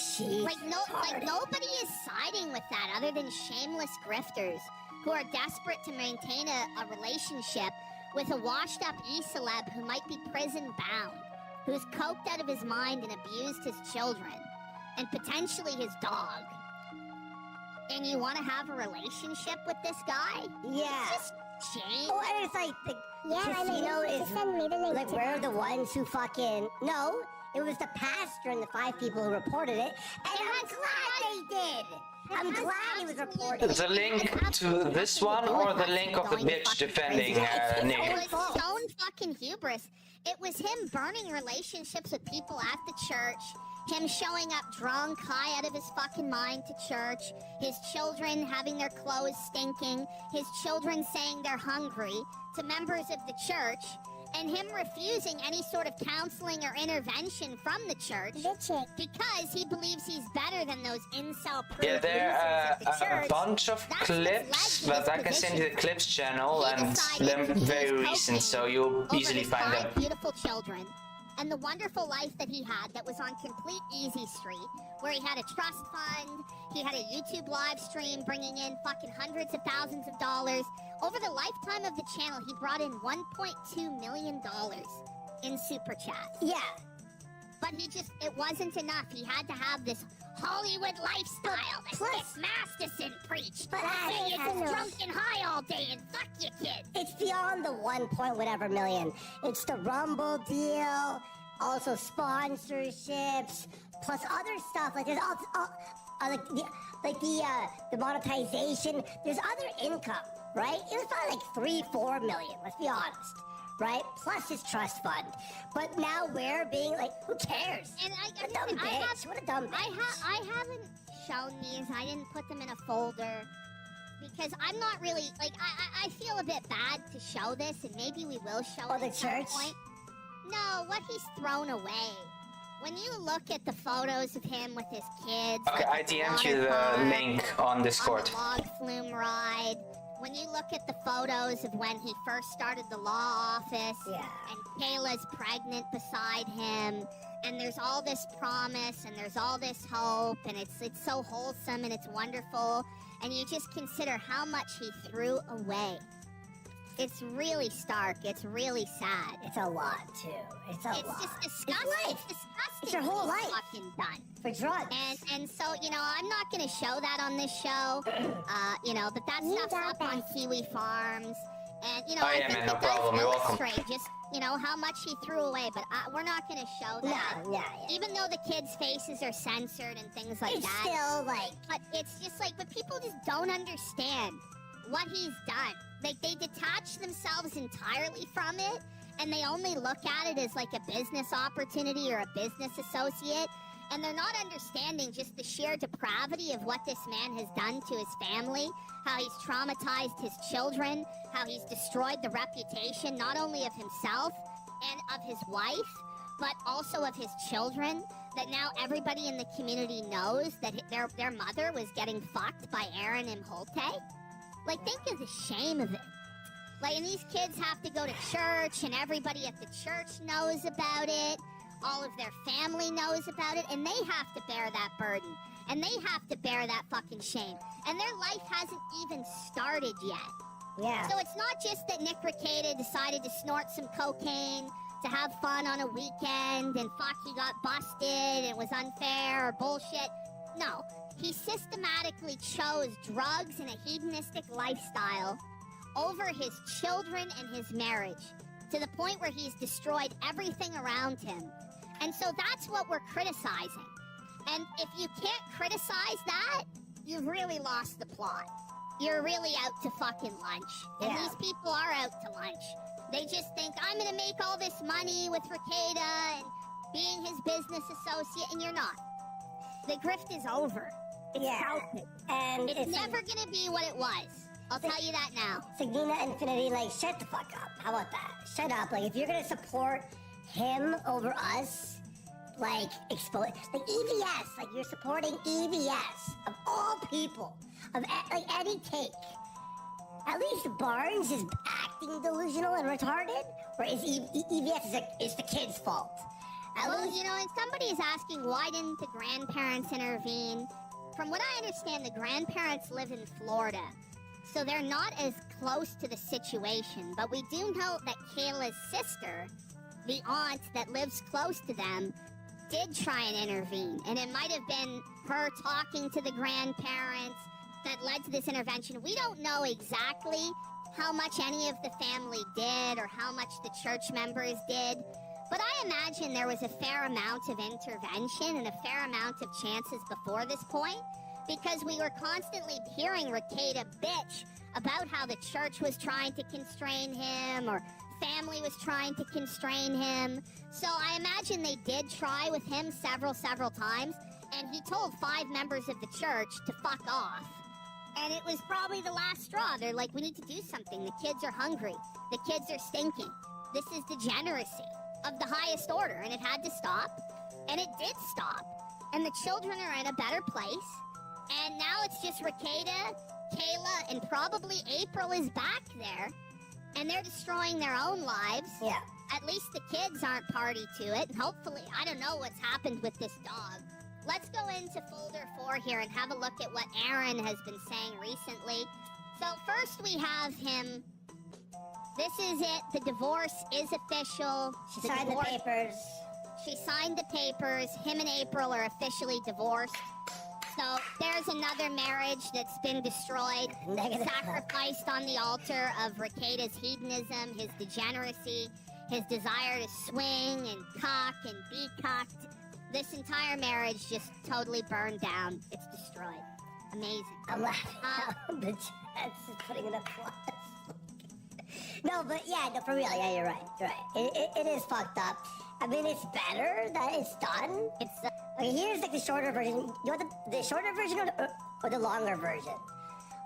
Like, nobody is siding with that other than shameless grifters who are desperate to maintain a relationship with a washed-up e-celeb who might be prison-bound, who's coked out of his mind and abused his children, and potentially his dog. And you want to have a relationship with this guy? Yeah. It's just Jane. Oh, and it's like the Yeah, casino just send me the link like to we're that. the ones who fucking no. It was the pastor and the 5 people who reported it, and I'm glad they did. I'm glad it was reported. The link to this one or the link of the bitch defending It Nick? was his own fucking hubris. It was him burning relationships with people at the church, him showing up drunk, high out of his fucking mind to church, his children having their clothes stinking, his children saying they're hungry to members of the church, and him refusing any sort of counseling or intervention from the church because he believes he's better than those incel-proof Yeah, there losers are at the a church. bunch of That's clips, what's led but to I his can send you the position. clips channel, He and decided them to use very cocaine recent, so you'll over easily his find 5 them. beautiful children, and the wonderful life that he had that was on complete easy street, where he had a trust fund, he had a YouTube live stream bringing in fucking hundreds of thousands of dollars. Over the lifetime of the channel, he brought in $1.2 million in super chats. Yeah. But it wasn't enough. He had to have this Hollywood lifestyle that Dick Masterson preached. But Say it's drunk and high all day and fuck you kids. It's beyond the 1 point whatever million. It's the Rumble deal, also sponsorships, plus other stuff. Like there's the monetization. There's other income, right? It was probably like 3-4 million. Let's be honest. Right? Plus his trust fund. But now we're being like, who cares? And What a dumb bitch. What a dumb bitch. I haven't shown these. I didn't put them in a folder because I'm not really like I feel a bit bad to show this, and maybe we will show it the at some church? point. No, what he's thrown away. When you look at the photos of him with his kids, Okay, like I at the DM'd water you the park, link on Discord. on the log flume ride. When you look at the photos of when he first started the law office, and Kayla's pregnant beside him, and there's all this promise, and there's all this hope, and it's so wholesome and it's wonderful, and you just consider how much he threw away It's really stark. It's really sad. It's a lot, too. It's a lot. It's just disgusting. It's disgusting. It's your whole life. Fucking done. For drugs. And so, you know, I'm not going to show that on this show. You know, but that stuff's up on Kiwi Farms. And, you know, Oh, I yeah, think man, no it does problem. You're welcome. illustrate just, you know, how much he threw away. But we're not going to show that. Yeah. Even though the kids' faces are censored and things like It's that. still, like... But it's just like, but people just don't understand what he's done. Like, they detach themselves entirely from it, and they only look at it as like a business opportunity or a business associate, and they're not understanding just the sheer depravity of what this man has done to his family, how he's traumatized his children, how he's destroyed the reputation not only of himself and of his wife, but also of his children, that now everybody in the community knows that their mother was getting fucked by Aaron Imholte. Like, think of the shame of it. Like, and these kids have to go to church, and everybody at the church knows about it. All of their family knows about it, and they have to bear that burden. And they have to bear that fucking shame. And their life hasn't even started yet. Yeah. So it's not just that Nick Rekieta decided to snort some cocaine to have fun on a weekend, and fuck, he got busted, and it was unfair or bullshit. No. He systematically chose drugs and a hedonistic lifestyle over his children and his marriage, to the point where he's destroyed everything around him. And so that's what we're criticizing. And if you can't criticize that, you've really lost the plot. You're really out to fucking lunch. And Yeah. these people are out to lunch. They just think, I'm gonna make all this money with Rekieta and being his business associate, and you're not. The grift is over. It's melted. And it's never gonna be what it was. I'll tell you that now. Signina Infinity, like, shut the fuck up. How about that? Shut up. Like, if you're gonna support him over us, like, expose, like, EVS, like, you're supporting EVS, of all people, of, like, any take. At least Barnes is acting delusional and retarded, whereas EVS is the kid's fault. Well, you know, and somebody is asking, why didn't the grandparents intervene? From what I understand, the grandparents live in Florida, so they're not as close to the situation. But we do know that Kayla's sister, the aunt that lives close to them, did try and intervene. And it might have been her talking to the grandparents that led to this intervention. We don't know exactly how much any of the family did or how much the church members did. But I imagine there was a fair amount of intervention and a fair amount of chances before this point, because we were constantly hearing Rekieta bitch about how the church was trying to constrain him or family was trying to constrain him. So I imagine they did try with him several times, and he told 5 members of the church to fuck off. And it was probably the last straw. They're like, we need to do something. The kids are hungry. The kids are stinking. This is degeneracy of the highest order, and it had to stop, and it did stop, and the children are in a better place, and now it's just Rekieta, Kayla, and probably April is back there, and they're destroying their own lives. Yeah. At least the kids aren't party to it, and hopefully, I don't know what's happened with this dog. Let's go into folder 4 here and have a look at what Aaron has been saying recently. So first we have him. This is it. The divorce is official. She signed the papers. She signed the papers. Him and April are officially divorced. So there's another marriage that's been destroyed, sacrificed on the altar of Rekieta's hedonism, his degeneracy, his desire to swing and cock and be cocked. This entire marriage just totally burned down. It's destroyed. Amazing. I'm laughing out. The chat's just putting it up plus. No, but yeah, no, for real. Yeah, you're right. You're right. It is fucked up. I mean, it's better that it's done. It's okay, here's like the shorter version. You want the shorter version or the longer version?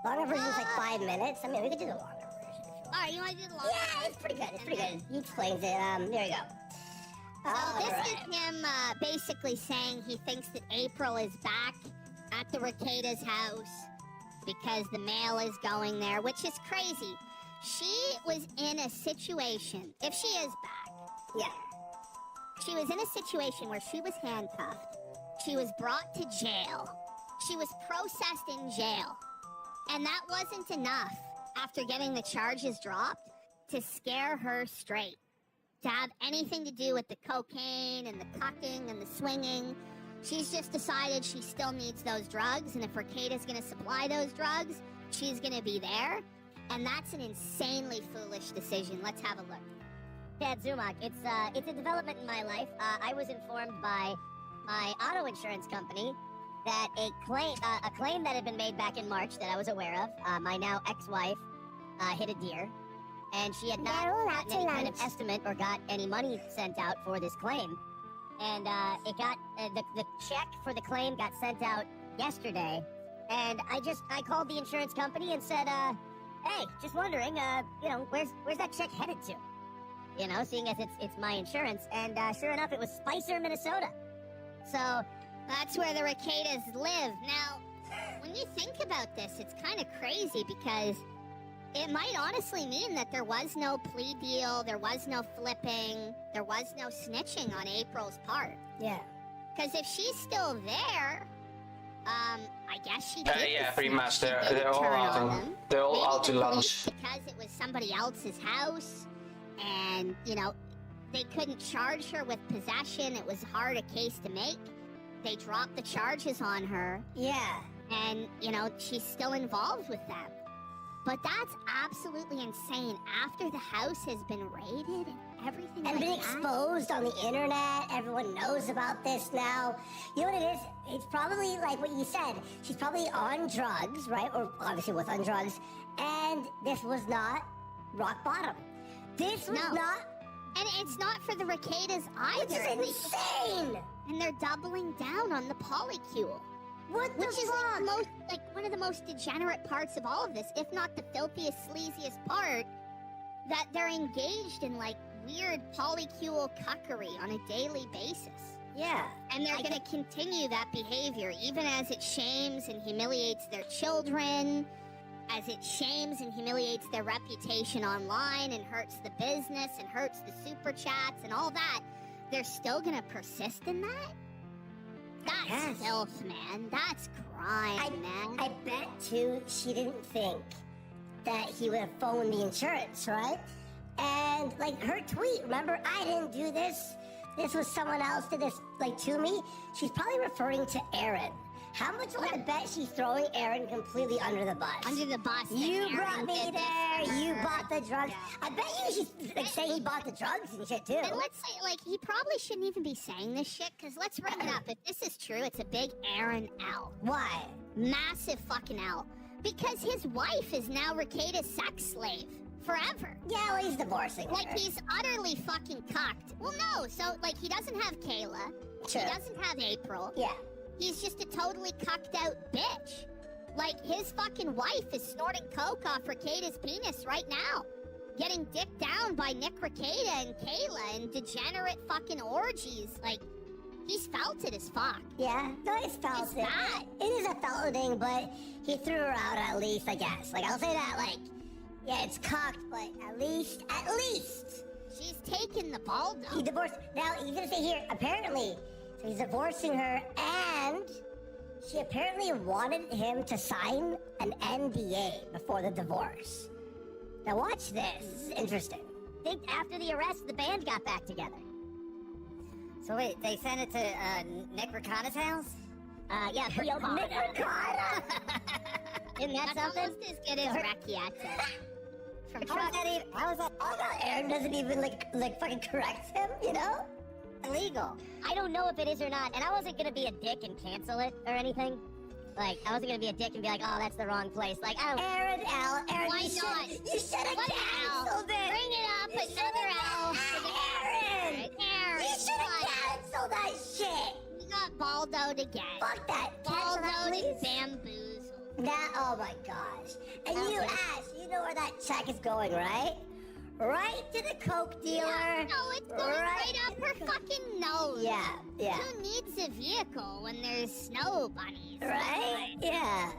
Longer version is like 5 minutes. I mean, we could do the longer version. All right, you want to do the longer Yeah, it's pretty good. It's pretty good. He explains it. There you go. So this is him basically saying he thinks that April is back at the Rekieta's house because the mail is going there, which is crazy. She was in a situation, if she is back. Yeah. She was in a situation where she was handcuffed. She was brought to jail. She was processed in jail. And that wasn't enough after getting the charges dropped. to scare her straight, to have anything to do with the cocaine and the cucking and the swinging. She's just decided she still needs those drugs, and if Rekietas going to supply those drugs, she's going to be there. And that's an insanely foolish decision. Let's have a look. Dad Zumak, it's a development in my life. I was informed by my auto insurance company that a claim that had been made back in March that I was aware of, my now ex-wife hit a deer, and she had not gotten any kind of estimate or got any money sent out for this claim. And it got the check for the claim got sent out yesterday, and I called the insurance company and said, hey, just wondering, where's that check headed to? Seeing as it's my insurance, and sure enough, it was Spicer, Minnesota. So that's where the Rekietas live. Now, when you think about this, it's kind of crazy because it might honestly mean that there was no plea deal, there was no flipping, there was no snitching on April's part. Yeah. Because if she's still there, I guess she did. Yeah, pretty much. They're all out to lunch. Because it was somebody else's house, and they couldn't charge her with possession. It was hard a case to make. They dropped the charges on her. Yeah. And she's still involved with them. But that's absolutely insane. After the house has been raided and everything and been exposed on the internet, everyone knows about this now. You know what it is? It's probably like what you said. She's probably on drugs, right? Or obviously was on drugs. And this was not rock bottom. This was not. And it's not for the Rekietas either. It's insane. And they're doubling down on the polycule. What the Which is one of the most degenerate parts of all of this, if not the filthiest, sleaziest part, that they're engaged in weird polycule cuckery on a daily basis. Yeah. And they're going to continue that behavior, even as it shames and humiliates their children, as it shames and humiliates their reputation online and hurts the business and hurts the super chats and all that. They're still going to persist in that? That's filth, man. That's crime, man. I bet, too, she didn't think that he would have phoned the insurance, right? And, her tweet, remember, I didn't do this. This was someone else did this, to me. She's probably referring to Aaron. How much would I bet she's throwing Aaron completely under the bus? Under the bus. You brought me there. You bought the drugs. I bet you she's saying he bought the drugs and shit too. And let's say, he probably shouldn't even be saying this shit, because let's bring it up. If this is true, it's a big Aaron L. Why? Massive fucking L. Because his wife is now Rekietas' sex slave. Forever. Yeah, well, he's divorcing her. He's utterly fucking cocked. Well, no. So, he doesn't have Kayla. Sure. He doesn't have April. Yeah. He's just a totally cucked out bitch. His fucking wife is snorting coke off Rekietas' penis right now. Getting dicked down by Nick Rekieta and Kayla in degenerate fucking orgies. He's felt it as fuck. Yeah, no, he's felt it. Bad. It is a felt thing, but he threw her out at least, I guess. I'll say that, yeah, it's cocked, but at least. She's taken the ball, though. He divorced. Now, he's gonna say here, apparently, so he's divorcing her, and she apparently wanted him to sign an NDA before the divorce. Now watch this. This is interesting. I think after the arrest, the band got back together. So wait, they sent it to Nick Rekietas' house? Yeah, Nick Rekietas! Isn't that something? Almost as good as Rekietas. How is that? Oh no, Aaron doesn't even fucking correct him, Illegal. I don't know if it is or not, and I wasn't gonna be a dick and cancel it or anything. I wasn't gonna be a dick and be like, oh, that's the wrong place. I don't. Aaron, Why not? You should have canceled it. Bring it up, another L. Aaron! You should have canceled that shit. We got Baldo'd again. Fuck that. Cancel that, Baldo'd please. and bamboozled. Oh my gosh. And you, Ash, you know where that check is going, right? Right to the coke dealer. Yeah, no, it's going right up her fucking nose. Yeah. Who needs a vehicle when there's snow bunnies? Right? Yeah.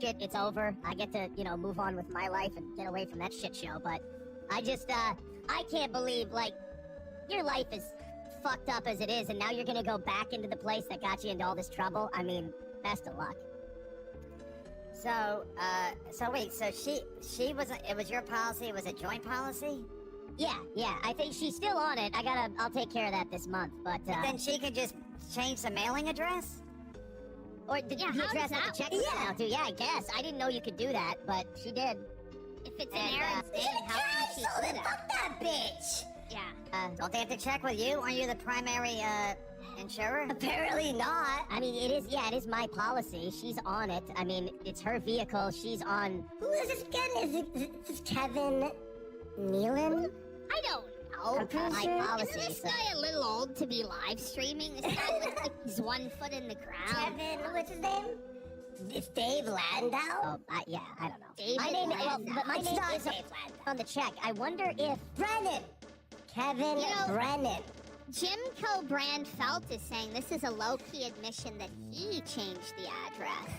Shit, it's over. I get to, move on with my life and get away from that shit show. But I just, I can't believe, your life is fucked up as it is, and now you're gonna go back into the place that got you into all this trouble. I mean, best of luck. So wait, so she wasn't, it was your policy, it was a joint policy? Yeah, I think she's still on it. I'll take care of that this month, but then she could just change the mailing address? Or the how address does that that the check work? was out to. Yeah, I guess. I didn't know you could do that, but she did. If it's an Aaron's name, how can she Cancel split it! it? Fuck that bitch! Yeah. Don't they have to check with you? Aren't you the primary, insurer? Apparently not. I mean, it is my policy. She's on it. I mean, it's her vehicle. She's on. Who is this again? Is this Kevin Nealon? I don't know. My policy. Isn't this guy a little old to be live streaming? This guy looks like he's 1 foot in the ground. Kevin, what's his name? It's Dave Landau? Oh, yeah, I don't know. David my name, Landau. but my It's name not is Dave Landau. on the check. I wonder if Brennan! Kevin You know- Brennan. Jimco Brand Felt is saying this is a low-key admission that he changed the address.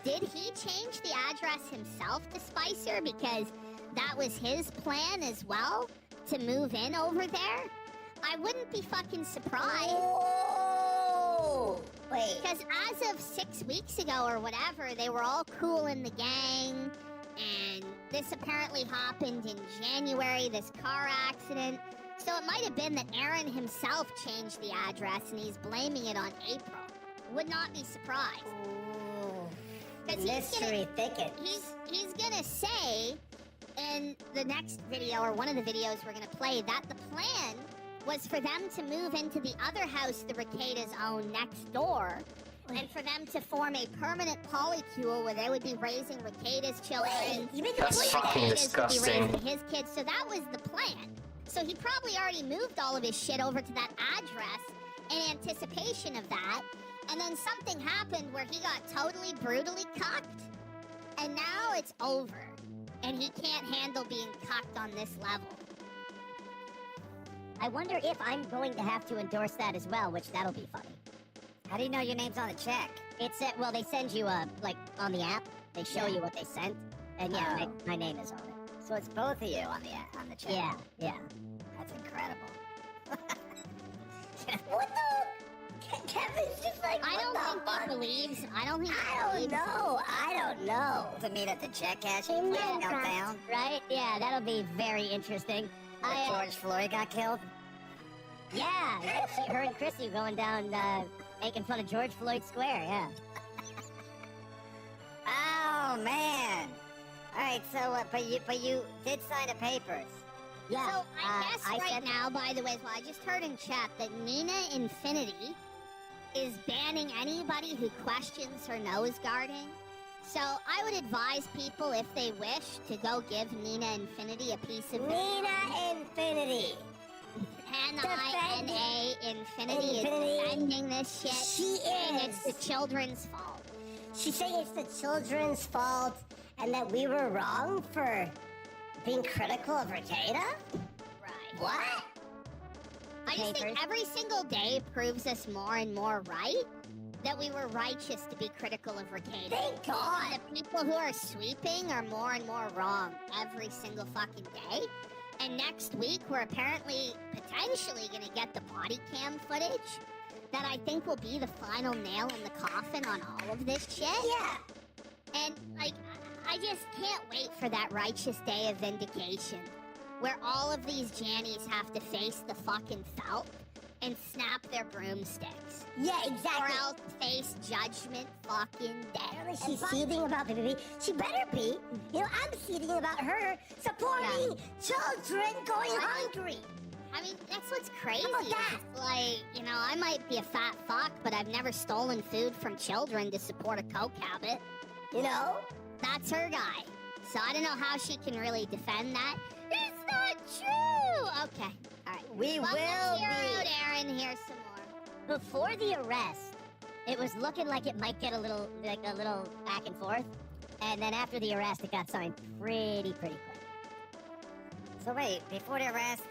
Did he change the address himself to Spicer because that was his plan as well to move in over there? I wouldn't be fucking surprised. Oh! Wait. Because as of 6 weeks ago or whatever, they were all cool in the gang, and this apparently happened in January, this car accident. So it might have been that Aaron himself changed the address and he's blaming it on April. Would not be surprised. The mystery thickens. He's gonna say in the next video, or one of the videos we're gonna play, that the plan was for them to move into the other house the Rekietas own next door, and for them to form a permanent polycule where they would be raising Rekietas children. That's fucking Rekietas disgusting. would be raising his kids. So that was the plan. So he probably already moved all of his shit over to that address in anticipation of that. And then something happened where he got totally brutally cucked. And now it's over. And he can't handle being cucked on this level. I wonder if I'm going to have to endorse that as well, which that'll be funny. How do you know your name's on the check? It's well, they send you like on the app. They show you what they sent, and yeah, my name is on it. So it's both of you on the check. Yeah. That's incredible. What the? Kevin's just like, I don't think fuck? he believes. I don't think he I don't believes. know. I don't know. To meet at the check cashing Yeah. downtown, Right? Yeah, that'll be very interesting. where George Floyd got killed. Yeah, her and Chrissy going down making fun of George Floyd Square. Yeah. Oh man! All right, so but you did sign the papers. Yeah. So I guess I right said- now, by the way, I just heard in chat that Nina Infinity is banning anybody who questions her nose guarding. So I would advise people, if they wish, to go give Nina Infinity a piece of Nina Infinity. N-I-N-A Infinity is Infinity. defending this shit. She saying is. it's the children's fault. She's saying it's the children's fault and that we were wrong for being critical of Rekieta? Right. What? I just think every single day proves us more and more right that we were righteous to be critical of Rekieta. Thank God. And the people who are sweeping are more and more wrong every single fucking day. And next week, we're apparently potentially going to get the body cam footage that I think will be the final nail in the coffin on all of this shit. Yeah. And, like, I just can't wait for that righteous day of vindication where all of these Jannies have to face the fucking felt and snap their broomsticks. Yeah, exactly. Or else face judgment fucking day. Apparently she's seething about the baby. She better be. You know, I'm seething about her supporting children going hungry. I mean, that's what's crazy. How about that? It's like, you know, I might be a fat fuck, but I've never stolen food from children to support a coke habit. You know? That's her guy. So I don't know how she can really defend that. It's not true! Okay, alright. We Well, will let's hear be. out Aaron here some more. Before the arrest, it was looking like it might get a little back and forth, and then after the arrest, it got signed pretty quick. So wait, before the arrest,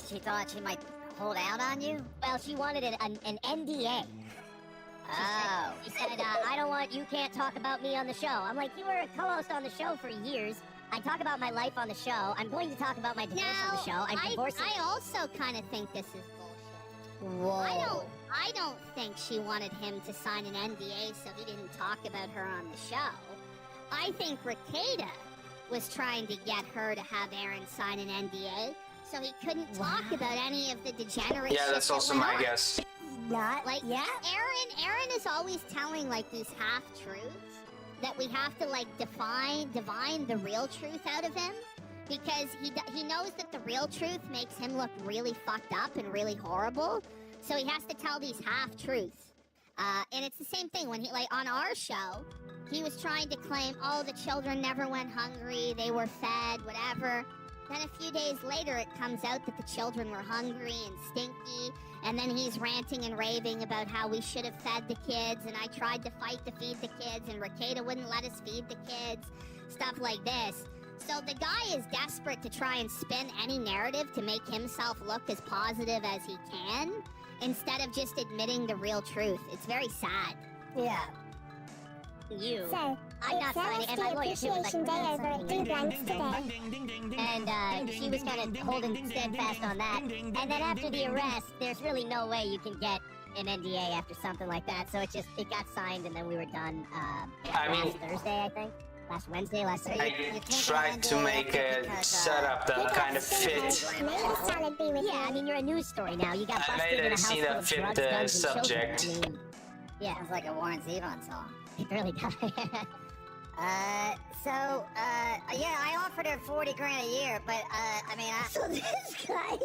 she thought she might hold out on you? Well, she wanted an NDA. Oh. She said, I don't want, you can't talk about me on the show. I'm like, you were a co-host on the show for years. I talk about my life on the show. I'm going to talk about my divorce on the show. I'm divorcing. I also kind of think this is bullshit. Whoa. I don't think she wanted him to sign an NDA so he didn't talk about her on the show. I think Rekieta was trying to get her to have Aaron sign an NDA so he couldn't talk about any of the degenerate Yeah, shit that's that also went my on. guess. Not Like, yeah. Aaron is always telling like these half-truths that we have to like divine the real truth out of him, because he knows that the real truth makes him look really fucked up and really horrible, so he has to tell these half-truths. And it's the same thing when he, like, on our show, he was trying to claim, oh, the children never went hungry, they were fed, whatever. Then a few days later, it comes out that the children were hungry and stinky, and then he's ranting and raving about how we should have fed the kids, and I tried to fight to feed the kids, and Rekieta wouldn't let us feed the kids, stuff like this. So the guy is desperate to try and spin any narrative to make himself look as positive as he can, instead of just admitting the real truth. It's very sad. Yeah. So, I'm not signing, and my lawyer too was like, Appreciation Day over at Dugans today. and she was kind of holding steadfast on that. And then after the arrest, there's really no way you can get an NDA after something like that. So it got signed, and then we were done. Last Thursday, I think. Last Wednesday, last Thursday. I tried to make a setup that kind of fit. Yeah, I mean, you're a news story now. You got I busted made in a a house scene full that of fit drugs, the guns, and subject. children. I mean, yeah. Sounds like a Warren Zevon song. It really does. Yeah, I offered her 40 grand a year, but, So this guy,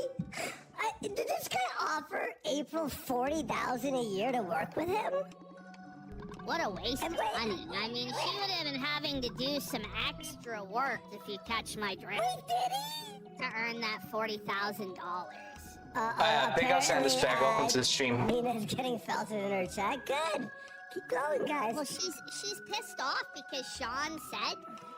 did this guy offer April 40,000 a year to work with him? What a waste of money. I mean, she would have been having to do some extra work, if you catch my drift, Wait, did he? to earn that $40,000. Big up Sanders back. Welcome to the stream. Nina's getting felted in her chat. Good. Keep going, guys. Well, she's pissed off because Sean said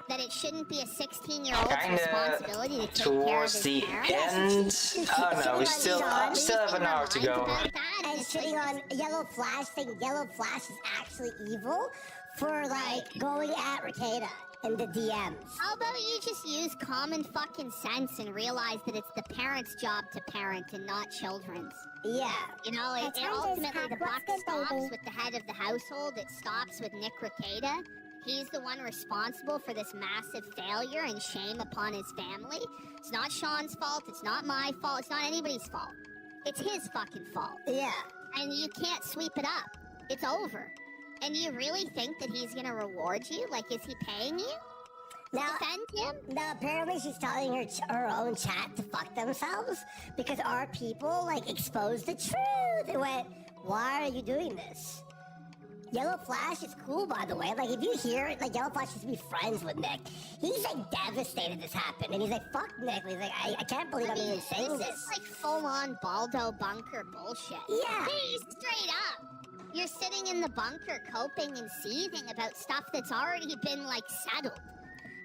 that it shouldn't be a 16-year-old's Kinda responsibility to take care of towards his the parents. end. Oh no, we still have an hour to go. And shitting on Yellow Flash, saying Yellow Flash is actually evil for, like, going at Rekieta in the DMs. How about you just use common fucking sense and realize that it's the parent's job to parent and not children's? Yeah. You know, it ultimately the buck stops with the head of the household. It stops with Nick Rekietas. He's the one responsible for this massive failure and shame upon his family. It's not Sean's fault. It's not my fault. It's not anybody's fault. It's his fucking fault. Yeah. And you can't sweep it up. It's over. And you really think that he's gonna reward you? Like, is he paying you? Now, defend him? Now, apparently she's telling her own chat to fuck themselves because our people, like, exposed the truth. They went, why are you doing this? Yellow Flash is cool, by the way. Like, if you hear it, like, Yellow Flash used to be friends with Nick. He's, like, devastated this happened. And he's like, fuck Nick. He's like, I can't believe I'm even saying this. This is, like, full-on Baldo bunker bullshit. Yeah. Hey, straight up. You're sitting in the bunker coping and seething about stuff that's already been, like, settled.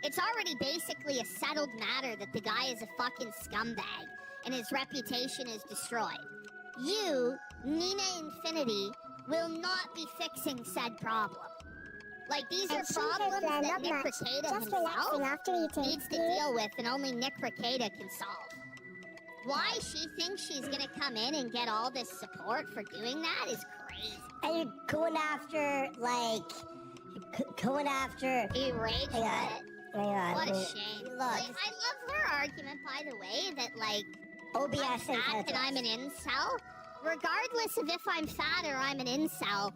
It's already basically a settled matter that the guy is a fucking scumbag and his reputation is destroyed. You, Nina Infinity, will not be fixing said problem. Like, these are problems that Nick Rekietas himself needs to deal with and only Nick Rekietas can solve. Why she thinks she's gonna come in and get all this support for doing that is crazy. And you're going after, like, Erasure it. Hang on. What a shame. Look. Like, I love her argument, by the way, that, like, OBS I'm fat and I'm an incel. Regardless of if I'm fat or I'm an incel,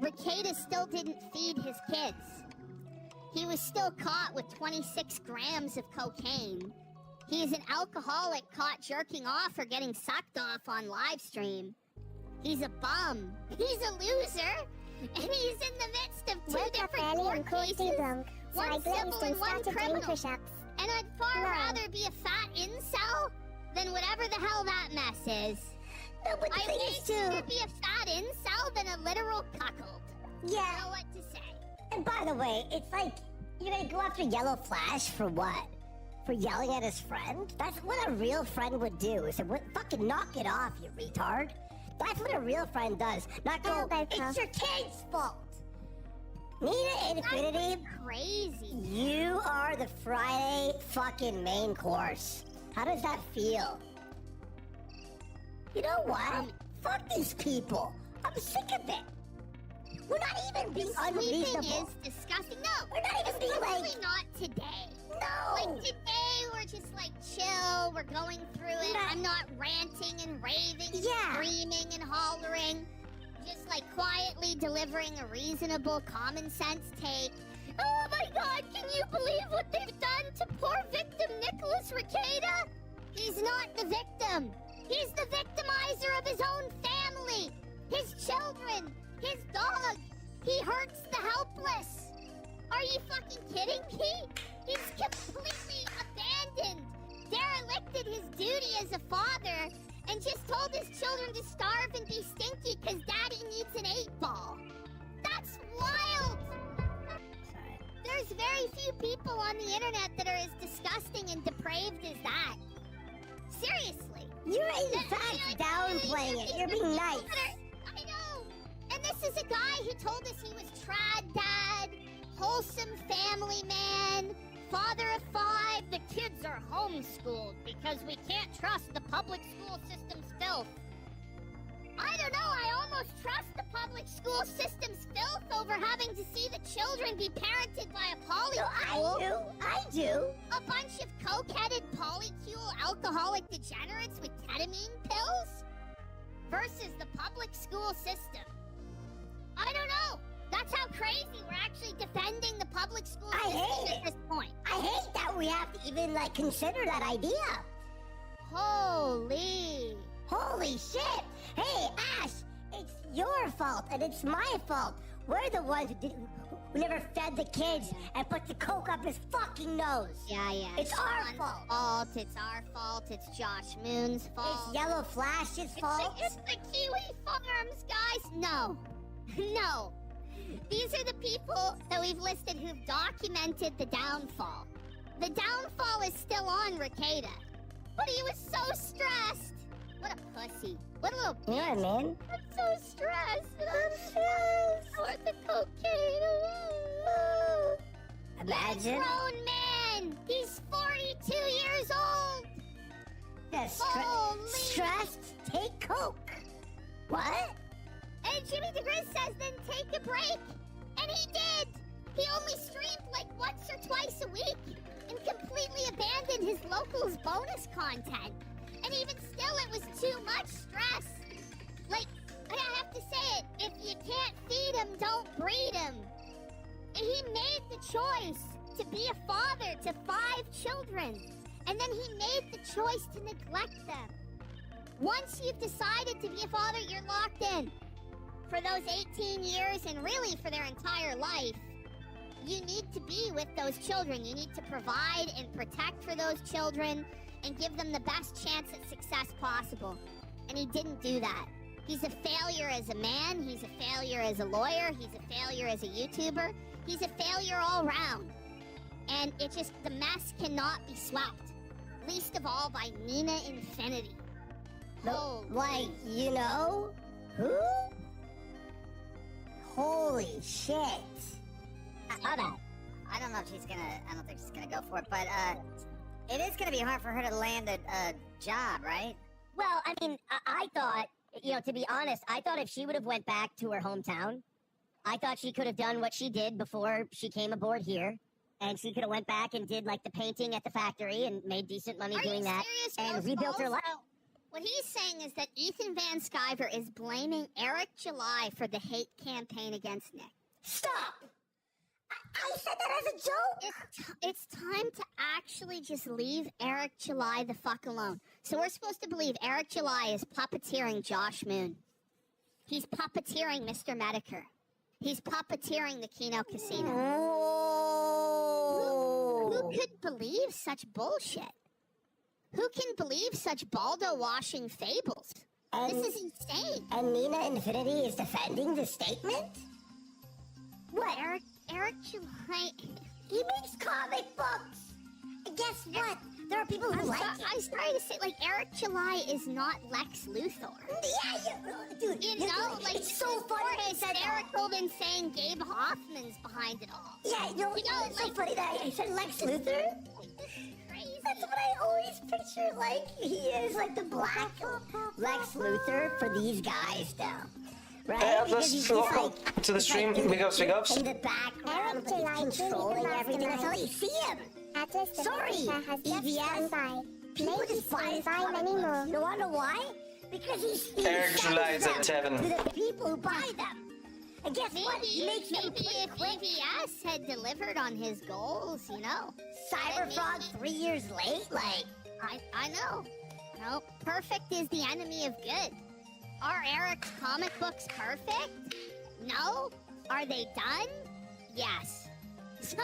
Rekietas still didn't feed his kids. He was still caught with 26 grams of cocaine. He's an alcoholic caught jerking off or getting sucked off on live stream. He's a bum. He's a loser. And he's in the midst of two different court cases. One civil and one criminal. And I'd far rather be a fat incel than whatever the hell that mess is. No, but the I'd thing is, rather be a fat incel than a literal cuckold. Yeah. I don't know what to say. And by the way, it's like, you're gonna go after Yellow Flash for what? For yelling at his friend? That's what a real friend would do. Is fucking knock it off, you retard. That's what a real friend does. Not go, it's your kid's fault. Nina Infinity, crazy. You are the Friday fucking main course. How does that feel? You know what? Fuck these people. I'm sick of it. We're not even being unreasonable. Sleeping is disgusting. No, we're not even being like... not today. No. Like today, we're just like chill. We're going through it. I'm not ranting and raving, and screaming and hollering. Just like quietly delivering a reasonable, common sense take. Oh my God! Can you believe what they've done to poor victim Nicholas Rekieta? He's not the victim. He's the victimizer of his own family, his children, his dog. He hurts the helpless. Are you fucking kidding me? He's completely abandoned, derelicted his duty as a father, and just told his children to starve and be stinky because daddy needs an 8-ball. That's wild! There's very few people on the internet that are as disgusting and depraved as that. Seriously. You're in fact downplaying it. You're being nice. I know. And this is a guy who told us he was trad dad, wholesome family man, father of 5. The kids are homeschooled because we can't trust the public school system's filth. I don't know, I almost trust the public school system's filth over having to see the children be parented by a polycule. No, I do. A bunch of coke-headed polycule alcoholic degenerates with ketamine pills versus the public school system. I don't know. That's how crazy we're actually defending the public school system at this point. I hate that we have to even, like, consider that idea. Holy shit! Hey, Ash, it's your fault and it's my fault. We're the ones who never fed the kids and put the coke up his fucking nose. Yeah. It's our fault. It's our fault. It's Josh Moon's fault. It's Yellow Flash's fault. It's the Kiwi Farms, guys. No. These are the people that we've listed who've documented the downfall. The downfall is still on Rekieta. But he was so stressed. What a pussy. What a little bitch. Yeah, man. I'm so stressed. For the cocaine. Imagine. He's a grown man. He's 42 years old. Yeah, stressed? Take coke. What? And Jimmy DeGriz says then take a break. And he did. He only streamed like once or twice a week and completely abandoned his locals bonus content. And even still, it was too much stress. Like, I have to say it, if you can't feed him, don't breed him. And he made the choice to be a father to 5 children. And then he made the choice to neglect them. Once you've decided to be a father, you're locked in. For those 18 years and really for their entire life, you need to be with those children. You need to provide and protect for those children and give them the best chance at success possible. And he didn't do that. He's a failure as a man. He's a failure as a lawyer. He's a failure as a YouTuber. He's a failure all around. And the mess cannot be swept. Least of all by Nina Infinity. No, like, you know? Who? Holy shit. I don't know if she's gonna, I don't think she's gonna go for it, but, it is gonna be hard for her to land a job, right? Well, I mean, I thought, to be honest, I thought if she would have went back to her hometown, I thought she could have done what she did before she came aboard here. And she could have went back and did, like, the painting at the factory and made decent money doing that. And rebuilt her life. What he's saying is that Ethan Van Sciver is blaming Eric July for the hate campaign against Nick. Stop! I said that as a joke! It's time to actually just leave Eric July the fuck alone. So we're supposed to believe Eric July is puppeteering Josh Moon. He's puppeteering Mr. Medicare. He's puppeteering the Keno Casino. Who could believe such bullshit? Who can believe such baldo-washing fables? This is insane. And Nina Infinity is defending the statement? What? Eric July... He makes comic books! And guess what? There are people who like it. I started to say, like, Eric July is not Lex Luthor. Yeah, dude. It's so funny. Hysterical than saying Gabe Hoffman's behind it all. Yeah, it's so funny that I said Lex Luthor. That's what I always picture, like, he is, like, the black Lex Luthor for these guys, though. right? Let's welcome to the stream, Big Ups. In the background, but he's controlling everything. That's how you see him. Sorry, EVS. People just buy many more. You wanna know why? Because he's Eric July is at 7. to the people who buy them. And guess what? He makes them Maybe if EVS had delivered on his goals, you know. Cyberfrog 3 years late? Like, I know. No, perfect is the enemy of good. Are Eric's comic books perfect? No. Are they done? Yes. So,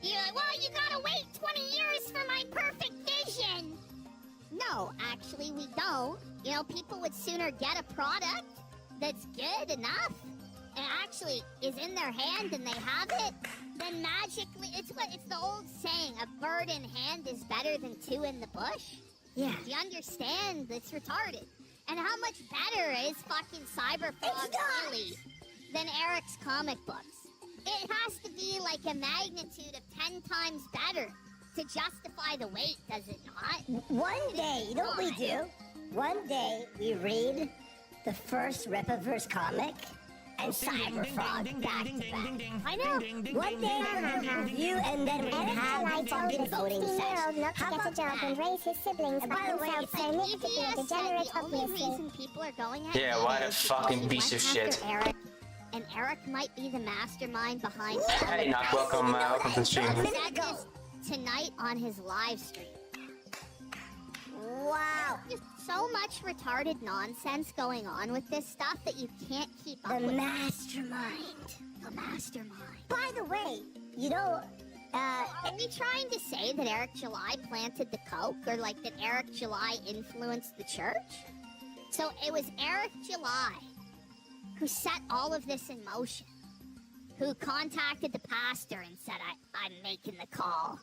you're like, well, you gotta wait 20 years for my perfect vision. No, actually, we don't. You know, people would sooner get a product that's good enough and actually is in their hand and they have it, then magically, it's the old saying, a bird in hand is better than two in the bush. yeah. Do you understand? It's retarded. And how much better is fucking Cyberfrog really than Eric's comic books? It has to be like a magnitude of 10 times better to justify the wait, does it not? One day, you know what we do? One day, we read the first Rippaverse comic and Cyberfrog back to back. I know. One day, we're gonna review and then we're gonna have the fucking voting session. Not to How get a about job and that? raise his siblings And by by the way, himself, it's so Nick to be a EVS degenerate, said the only obviously. reason people are going at Yeah, him what a is fucking because he piece of went shit. after Eric, and Eric might be the mastermind behind Hey, Knock, welcome to the stream. He said this tonight on his live stream. Wow. There's so much retarded nonsense going on with this stuff that you can't keep up The with. mastermind. The mastermind. By the way, you know, Are we trying to say that Eric July planted the coke, or like that Eric July influenced the church? So it was Eric July who set all of this in motion, who contacted the pastor and said, I'm making the call.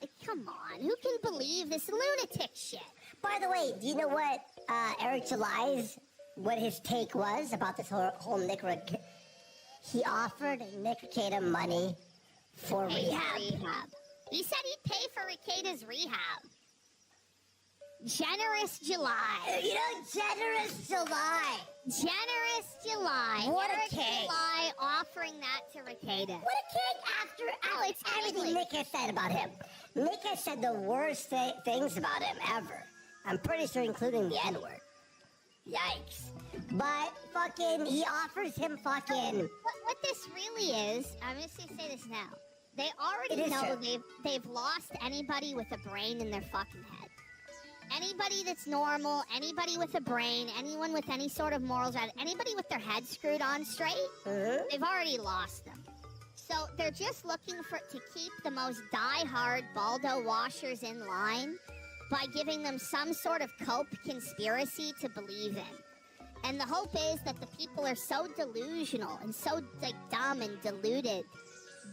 Like, come on, who can believe this lunatic shit? by the way, do you know what Eric July's, what his take was about this whole Nick He offered Nick Rekietas money for rehab. He said he'd pay for Rekietas' rehab. Generous July. You know, generous July. Generous July. What a Eric king. July offering that to Rekietas. What a king after it's everything ugly. Nick has said about him. Nick has said the worst things about him ever. I'm pretty sure including the N-word. Yikes. But fucking, he offers him fucking... What this really is, I'm just gonna say this now. They It already is know true. they've lost anybody with a brain in their fucking head. Anybody that's normal, anybody with a brain, anyone with any sort of morals, anybody with their head screwed on straight, they've already lost them. So they're just looking to keep the most die-hard Baldo washers in line by giving them some sort of cope conspiracy to believe in. And the hope is that the people are so delusional and so like dumb and deluded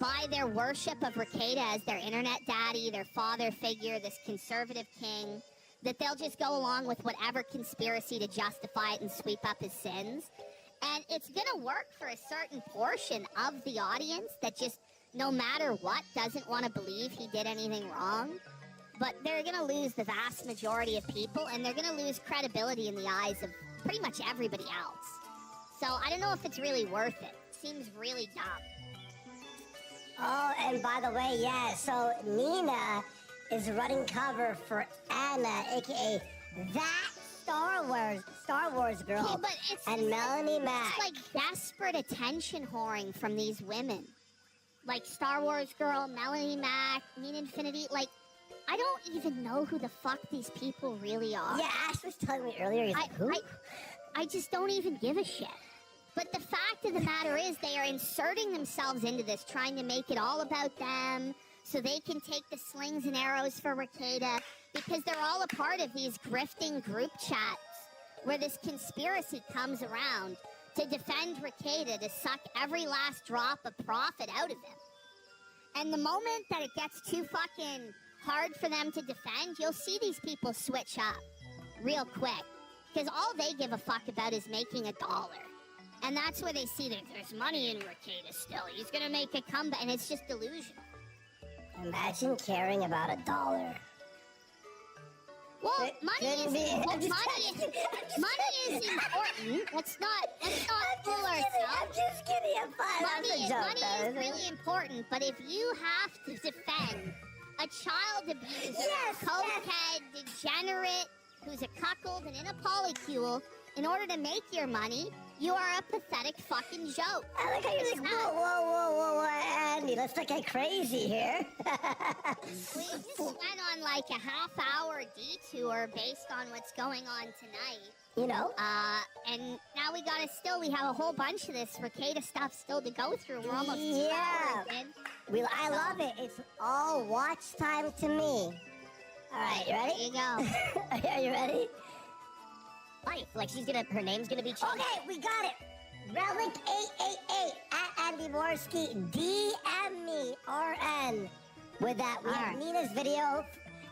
by their worship of Rekietas as their internet daddy, their father figure, this conservative king, that they'll just go along with whatever conspiracy to justify it and sweep up his sins. And it's gonna work for a certain portion of the audience that just, no matter what, doesn't want to believe he did anything wrong. But they're gonna lose the vast majority of people, and they're gonna lose credibility in the eyes of pretty much everybody else. So I don't know if it's really worth it. Seems really dumb. Oh, and by the way, yeah, so Nina is running cover for Anna, aka that Star Wars girl, Okay, but it's and Melanie Mac. It's like desperate attention whoring from these women. Like Star Wars girl, Melanie Mac, Mean Infinity, like, I don't even know who the fuck these people really are. Yeah, Ash was telling me earlier, he's like, who? I just don't even give a shit. But the fact of the matter is they are inserting themselves into this, trying to make it all about them so they can take the slings and arrows for Rekietas, because they're all a part of these grifting group chats where this conspiracy comes around to defend Rekietas, to suck every last drop of profit out of him. And the moment that it gets too fucking hard for them to defend, you'll see these people switch up real quick. Because all they give a fuck about is making $1. And that's where they see that there's money in Rekietas still. He's gonna make a comeback, and it's just delusional. Imagine caring about $1. Well, money is important. Let's not fool ourselves. I'm just kidding. I'm fine. Money is really important, but if you have to defend a child abuser, cokehead, degenerate, who's a cuckold and in a polycule, in order to make your money, you are a pathetic fucking joke. I like how you're like, whoa, Andy, let's not get crazy here. We just went on like a half-hour detour based on what's going on tonight. You know? And now we have a whole bunch of this Rekieta stuff still to go through. We're almost 2 hours in. I love it. It's all watch time to me. All right, you ready? There you go. Are you ready? Life, like her name's gonna be changed. Okay, we got it. Relic 888 at Andy Morsky. DM me, RN. With that, we have Nina's video.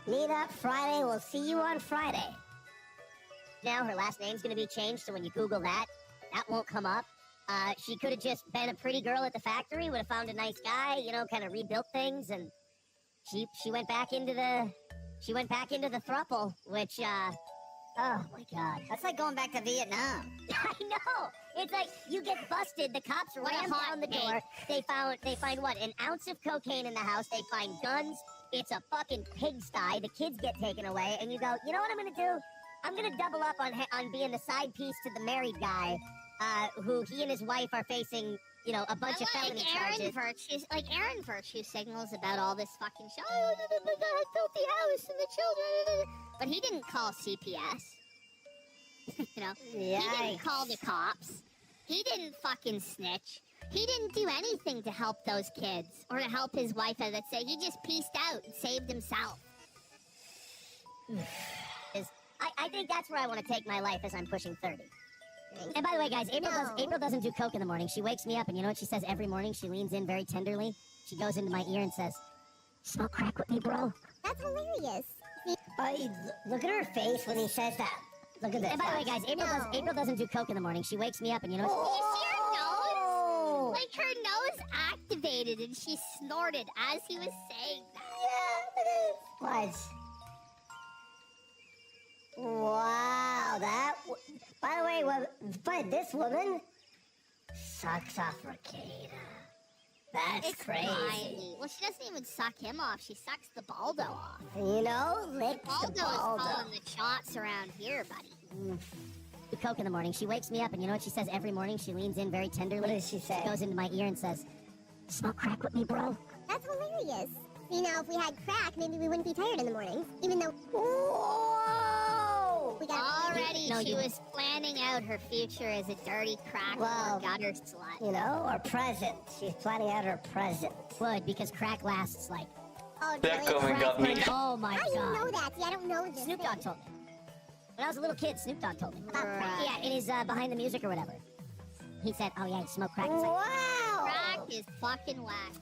Nina, Friday. We'll see you on Friday. Now her last name's gonna be changed, so when you Google that won't come up. She could have just been a pretty girl at the factory, would have found a nice guy, kind of rebuilt things, and she went back into the throuple, which oh my God, That's like going back to Vietnam. I know. It's like you get busted, the cops ram down the door. They find what, an ounce of cocaine in the house. They find guns. It's a fucking pigsty. The kids get taken away, and you go, you know what I'm gonna do? I'm gonna double up on being the side piece to the married guy, who he and his wife are facing, a bunch of felony charges. Aaron Virtue signals about all this fucking shit. Oh, the filthy house and the children. But he didn't call CPS. He didn't call the cops. He didn't fucking snitch. He didn't do anything to help those kids or to help his wife, as I say. He just pieced out and saved himself. I think that's where I want to take my life as I'm pushing 30. And by the way, guys, April doesn't do coke in the morning. She wakes me up, and you know what she says every morning? She leans in very tenderly. She goes into my ear and says, "Smoke crack with me, bro." That's hilarious. Look at her face when he says that. Look at this. And by the way, guys, April doesn't do coke in the morning. She wakes me up, and you know what? Did you see her nose? Like her nose activated, and she snorted as he was saying that. Yeah, it is. Wow, by the way, this woman sucks off Rekieta. That's crazy. Crazy. Well, she doesn't even suck him off. She sucks the Baldo off. Licks Baldo the Baldo. is calling the shots around here, buddy. Do coke in the morning. She wakes me up, and you know what she says every morning? She leans in very tenderly. What does she say? She goes into my ear and says, "Smoke crack with me, bro." That's hilarious. If we had crack, maybe we wouldn't be tired in the morning. Even though... Whoa! Already, she was planning out her future as a dirty crack or gutter slut. Or present. She's planning out her present. Would, because crack lasts like... Oh, That comment got me. Oh my God. How do you know that? See, I don't know this. Snoop Dogg told me. When I was a little kid, Snoop Dogg told me. Yeah, it is behind the music or whatever. He said, oh yeah, you smoke crack. Wow! Crack is fucking whack.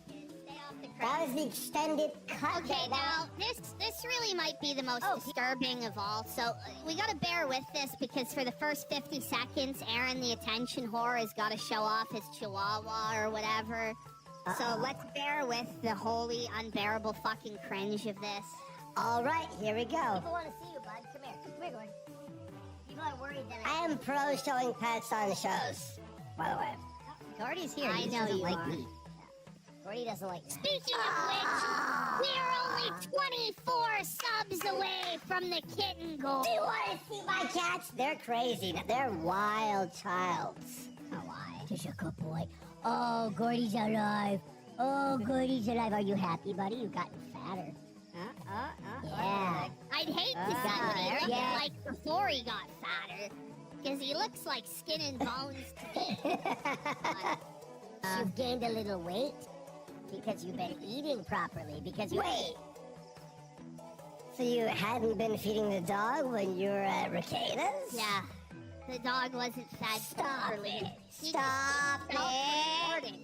That was the extended cut. Okay, now, this really might be the most disturbing of all, so we gotta bear with this, because for the first 50 seconds, Aaron, the attention whore, has gotta show off his chihuahua or whatever. So let's bear with the wholly unbearable fucking cringe of this. Alright, here we go. People want to see you, bud. Come here, Gordon. People are worried that I am pro showing pets on shows, by the way. Gordy's here. I He know doesn't you like are. me. Gordy doesn't like me. Speaking of which, we're only 24 subs away from the kitten goal. Do you want to see my cats? They're crazy. They're wild childs. Oh, why? Just a good boy. Oh, Gordy's alive. Oh, Gordy's alive. Are you happy, buddy? You've gotten fatter. Yeah. I'd hate to see what he looked like before he got fatter, because he looks like skin and bones to me. You've gained a little weight because you've been eating properly. Wait. So you hadn't been feeding the dog when you were at Rekietas? Yeah. The dog wasn't fed properly. Stop it!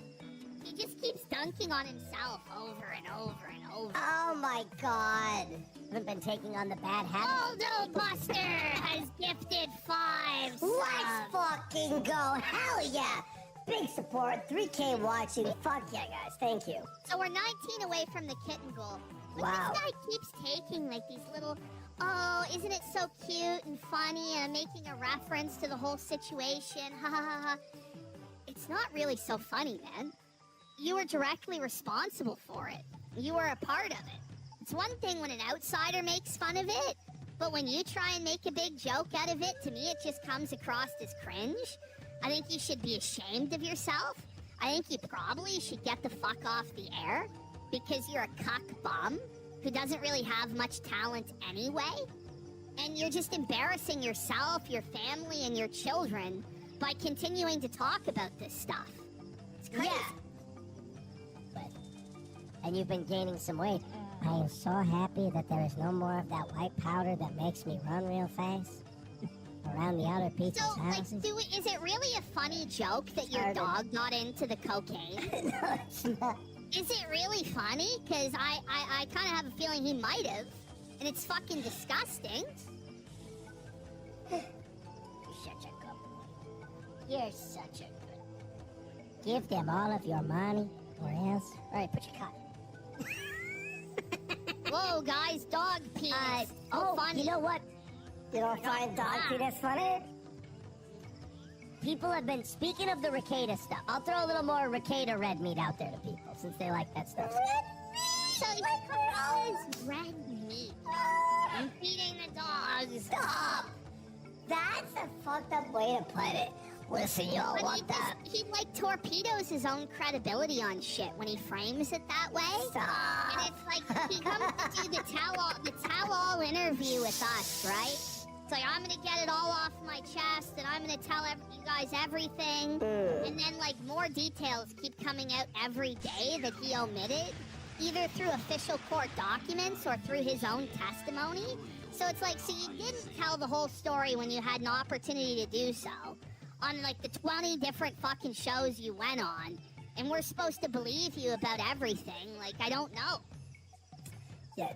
He just keeps dunking on himself over and over and over. Oh my God. Haven't been taking on the bad habit. Baldo Buster has gifted 5 subs. Let's fucking go. Hell yeah. Big support. 3K watching. Fuck yeah, guys. Thank you. So we're 19 away from the kitten goal. But Wow. this guy keeps taking like these little oh, isn't it so cute and funny and making a reference to the whole situation? Ha ha ha ha. It's not really so funny, man. You were directly responsible for it. You were a part of it. It's one thing when an outsider makes fun of it, but when you try and make a big joke out of it, to me it just comes across as cringe. I think you should be ashamed of yourself. I think you probably should get the fuck off the air because you're a cuck bum who doesn't really have much talent anyway. And you're just embarrassing yourself, your family, and your children by continuing to talk about this stuff. It's crazy. Yeah. And you've been gaining some weight. I am so happy that there is no more of that white powder that makes me run real fast around the other people's houses. Like, is it really a funny joke that your dog got into the cocaine? No, it's not. Is it really funny? Because I kind of have a feeling he might have. And it's fucking disgusting. You're such a good boy. You're such a good boy. Give them all of your money, or else. Alright, put your cut. Whoa, guys, dog penis. Funny. You know what? You don't find dog penis funny? People have been speaking of the Rekietas stuff. I'll throw a little more Rekieta red meat out there to people since they like that stuff. Red meat! So is red meat. I'm feeding the dogs. Stop! That's a fucked up way to put it. Listen, y'all want that? He like torpedoes his own credibility on shit when he frames it that way. Stop. And it's like he comes to do the tell-all interview with us, right? It's like, I'm gonna get it all off my chest, and I'm gonna tell you guys everything. And then like more details keep coming out every day that he omitted, either through official court documents or through his own testimony. So it's like, so you didn't tell the whole story when you had an opportunity to do so. On like the 20 different fucking shows you went on, and we're supposed to believe you about everything. Like, I don't know. Yeah,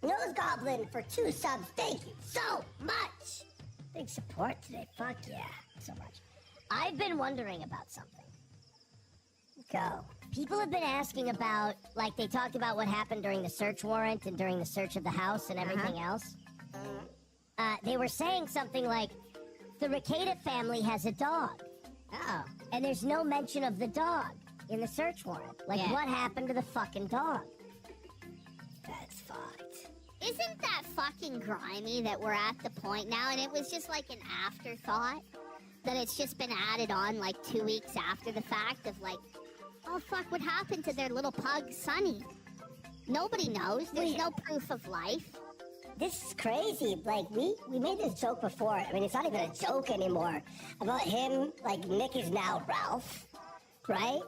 Nose Goblin for 2 subs. Thank you so much. Big support today. Fuck yeah, so much. I've been wondering about something. Go. People have been asking about, like, they talked about what happened during the search warrant and during the search of the house and everything else. They were saying something like, the Rekieta family has a dog. Oh. And there's no mention of the dog in the search warrant. Like, what happened to the fucking dog? That's fucked. Isn't that fucking grimy that we're at the point now, and it was just like an afterthought? That it's just been added on like 2 weeks after the fact of like, oh fuck, what happened to their little pug, Sonny? Nobody knows. There's no proof of life. This is crazy. Like, we made this joke before. I mean, it's not even a joke anymore. About him, like, Nick is now Ralph, right?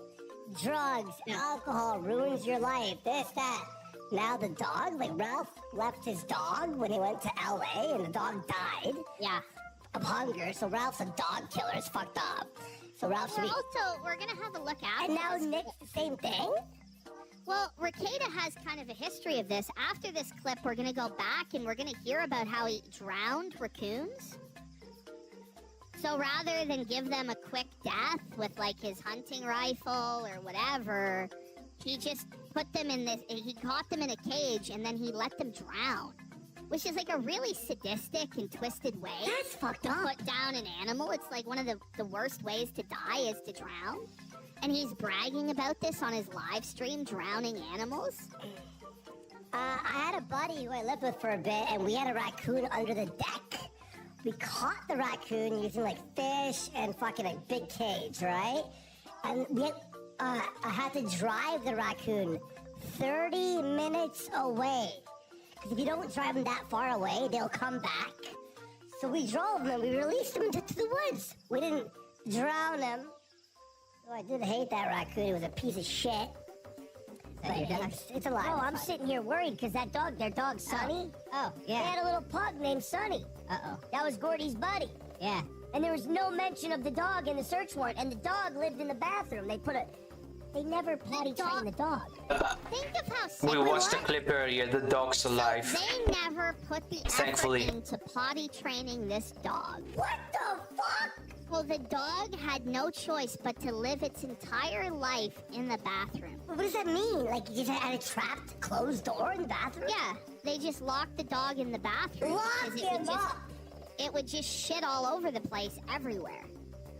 Drugs, alcohol ruins your life, this, that. Now the dog, like, Ralph left his dog when he went to LA, and the dog died. Yeah. Of hunger, so Ralph's a dog killer. It's fucked up. So Ralph should be... Also, we're gonna have a look at And now Nick's the same thing? Well, Rekieta has kind of a history of this. After this clip, we're going to go back and we're going to hear about how he drowned raccoons. So rather than give them a quick death with, like, his hunting rifle or whatever, he just put them in this... He caught them in a cage and then he let them drown. Which is, like, a really sadistic and twisted way. That's fucked up. To put down an animal. It's, like, one of the worst ways to die is to drown. And he's bragging about this on his live stream, drowning animals. I had a buddy who I lived with for a bit, and we had a raccoon under the deck. We caught the raccoon using, like, fish and fucking a big cage, right? And we had, I had to drive the raccoon 30 minutes away. Because if you don't drive them that far away, they'll come back. So we drove them and we released them into the woods. We didn't drown them. Oh, I did hate that raccoon. It was a piece of shit. But it's alive. Oh, I'm sitting here worried because that dog, their dog, Sonny. Oh, yeah. They had a little pug named Sonny. Uh-oh. That was Gordy's buddy. Yeah. And there was no mention of the dog in the search warrant. And the dog lived in the bathroom. They never potty trained the dog. Think of how simple. We watched the clip earlier. The dog's alive. So they never put the effort into potty training this dog. What the fuck? Well, the dog had no choice but to live its entire life in the bathroom. What does that mean? Like, you just had a trapped, closed door in the bathroom? Yeah, they just locked the dog in the bathroom. Lock him up! It would just shit all over the place everywhere.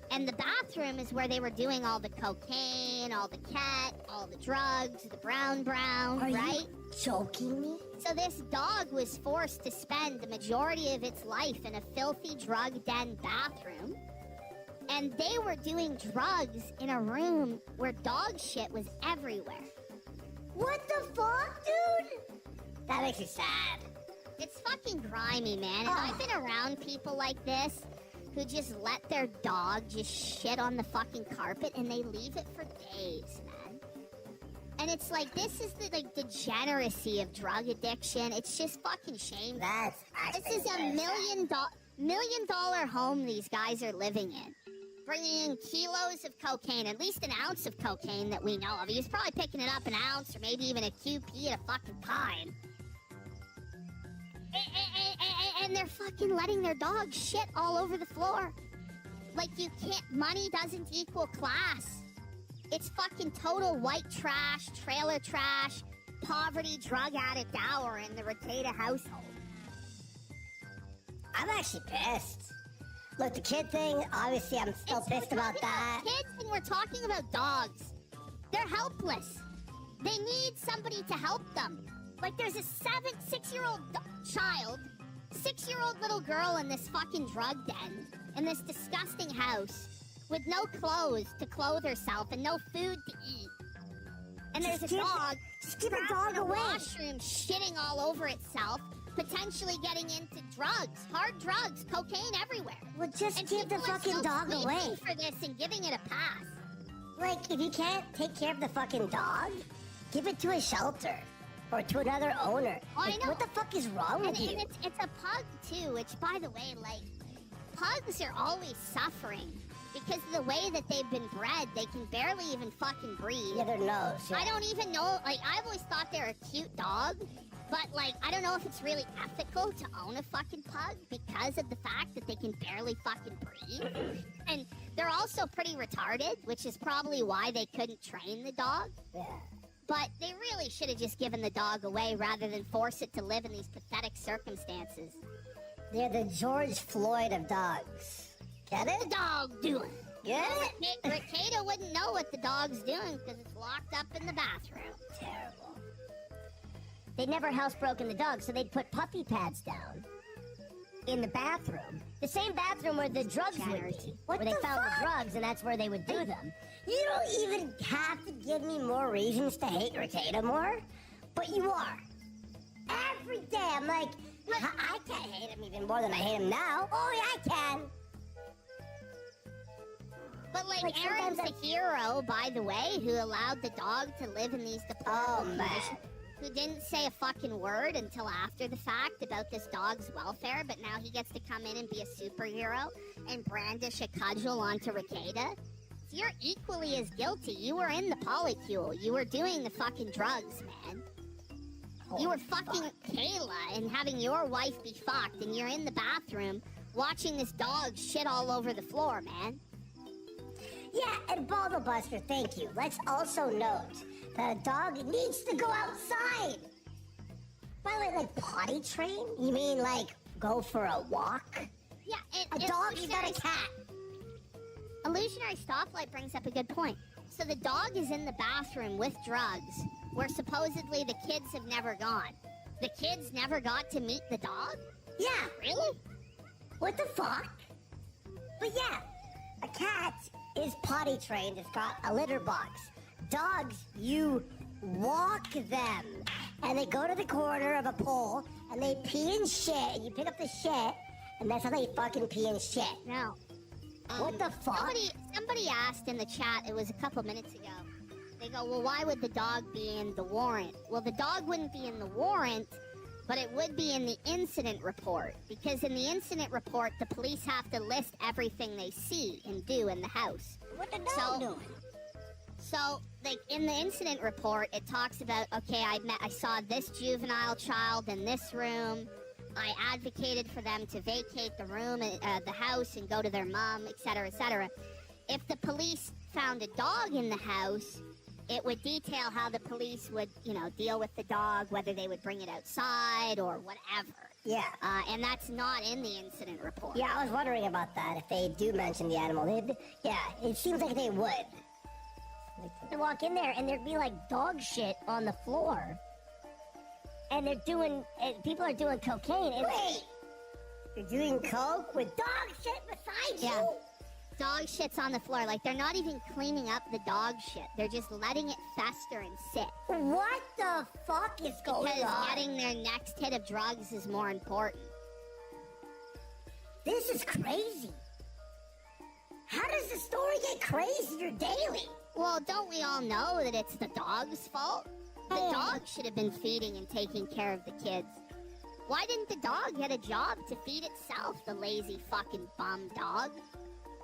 And the bathroom is where they were doing all the cocaine, all the cat, all the drugs, the brown, right? Are you joking me? So this dog was forced to spend the majority of its life in a filthy drug den bathroom. And they were doing drugs in a room where dog shit was everywhere. What the fuck, dude? That makes me sad. It's fucking grimy, man. And I've been around people like this who just let their dog just shit on the fucking carpet and they leave it for days, man. And it's like, this is the degeneracy of drug addiction. It's just fucking shameful. That's actually This is a million dollar home these guys are living in. Bringing in kilos of cocaine, at least an ounce of cocaine that we know of. He was probably picking it up an ounce or maybe even a QP at a fucking time. And they're fucking letting their dog shit all over the floor. Like, you can't, money doesn't equal class. It's fucking total white trash, trailer trash, poverty, drug addict hour in the Rekieta household. I'm actually pissed. Look, the kid thing, obviously I'm still pissed about that. Kids, and we're talking about dogs. They're helpless. They need somebody to help them. Like, there's a 6-year-old child, 6-year-old little girl in this fucking drug den, in this disgusting house, with no clothes to clothe herself and no food to eat. And there's a dog Just keep a dog away. washroom shitting all over itself, potentially getting into drugs, hard drugs, cocaine everywhere. Well, just And keep the people are fucking still dog sleeping away. for this and giving it a pass. Like, if you can't take care of the fucking dog, give it to a shelter. Or to another owner. I Like, know. what the fuck is wrong with you? And it's a pug, too, which, by the way, like, pugs are always suffering. Because of the way that they've been bred, they can barely even fucking breathe. Yeah, their nose. Yeah. I don't even know, like, I've always thought they're a cute dog. But, like, I don't know if it's really ethical to own a fucking pug because of the fact that they can barely fucking breathe. And they're also pretty retarded, which is probably why they couldn't train the dog. Yeah. But they really should have just given the dog away rather than force it to live in these pathetic circumstances. They're the George Floyd of dogs. Get What's it? the dog doing? Get it? Rekieta wouldn't know what the dog's doing because it's locked up in the bathroom. Terrible. They'd never housebroken the dog, so they'd put puppy pads down in the bathroom. The same bathroom where the drugs would be. Where they found the drugs, and that's where they would do them. You don't even have to give me more reasons to hate Rekieta more, but you are. Every day, I'm like, I can't hate him even more than I hate him now. Oh, yeah, I can. But, like Aaron's a hero, by the way, who allowed the dog to live in these deplorable conditions. Who didn't say a fucking word until after the fact about this dog's welfare, but now he gets to come in and be a superhero and brandish a cudgel onto Rekieta. So you're equally as guilty. You were in the polycule. You were doing the fucking drugs, man. You were fucking Kayla and having your wife be fucked, and you're in the bathroom watching this dog shit all over the floor, man. Yeah, and Bottle Buster, thank you. Let's also note that a dog needs to go outside. By the way, like potty train? You mean like go for a walk? Yeah, a dog, you got a cat. Illusionary Stoplight brings up a good point. So the dog is in the bathroom with drugs, where supposedly the kids have never gone. The kids never got to meet the dog? Yeah. Really? What the fuck? But yeah, a cat is potty trained. It's got a litter box. Dogs, you walk them. And they go to the corner of a pole, and they pee and shit, and you pick up the shit, and that's how they fucking pee and shit. No. What the fuck? Somebody asked in the chat, it was a couple minutes ago, they go, well, why would the dog be in the warrant? Well, the dog wouldn't be in the warrant, but it would be in the incident report. Because in the incident report, the police have to list everything they see and do in the house. What the dog doing? So, like, in the incident report, it talks about, okay, I saw this juvenile child in this room. I advocated for them to vacate the room, the house, and go to their mom, etc., etc. If the police found a dog in the house, it would detail how the police would, deal with the dog, whether they would bring it outside or whatever. Yeah. And that's not in the incident report. Yeah, I was wondering about that. If they do mention the animal, it seems like they would. I'd walk in there and there'd be like dog shit on the floor. And people are doing cocaine. And wait! You're doing coke with dog shit beside you? Dog shit's on the floor. Like, they're not even cleaning up the dog shit. They're just letting it fester and sit. What the fuck is going on? Because getting their next hit of drugs is more important. This is crazy. How does the story get crazier daily? Well, don't we all know that it's the dog's fault? The dog should have been feeding and taking care of the kids. Why didn't the dog get a job to feed itself, the lazy fucking bum dog?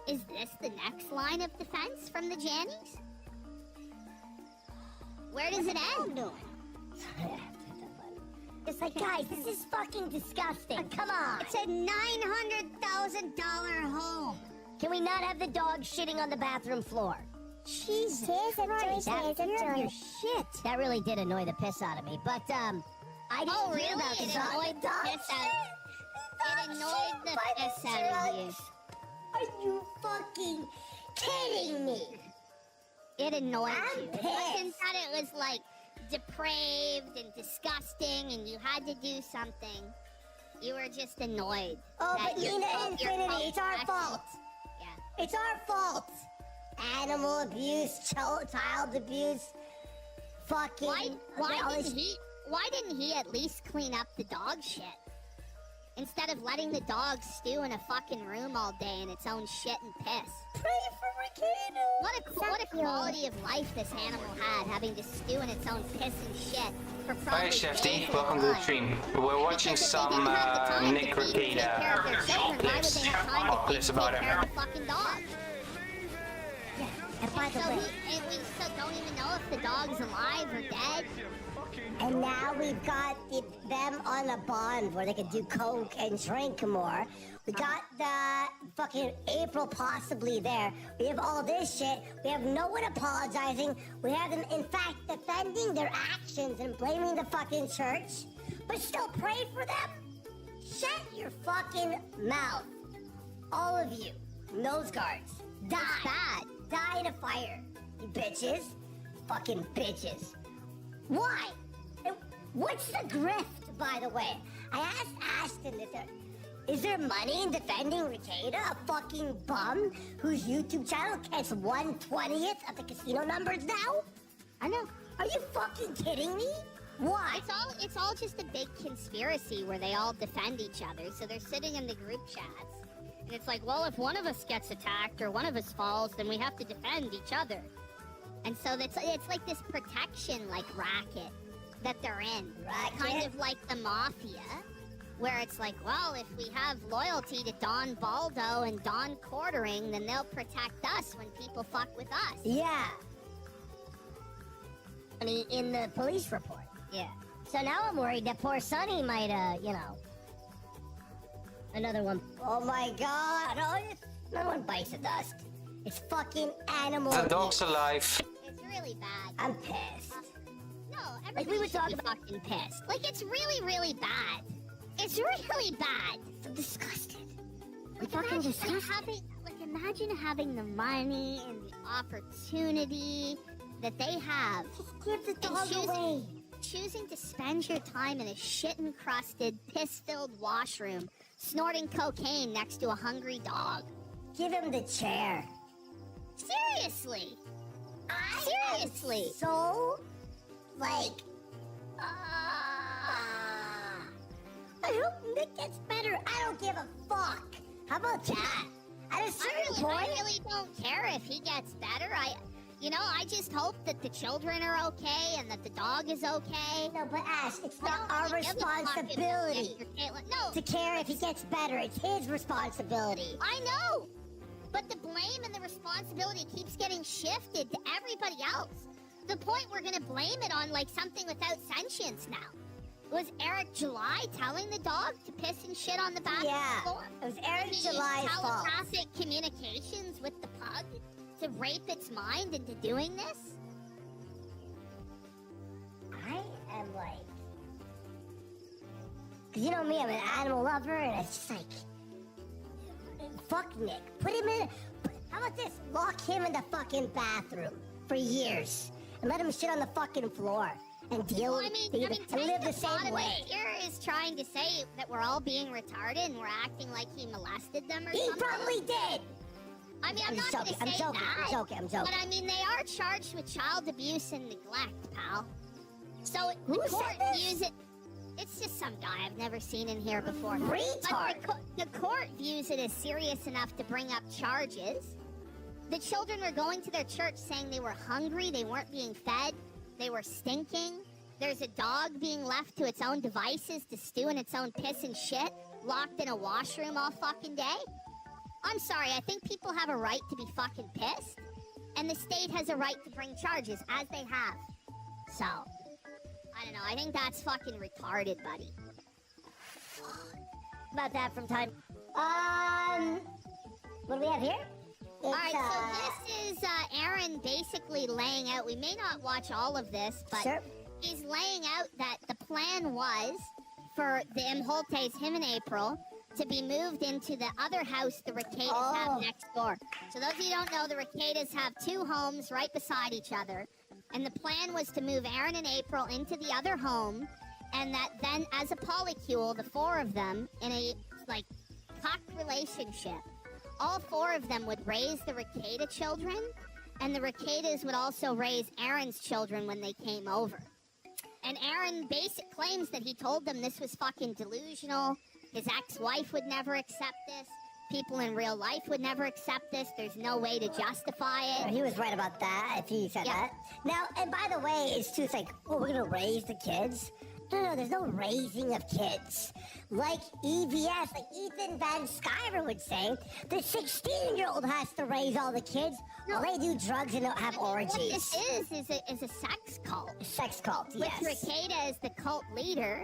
Is this the next line of defense from the Jannies? Where does it end? It's like, guys, this is fucking disgusting. Come on. It's a $900,000 home. Can we not have the dog shitting on the bathroom floor? Jesus Christ, your shit. That really did annoy the piss out of me, but, I didn't hear about It annoyed the piss out. It annoyed the piss out of you. Are you fucking kidding me? It annoyed you. Pissed. It wasn't that it was, like, depraved and disgusting and you had to do something. You were just annoyed. Oh, but Nina Infinity, it's our fault. Yeah. It's our fault. Animal abuse, child abuse, fucking... Why didn't he at least clean up the dog shit? Instead of letting the dog stew in a fucking room all day in its own shit and piss. Pray for Rekietas. What a quality of life this animal had, having to stew in its own piss and shit for probably Hi days Shefty, at a welcome to the time. stream. We're watching some Nick Rekieta clips about him. Fucking dog. Yeah, and by the way... we still don't even know if the dog's alive or dead. And now we've got them on a bond where they can do coke and drink more. We got the fucking April possibly there. We have all this shit. We have no one apologizing. We have them, in fact, defending their actions and blaming the fucking church. But still pray for them? Shut your fucking mouth. All of you. Nose guards. Die. Bad. Die in a fire. You bitches. Fucking bitches. Why? What's the grift, by the way? I asked Ashton is there money in defending Rekieta, a fucking bum whose YouTube channel gets 1/20th of the casino numbers now? I know. Are you fucking kidding me? Why? It's all just a big conspiracy where they all defend each other. So they're sitting in the group chats. And it's like, well, if one of us gets attacked or one of us falls, then we have to defend each other. And so it's like this protection, like, racket that they're in. Racket? Kind of like the mafia, where it's like, well, if we have loyalty to Don Baldo and Don Quartering, then they'll protect us when people fuck with us. Yeah. I mean, in the police report. Yeah. So now I'm worried that poor Sonny might, another one. Oh my god. Oh, no one bites the dust. It's fucking animal. The dog's alive. It's really bad. I'm pissed. No, everybody we were talking fucking pissed. Like, it's really, really bad. It's really bad. I'm disgusted. Imagine having the money and the opportunity that they have. Just give the dog away. Choosing to spend your time in a shit-encrusted, piss-filled washroom, snorting cocaine next to a hungry dog. Give him the chair. Seriously. Seriously. So, like, I hope Nick gets better. I don't give a fuck. How about that? At a certain point, I really don't care if he gets better. I just hope that the children are okay and that the dog is okay. No, but Ash, it's not our responsibility to care if he gets better. It's his responsibility. I know. But the blame and the responsibility keeps getting shifted to everybody else. The point we're gonna blame it on like something without sentience now. Was Eric July telling the dog to piss and shit on the bathroom floor? It was Eric July's fault. Telepathic communications with the pug to rape its mind into doing this? I am like... Because you know me, I'm an animal lover, and it's just like... Fuck Nick. Put him in... How about this? Lock him in the fucking bathroom for years. And let him shit on the fucking floor. And deal with and live the same way. Here is trying to say that we're all being retarded and we're acting like he molested them or he something. He probably did! I mean, I'm not going to say I'm joking. But I mean, they are charged with child abuse and neglect, pal. So Who the court said this? views it... It's just some guy I've never seen in here before. Retard! But the court views it as serious enough to bring up charges. The children were going to their church saying they were hungry, they weren't being fed, they were stinking. There's a dog being left to its own devices to stew in its own piss and shit, locked in a washroom all fucking day. I'm sorry, I think people have a right to be fucking pissed, and the state has a right to bring charges, as they have. So, I don't know, I think that's fucking retarded, buddy. About that from time. What do we have here? Alright, so this is Aaron basically laying out, we may not watch all of this, but he's laying out that the plan was for the Imholtes, him and April, to be moved into the other house the Rekietas have next door. So those of you who don't know, the Rekietas have two homes right beside each other. And the plan was to move Aaron and April into the other home, and that then as a polycule, the four of them, in a, like, cock relationship, all four of them would raise the Rekieta children, and the Rekietas would also raise Aaron's children when they came over. And Aaron claims that he told them this was fucking delusional. His ex-wife would never accept this. People in real life would never accept this. There's no way to justify it. He was right about that, if he said that. Now, and by the way, it's too, it's like, oh, we're gonna raise the kids? No, there's no raising of kids. Like EVS, like Ethan Van Sciver would say, the 16-year-old has to raise all the kids while they do drugs and don't have orgies. What this is a sex cult. A sex cult, yes. With Rekieta as the cult leader,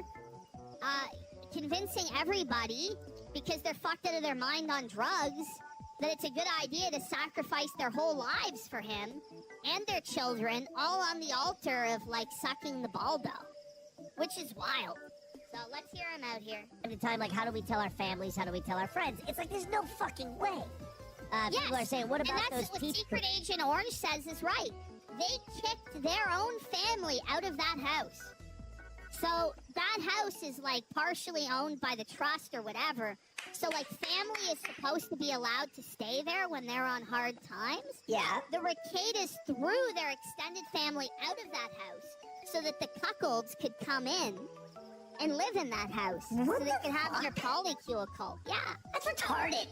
convincing everybody, because they're fucked out of their mind on drugs, that it's a good idea to sacrifice their whole lives for him and their children, all on the altar of, like, sucking the baldo. Which is wild. So let's hear him out here. At the time, like, how do we tell our families? How do we tell our friends? It's like, there's no fucking way. People are saying, what about those people? And that's what Secret Agent Orange says is right. They kicked their own family out of that house. So that house is, like, partially owned by the trust or whatever. So, like, family is supposed to be allowed to stay there when they're on hard times. Yeah. The Rekietas threw their extended family out of that house so that the cuckolds could come in and live in that house. So they could have their polycule cult. Yeah. That's retarded.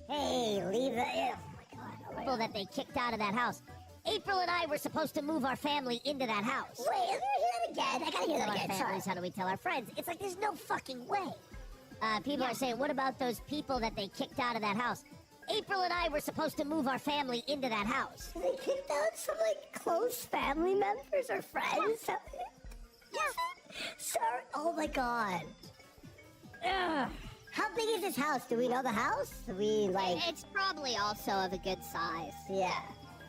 Hey, leave the... Oh, my God. People that they kicked out of that house. April and I were supposed to move our family into that house. Wait, let me hear that again. I gotta hear that again. Families, how do we tell our friends? It's like, there's no fucking way. People are saying, what about those people that they kicked out of that house? April and I were supposed to move our family into that house. They kicked out some, like, close family members or friends? Yeah. Sorry. Oh, my God. Ugh. How big is this house? Do we know the house? Do we, like... It's probably also of a good size. Yeah.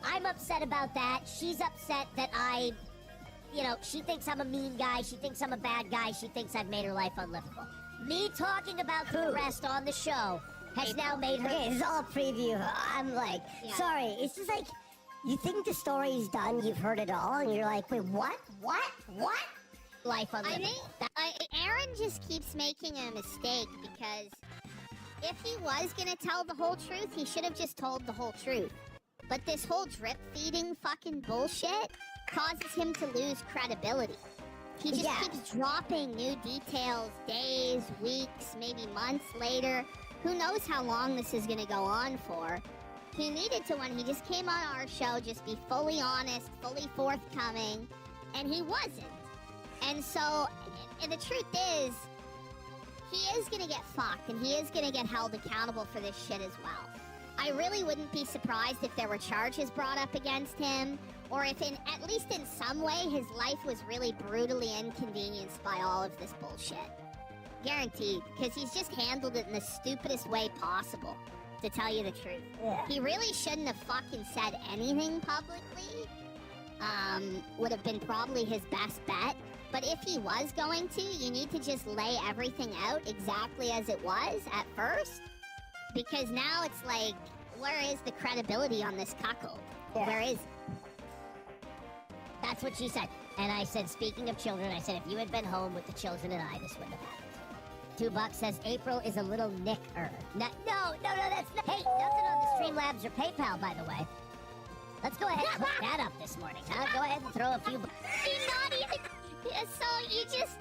I'm upset about that. She's upset that she thinks I'm a mean guy. She thinks I'm a bad guy. She thinks I've made her life unlivable. Me talking about the rest on the show has now made her... Okay, this is all a preview. I'm like, sorry. It's just like, you think the story's done, you've heard it all, and you're like, wait, what? Life unlivable. I think Aaron just keeps making a mistake because if he was going to tell the whole truth, he should have just told the whole truth. But this whole drip-feeding fucking bullshit causes him to lose credibility. He just keeps dropping new details days, weeks, maybe months later. Who knows how long this is going to go on for. He needed to, when he just came on our show, just be fully honest, fully forthcoming, and he wasn't. And so, and the truth is, he is going to get fucked, and he is going to get held accountable for this shit as well. I really wouldn't be surprised if there were charges brought up against him, or if at least in some way his life was really brutally inconvenienced by all of this bullshit. Guaranteed, because he's just handled it in the stupidest way possible, to tell you the truth. Yeah. He really shouldn't have fucking said anything publicly. Would have been probably his best bet. But if he was going to, you need to just lay everything out exactly as it was at first. Because now it's like, where is the credibility on this cuckold? Yeah. Where is... That's what she said. And I said, speaking of children, I said, if you had been home with the children and I, this wouldn't have happened. $2 says, April is a little nicker. No, that's not... Hey, nothing on the Streamlabs or PayPal, by the way. Let's go ahead and put that up this morning, huh? Go ahead and throw a few... You're not even... So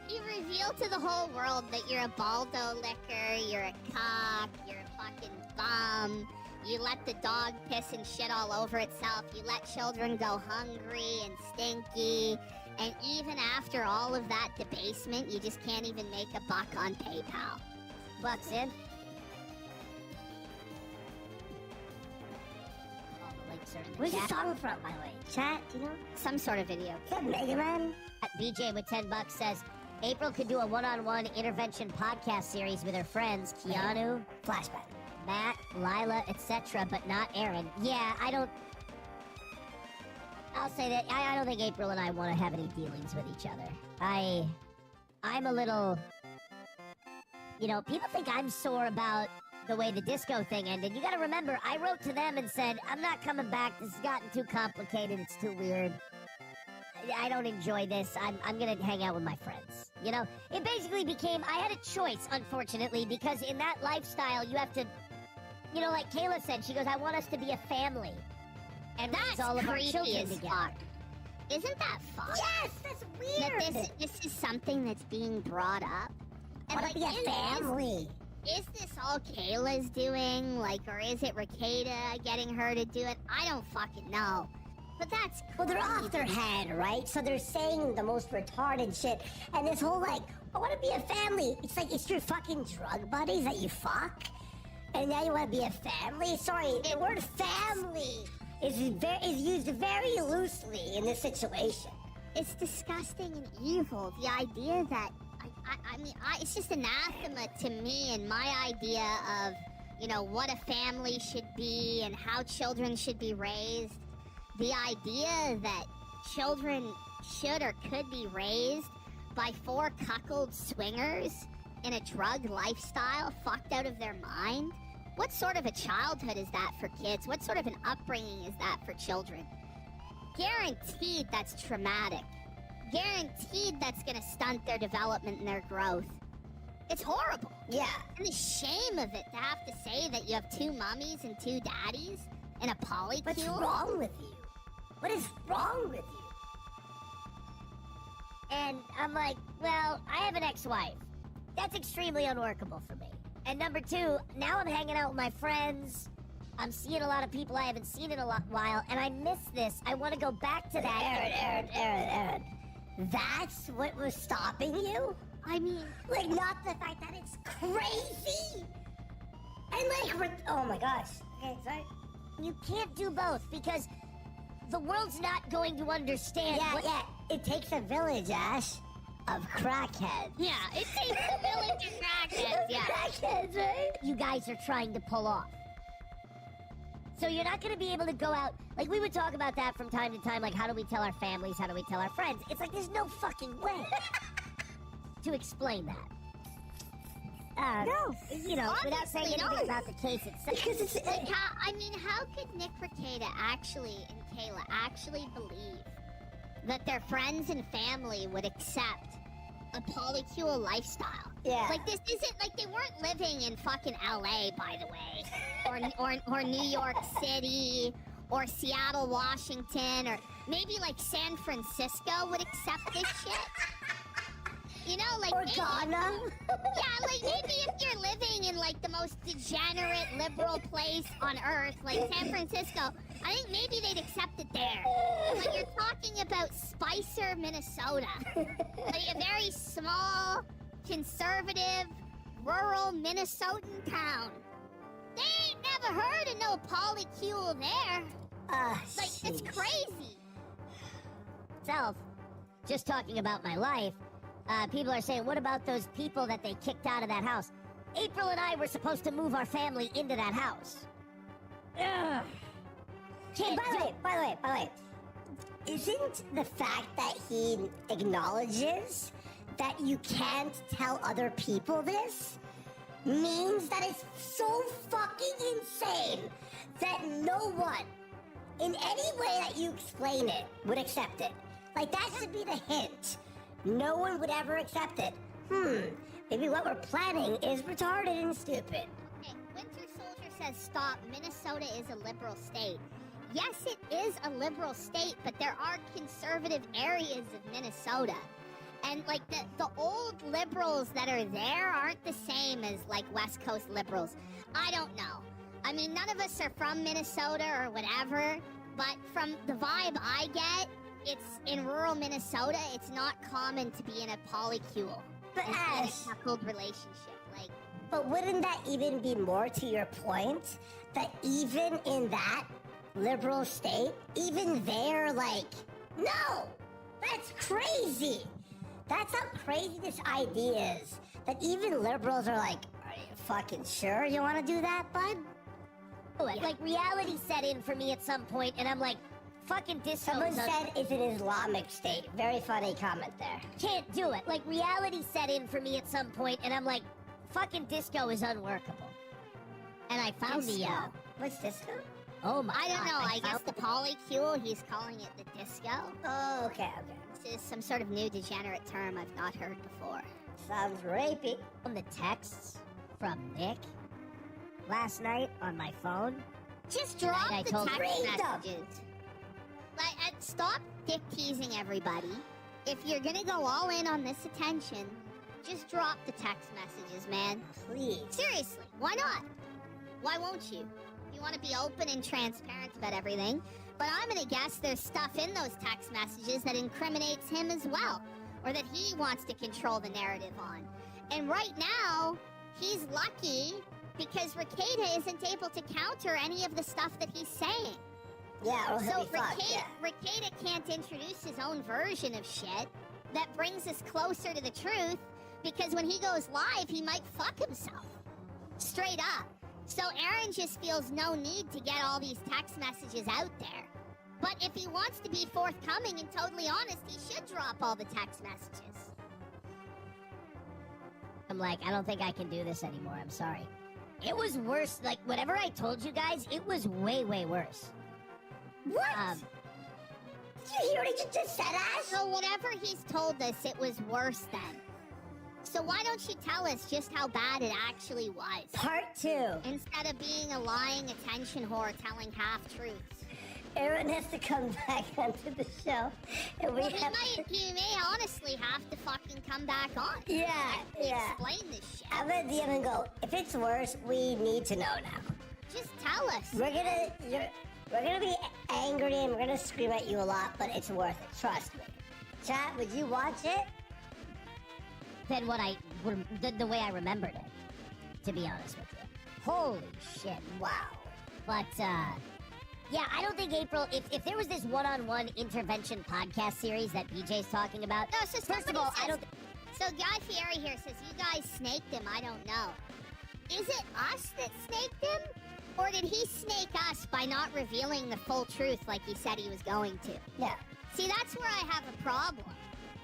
you reveal to the whole world that you're a baldo licker, you're a cock, you're a fucking bum, you let the dog piss and shit all over itself, you let children go hungry and stinky, and even after all of that debasement, you just can't even make a buck on PayPal. Bucks in. Where's the song from, by the way? Chat, do you know? Some sort of video. Is that Mega Man? BJ with $10 says, April could do a one-on-one intervention podcast series with her friends, Keanu, Flashback, Matt, Lila, etc., but not Aaron. Yeah, I'll say that I don't think April and I want to have any dealings with each other. I'm a little... people think I'm sore about the way the disco thing ended. You gotta remember, I wrote to them and said, I'm not coming back. This has gotten too complicated. It's too weird. I don't enjoy this. I'm gonna hang out with my friends. It basically became, I had a choice, unfortunately, because in that lifestyle, you have to, like Kayla said, she goes, I want us to be a family. And that's all of our creepy children as together. fuck. Isn't that fucked? Yes, that's weird. That this is something that's being brought up. And Want to be a family. Is this all Kayla's doing? Or is it Rekieta getting her to do it? I don't fucking know. But that's Well, they're off their head, right? So they're saying the most retarded shit. And this whole, I want to be a family. It's like, it's your fucking drug buddies that you fuck. And now you want to be a family? Sorry, the word family is used very loosely in this situation. It's disgusting and evil. The idea that... it's just anathema to me and my idea of, what a family should be and how children should be raised. The idea that children should or could be raised by 4 cuckold swingers in a drug lifestyle fucked out of their mind? What sort of a childhood is that for kids? What sort of an upbringing is that for children? Guaranteed that's traumatic. Guaranteed that's gonna stunt their development and their growth. It's horrible. Yeah. And the shame of it to have to say that you have 2 mummies and 2 daddies in a polycule. What's wrong with you? What is wrong with you? And I'm like, well, I have an ex-wife. That's extremely unworkable for me. And number 2, now I'm hanging out with my friends. I'm seeing a lot of people I haven't seen in a while, and I miss this. I want to go back to that. Aaron. That's what was stopping you? I mean... not the fact that it's crazy! And oh my gosh. Okay, sorry. You can't do both, because the world's not going to understand It takes a village, Ash, of crackheads. Yeah, it takes a village of crackheads, yeah. Crackheads, right? you guys are trying to pull off. So you're not going to be able to go out... we would talk about that from time to time, how do we tell our families, how do we tell our friends? It's like, there's no fucking way to explain that. No. Without saying anything about the case itself. Because it's... how could Nick Rekieta and Kayla actually believe that their friends and family would accept a polycule lifestyle? Yeah. This isn't... they weren't living in fucking LA, by the way. or New York City, or Seattle, Washington, or maybe, San Francisco would accept this shit. Or Ghana. Maybe if you're living in, the most degenerate, liberal place on Earth, San Francisco, I think maybe they'd accept it there. But you're talking about Spicer, Minnesota. A very small, conservative, rural Minnesotan town. They ain't never never heard of no polycule there. Like, it's crazy. Self, just talking about my life, people are saying, what about those people that they kicked out of that house? April and I were supposed to move our family into that house. Ugh. By the way, isn't the fact that he acknowledges that you can't tell other people this means that it's so fucking insane that no one, in any way that you explain it, would accept it? Like, that should be the hint. No one would ever accept it. Maybe what we're planning is retarded and stupid. Okay, Winter Soldier says stop. Minnesota is a liberal state. Yes, it is a liberal state, but there are conservative areas of Minnesota. And, like, the old liberals that are there aren't the same as, like, West Coast liberals. I don't know. I mean, none of us are from Minnesota or whatever, but from the vibe I get, it's in rural Minnesota, it's not common to be in a polycule. But Ash, in a coupled relationship, like. But wouldn't that even be more to your point? That even in that liberal state, even they're like, no, that's crazy. That's how crazy this idea is. That even liberals are like, are you fucking sure you want to do that, bud? Like, reality set in for me at some point, and I'm like, fucking disco. Someone said it's an Islamic state. Very funny comment there. Can't do it. Like, reality set in for me at some point, and I'm like, fucking disco is unworkable. And I found Disco? the, What's disco? oh my I don't God, know, I guess found the polycule, he's calling it the disco. Oh, okay. This is some sort of new degenerate term I've not heard before. Sounds rapey. on the texts from Nick last night on my phone. Just drop I the told text Read them. messages. Like, stop dick teasing everybody. If you're gonna go all in on this attention, just drop the text messages, man. Please. Seriously, why not? Why won't you? You want to be open and transparent about everything, but I'm gonna guess there's stuff in those text messages that incriminates him as well, or that he wants to control the narrative on. And right now, he's lucky because Rekieta isn't able to counter any of the stuff that he's saying. Yeah, or he'll So be fucked, yeah. Rekieta can't introduce his own version of shit that brings us closer to the truth, because when he goes live, he might fuck himself. Straight up. So Aaron just feels no need to get all these text messages out there. But if he wants to be forthcoming and totally honest, he should drop all the text messages. I'm like, I don't think I can do this anymore. I'm sorry. It was worse. Like, whatever I told you guys, it was way, way worse. What? Did you hear what he just said, Ash? So whatever he's told us, it was worse then. So why don't you tell us just how bad it actually was? Part 2. Instead of being a lying attention whore telling half-truths. Aaron has to come back onto the show. And Well, he may honestly have to fucking come back on. Yeah, yeah. Explain this shit. I'm gonna DM and go, if it's worse, we need to know now. Just tell us. We're gonna be angry and we're gonna scream at you a lot, but it's worth it. Trust me. Chat, would you watch it? Than what the way I remembered it, to be honest with you. Holy shit, wow. But, yeah, I don't think April, if there was this one-on-one intervention podcast series that BJ's talking about, No, so first of all, I don't... So Guy Fieri here says, you guys snaked him, I don't know. Is it us that snaked him? Or did he snake us by not revealing the full truth like he said he was going to? Yeah. See, that's where I have a problem.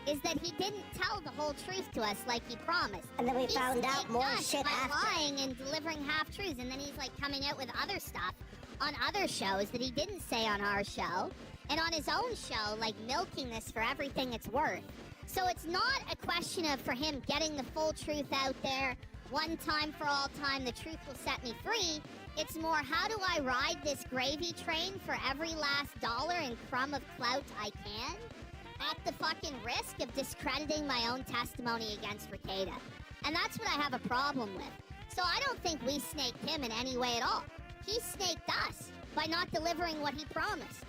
Is that he didn't tell the whole truth to us like he promised. And then we He found out snaked more us shit by after. lying and delivering half-truths, and then he's like coming out with other stuff on other shows that he didn't say on our show, and on his own show, like milking this for everything it's worth. So it's not a question of for him getting the full truth out there, one time for all time, the truth will set me free. It's more, how do I ride this gravy train for every last dollar and crumb of clout I can, at the fucking risk of discrediting my own testimony against Rekieta? And that's what I have a problem with. So I don't think we snaked him in any way at all. He snaked us by not delivering what he promised.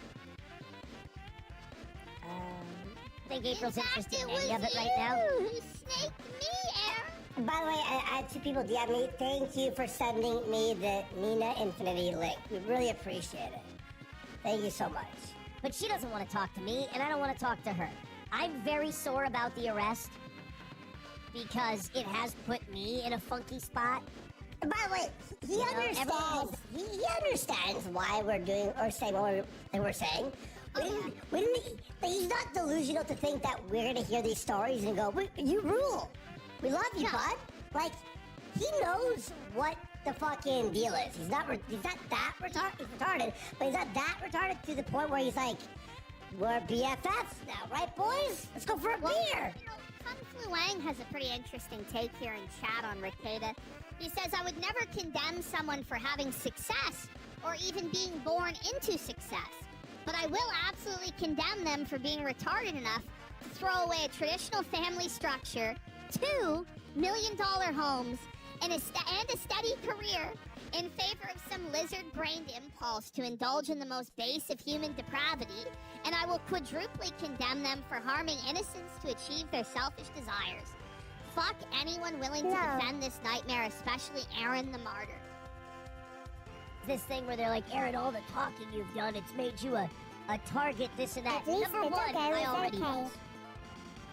I think April's In fact, interested in it was any of it right you now. who snaked me, Aaron. By the way, I had 2 people DM me. Thank you for sending me the Nina Infinity link. We really appreciate it. Thank you so much. But she doesn't want to talk to me, and I don't want to talk to her. I'm very sore about the arrest because it has put me in a funky spot. By the way, he understands. He understands why we're doing or saying what we're saying. He's not delusional to think that we're gonna hear these stories and go, "You rule. We love you, bud." Like, he knows what the fucking deal is. He's not that retarded. He's retarded, but he's not that retarded to the point where he's like, "We're BFFs now, right, boys? Let's go for a beer." You know, Kung Fu Wang has a pretty interesting take here in chat on Rekieta. He says, I would never condemn someone for having success or even being born into success. But I will absolutely condemn them for being retarded enough to throw away a traditional family structure, $2 million homes, and a steady career in favor of some lizard-brained impulse to indulge in the most base of human depravity, and I will quadruply condemn them for harming innocents to achieve their selfish desires. Fuck anyone willing to defend this nightmare, especially Aaron the Martyr. This thing where they're like, Aaron, all the talking you've done, it's made you a target, this and that. At least Number one, I already was.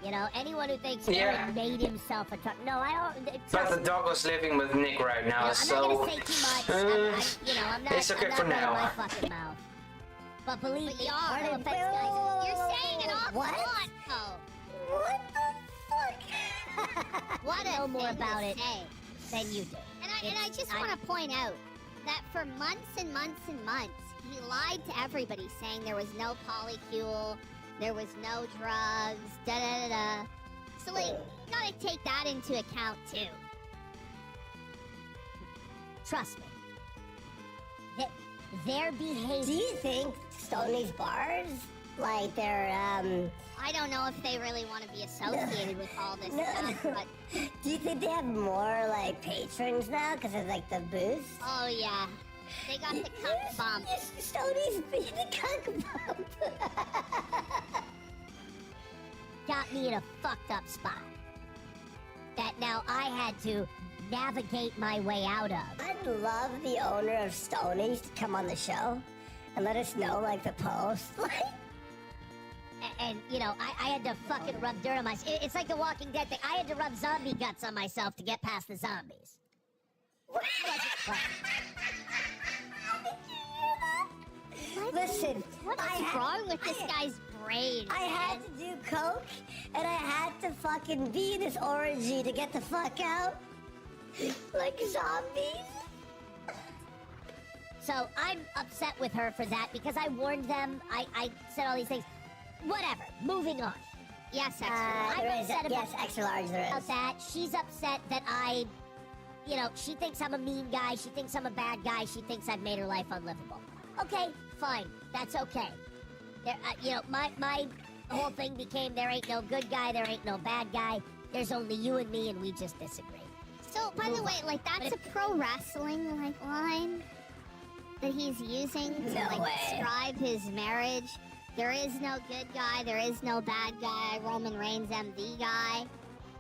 You know, anyone who thinks Aaron made himself a target. No, I don't. But the dog was living with Nick right now, I'm so... not gonna say too much. I'm not it's okay for running now. my fucking mouth. But believe me, you are. no offense, guys. You're saying an awful lot, though. What the fuck? What I know more about it say. than you do. And I just want to point out that for months and months and months, he lied to everybody saying there was no polycule, there was no drugs, da-da-da-da. So, like, you gotta take that into account, too. Trust me. Their behavior... Do you think Stoney's bars, like, they're, I don't know if they really want to be associated with all this stuff, but... Do you think they have more, like, patrons now because of, like, the boost? Oh, yeah. They got the cuck bump. Stoney's being the cuck bump. Got me in a fucked up spot that now I had to navigate my way out of. I'd love the owner of Stoney's to come on the show and let us know, like, the post. And I had to fucking rub dirt on myself. It's like the Walking Dead thing. I had to rub zombie guts on myself to get past the zombies. Listen, what is wrong with this guy's brain? I had to do coke, and I had to fucking be in this orgy to get the fuck out. Like zombies. So I'm upset with her for that because I warned them. I said all these things. Whatever. Moving on. Yes, extra large. I'm upset about extra large there is. that. She's upset that she thinks I'm a mean guy. She thinks I'm a bad guy. She thinks I've made her life unlivable. Okay, fine. That's okay. My whole thing became there ain't no good guy, there ain't no bad guy. There's only you and me, and we just disagree. So, by the way, like, that's a pro wrestling, like, line that he's using to, describe his marriage. There is no good guy, there is no bad guy, Roman Reigns MD guy.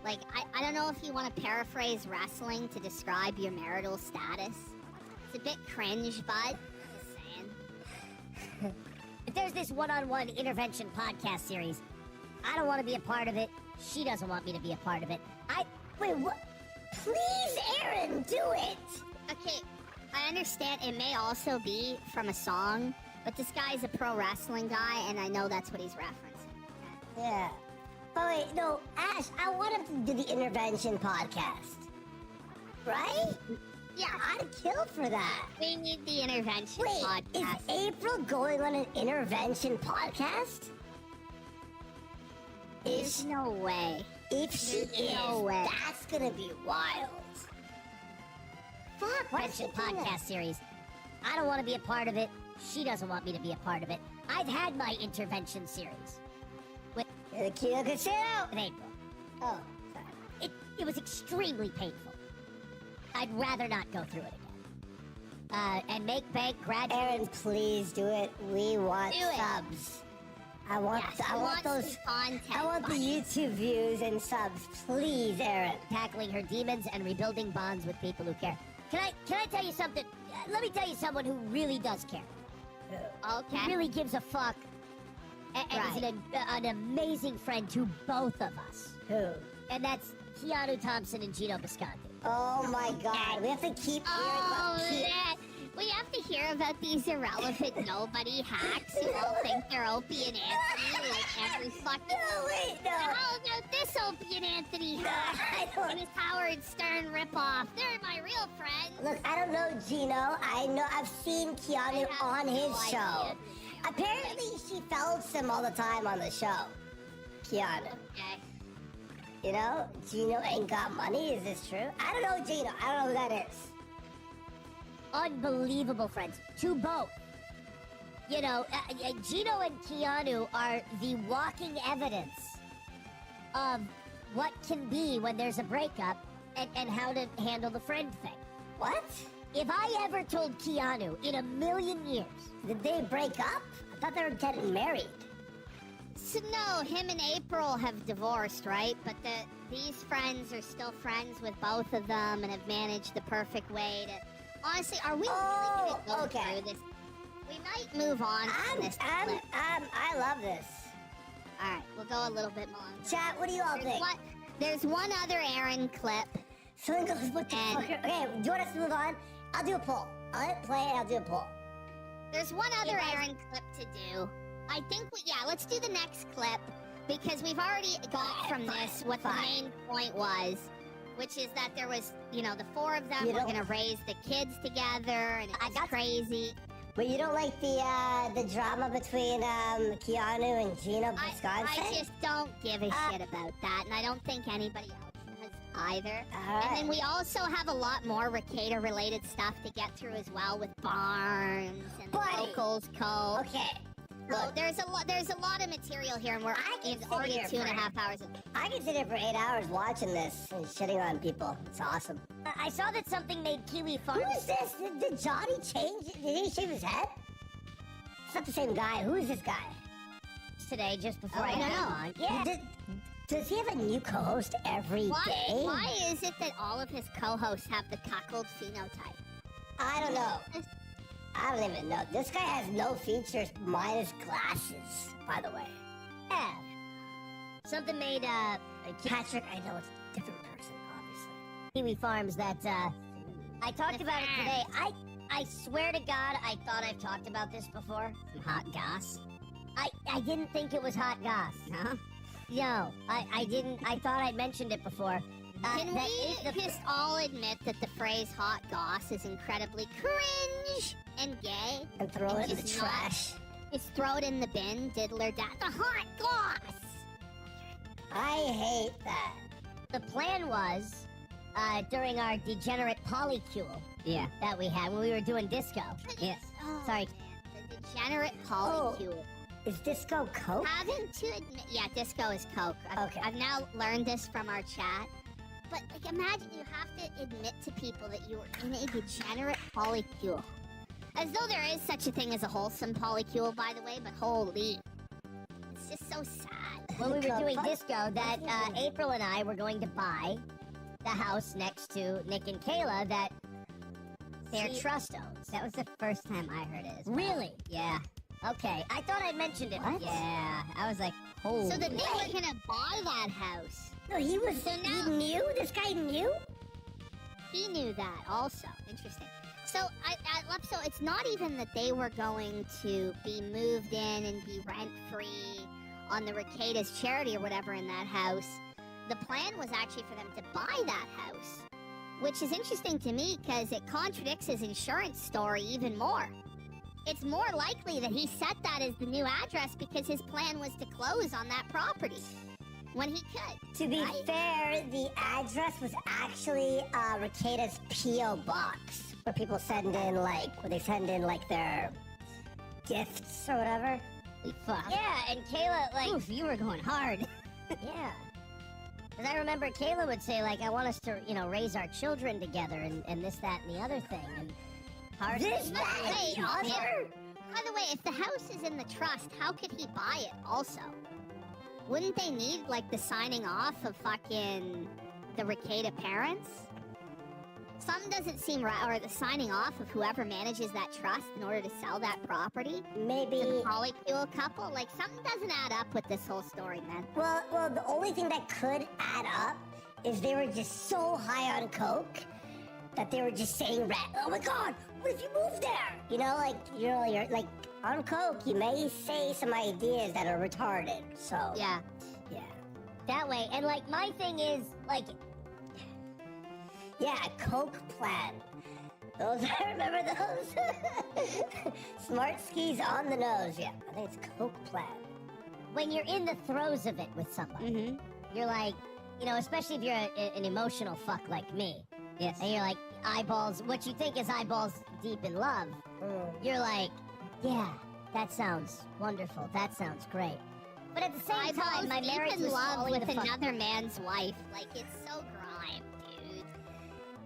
Like, I don't know if you want to paraphrase wrestling to describe your marital status. It's a bit cringe, but just saying. If there's this one-on-one intervention podcast series, I don't want to be a part of it. She doesn't want me to be a part of it. Wait, what? Please, Aaron, do it! Okay, I understand it may also be from a song, but this guy's a pro wrestling guy, and I know that's what he's referencing. Yeah. But wait, no, Ash, I want him to do the intervention podcast. Right? Yeah, I'd kill for that. We need the intervention podcast. Is April going on an intervention podcast? There's no way. If she is, that's gonna be wild. Fuck, intervention podcast series. I don't want to be a part of it. She doesn't want me to be a part of it. I've had my intervention series. With April. Oh, sorry. It was extremely painful. I'd rather not go through it again. And make bank gradually. Aaron, please do it. We want subs. I want those content. I want the YouTube views and subs, please, Aaron. Tackling her demons and rebuilding bonds with people who care. Can I tell you something? Let me tell you someone who really does care. Okay. Who really gives a fuck. And is an amazing friend to both of us. Who? And that's Keanu Thompson and Gino Bisconti. Oh my god, we have to keep hearing about that. We have to hear about these irrelevant nobody hacks who all think they're Opie and Anthony like every fucking... No, wait, no. How about this Opie and Anthony hack? And this Howard Stern ripoff. They're my real friends. Look, I don't know Gino. I've seen Keanu on his show. Apparently, she felts him all the time on the show. Keanu. Okay. You know, Gino ain't got money. Is this true? I don't know Gino. I don't know who that is. Unbelievable friends to both. You know, Gino and Keanu are the walking evidence of what can be when there's a breakup and how to handle the friend thing. What? If I ever told Keanu in a million years... Did they break up? I thought they were getting married. So no, him and April have divorced, right? But these friends are still friends with both of them and have managed the perfect way to... Honestly, are we really going to go through this? We might move on from this clip. I love this. Alright, we'll go a little bit more. Chat, what do you all think? There's one other Aaron clip. Someone goes, what the fuck? Okay, do you want us to move on? I'll do a poll. I'll let it play and I'll do a poll. There's one other Aaron clip to do. I think let's do the next clip because we've already got from this what the main point was. Which is that there was, the four of them were going to raise the kids together, and it was crazy. But you don't like the drama between Keanu and Gino Bisconti? I just don't give a shit about that, and I don't think anybody else does either. And then we also have a lot more Rekieta-related stuff to get through as well with Barnes and the Locals Co. Okay. Look, there's a lot of material here, and we're already 2.5 hours in. I can sit here for 8 hours watching this and shitting on people. It's awesome. I saw that something made Kiwi Farms... Who is this? Did Johnny change? Did he shave his head? It's not the same guy. Who is this guy? Today, just before I got on. Yeah. Does he have a new co-host every day? Why is it that all of his co-hosts have the cuckold phenotype? I don't know. I don't even know. This guy has no features minus glasses, by the way. Yeah. Something made, Patrick, I know it's a different person, obviously. Kiwi Farms that, I talked about it today. I swear to God, I thought I've talked about this before. Hot goss. I didn't think it was hot goss. No? No, I didn't. I thought I'd mentioned it before. Can we just all admit that the phrase hot goss is incredibly cringe and gay? And throw it in the trash. Just throw it in the bin, diddler da. The hot goss! I hate that. The plan was, during our degenerate polycule that we had when we were doing disco. Yes. Sorry. The degenerate polycule. Is disco coke? Having to admit... Yeah, disco is coke. I've now learned this from our chat. But, imagine you have to admit to people that you were in a degenerate polycule. As though there is such a thing as a wholesome polycule, by the way, but holy. It's just so sad. When we were doing disco, that April and I were going to buy the house next to Nick and Kayla that their trust owns. That was the first time I heard it. Really? Yeah. Okay, I thought I mentioned it. What? Yeah, I was like, holy. So that they were gonna buy that house. No, he knew? This guy knew? He knew that also. Interesting. So, so it's not even that they were going to be moved in and be rent-free on the Rekietas charity or whatever in that house. The plan was actually for them to buy that house. Which is interesting to me because it contradicts his insurance story even more. It's more likely that he set that as the new address because his plan was to close on that property when he could. To be fair, the address was actually Rekieta's P.O. box, where people send in, their gifts or whatever. Fuck. Yeah, and Kayla, Oof, you were going hard. Yeah. Because I remember Kayla would say, I want us to, raise our children together and this, that, and the other thing. And This, that, and the other? By the way, if the house is in the trust, how could he buy it also? Wouldn't they need, like, the signing off of fucking the Rekieta parents? Something doesn't seem right, or the signing off of whoever manages that trust in order to sell that property. Maybe to the polycule couple. Like, something doesn't add up with this whole story, man. Well, the only thing that could add up is they were just so high on coke that they were just saying, "Oh my God, what if you move there?" You know, like you're like on coke, you may say some ideas that are retarded. So yeah. That way, and like my thing is like. Yeah, Coke plan. Those, I remember those. Smart skis on the nose, yeah. I think it's Coke plan. When you're in the throes of it with somebody, you're like, you know, especially if you're an emotional fuck like me. Yes. And you're like, eyeballs, what you think is eyeballs deep in love. You're like, yeah, that sounds wonderful. That sounds great. But at the same time, my marriage was love falling with the fuck another man's wife. Like, it's so grime.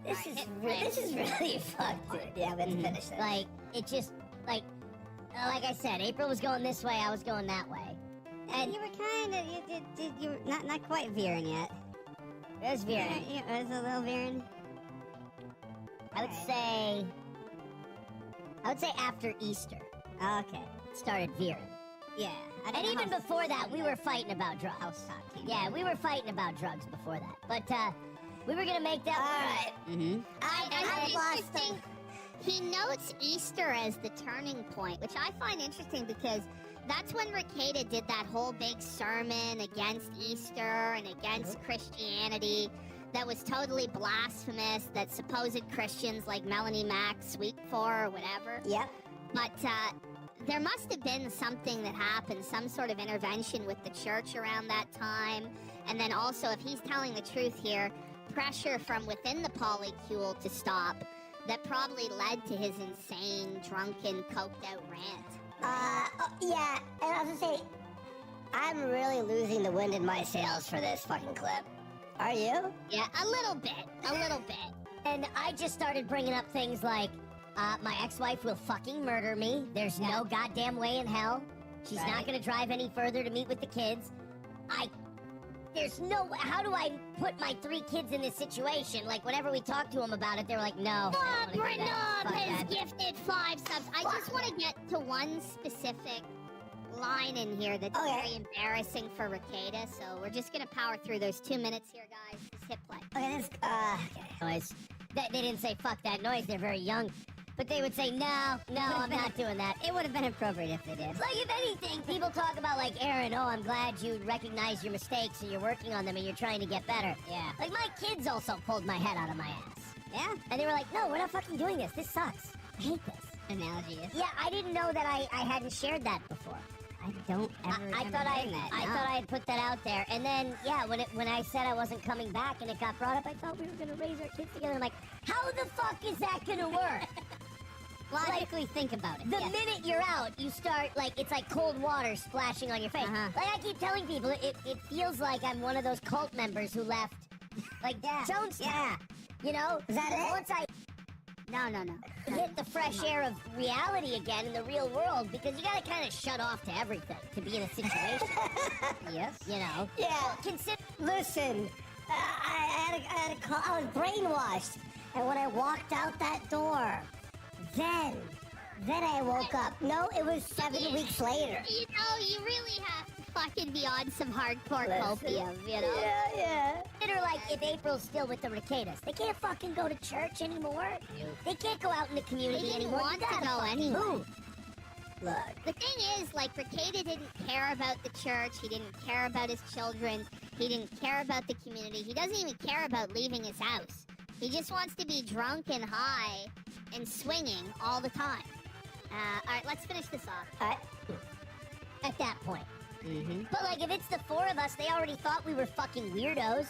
This is really fucked, dude. Yeah, let's finish this. Like, it just, like I said, April was going this way, I was going that way. And you were kind of, you were not quite veering yet. It was veering. Yeah, it was a little veering. I would say after Easter. Okay. Started veering. Yeah. And even before that, we were fighting about drugs. Yeah, we were fighting about drugs before that. But, we were gonna make that all right. I lost them. He notes Easter as the turning point, which I find interesting because that's when Rekieta did that whole big sermon against Easter and against Christianity that was totally blasphemous, that supposed Christians like Melanie Mack sweep for or whatever. Yep. But there must have been something that happened, some sort of intervention with the church around that time. And then also, if he's telling the truth here, pressure from within the polycule to stop that probably led to his insane, drunken, coked-out rant. Yeah, and I was gonna say, I'm really losing the wind in my sails for this fucking clip. Are you? Yeah, a little bit. And I just started bringing up things like, my ex-wife will fucking murder me. There's no goddamn way in hell. She's not gonna drive any further to meet with the kids. There's no, how do I put my 3 kids in this situation? Like, whenever we talked to them about it, they were like, no. Bob Renaud has gifted 5 subs. I just want to get to one specific line in here that's very embarrassing for Rekieta, so we're just going to power through those 2 minutes here, guys. Just hit play. Okay, this, noise. They didn't say fuck that noise, they're very young. But they would say, no, I'm not doing that. It would have been appropriate if they did. Like, if anything, people talk about, like, Aaron, oh, I'm glad you recognize your mistakes and you're working on them and you're trying to get better. Yeah. Like, my kids also pulled my head out of my ass. Yeah? And they were like, no, we're not fucking doing this. This sucks. I hate this. Analogy is. Yeah, I didn't know that I hadn't shared that before. I don't ever I thought I had put that out there. And then, yeah, when I said I wasn't coming back and it got brought up, I thought we were going to raise our kids together. I'm like, how the fuck is that going to work? Logically think about it. The minute you're out, you start, like, it's like cold water splashing on your face. Like, I keep telling people, it feels like I'm one of those cult members who left, like, Jonestown. Yeah. You know? Is that it? Once I No. hit the fresh air of reality again in the real world, because you gotta kind of shut off to everything to be in a situation. Yes. You know? Yeah. Listen, I had a call. I was brainwashed. And when I walked out that door, then I woke up. No, it was 7 weeks later. You know, you really have to fucking be on some hardcore copium, you know? Yeah. Or like, if April's still with the Rekietas, they can't fucking go to church anymore. They can't go out in the community They didn't anymore. want You to gotta go fucking anyway. move. Look. The thing is, like, Rekieta didn't care about the church. He didn't care about his children. He didn't care about the community. He doesn't even care about leaving his house. He just wants to be drunk and high and swinging all the time. All right, let's finish this off. At that point. But like, if it's the 4 of us, they already thought we were fucking weirdos.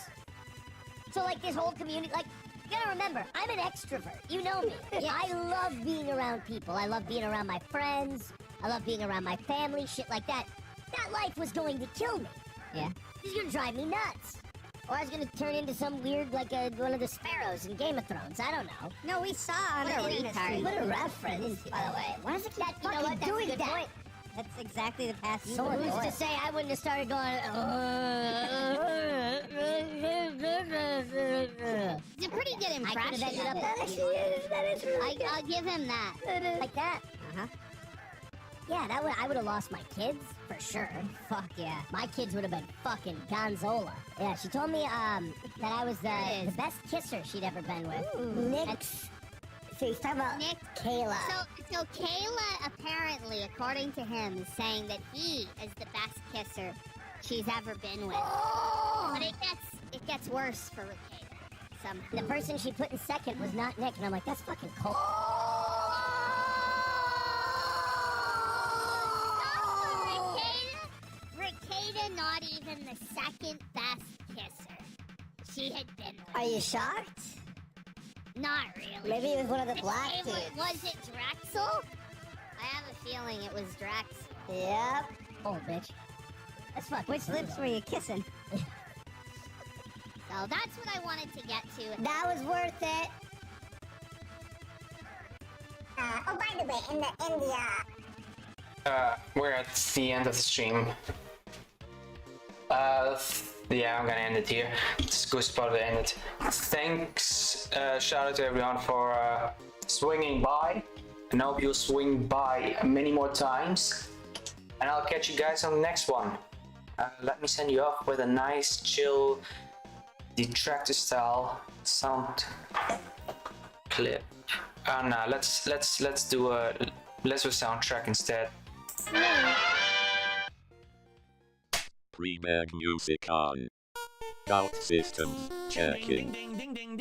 So like, this whole community, like, you gotta remember, I'm an extrovert. You know me. I love being around people. I love being around my friends. I love being around my family, shit like that. That life was going to kill me. Yeah. It's gonna drive me nuts. Or I was gonna turn into some weird, like one of the sparrows in Game of Thrones. I don't know. No, we saw on What the a internet. retard. What a reference, by the way. Why does it keep You know what? That's a good point. That's exactly the path you So would Who's annoying. to say I wouldn't have started going? It's a pretty good I could impression. have ended up. That is really good. I'll give him that. Like that. Uh-huh. Yeah, I would have lost my kids for sure. Fuck yeah. My kids would have been fucking Gonzola. Yeah, she told me that I was the best kisser she'd ever been with. Nick's. So he's talking about Nick. Kayla. So Kayla apparently, according to him, is saying that he is the best kisser she's ever been with. But it gets worse for Rekieta. Somehow. The person she put in second was not Nick, and I'm like, that's fucking cold. Rekieta, not even the second best kisser she had been with. Are you shocked? Not really. Maybe it was one of the black It dudes. was it Drexel? I have a feeling it was Drex. Yep. Oh, bitch. That's fucking Which lips were you kissing? So that's what I wanted to get to. That was worth it. Oh, by the way, in the We're at the end of the stream. Yeah, I'm gonna end it here. It's a good spot to end it. Thanks, shout out to everyone for swinging by. And I hope you'll swing by many more times. And I'll catch you guys on the next one. Let me send you off with a nice, chill, detractor style sound clip. No, let's do a soundtrack instead. Pre-mag music on. Gout systems checking.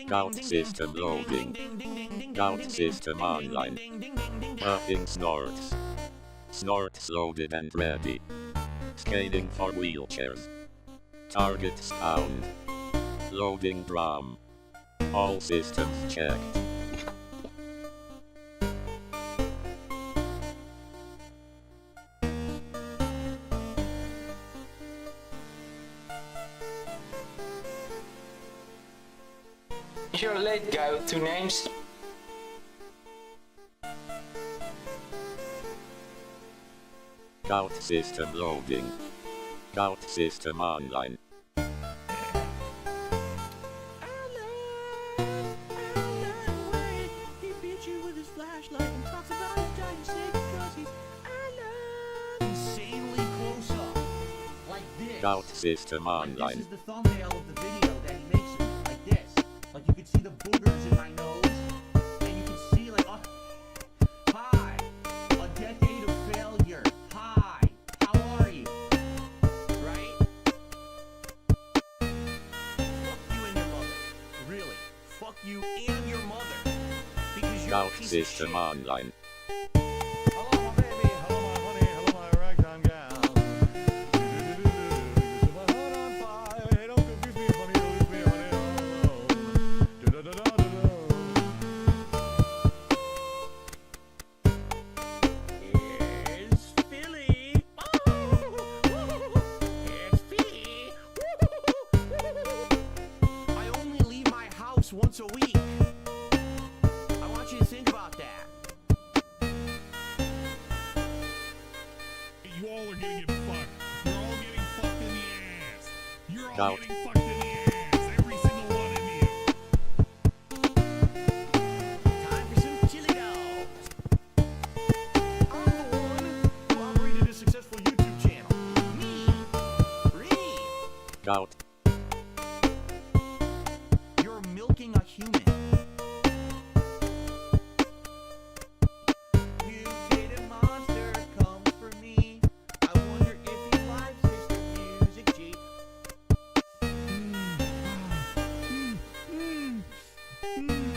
Gout system loading. Gout system online. Puffing snorts. Snorts loaded and ready. Scaling for wheelchairs. Targets found. Loading drum. All systems checked. You're a late guy with two names. Gout system loading. Gout system online. He beat you with his flashlight and talks about his giant snake because he's insanely close up. Like this. Gout system Like this online. is the thumbnail of the video that he makes of me. Like this. Like you can see the boogers in my nose. And you can see like, hi. A decade of failure. Hi. How are you? Right? Fuck you and your mother. Really. Fuck you and your mother. Because you're a Gout piece of system shit. online. Hello, my baby. Hello, my honey. Hello, my ragtime gal. Set my heart on fire. Hey, don't confuse me, honey. Don't lose me, honey. Oh, da-da-da-da-da-da. It's Philly. Oh, it's Philly. I only leave my house once a week. I want you to think about that. You all are getting fucked. You're all getting fucked in the ass. You're all Gout. getting fucked in the ass. Every single one of you. Time for some chili dogs. I'm the one who operated a successful YouTube channel. Me. Ree. Gout. You're milking a human. Mutated monster comes for me. I wonder if he likes Mr. Music G.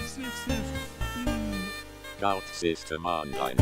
Sniff, sniff. Gout system online.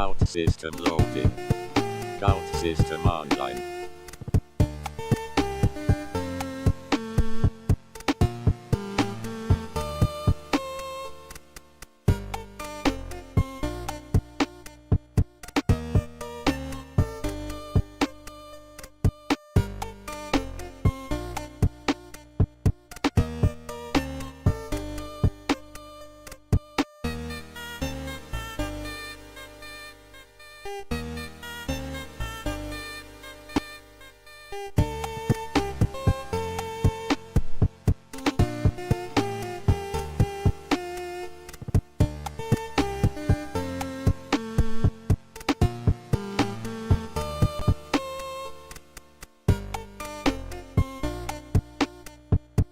Gout system loading. Gout system online.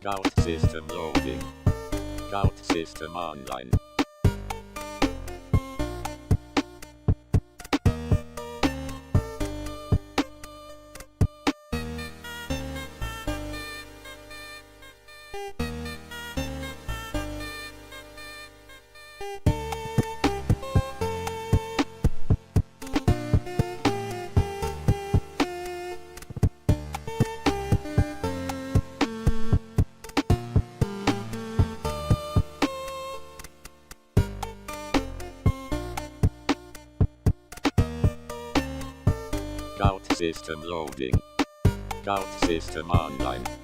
Gout system loading. Gout system online. Gout system loading. Gout system online.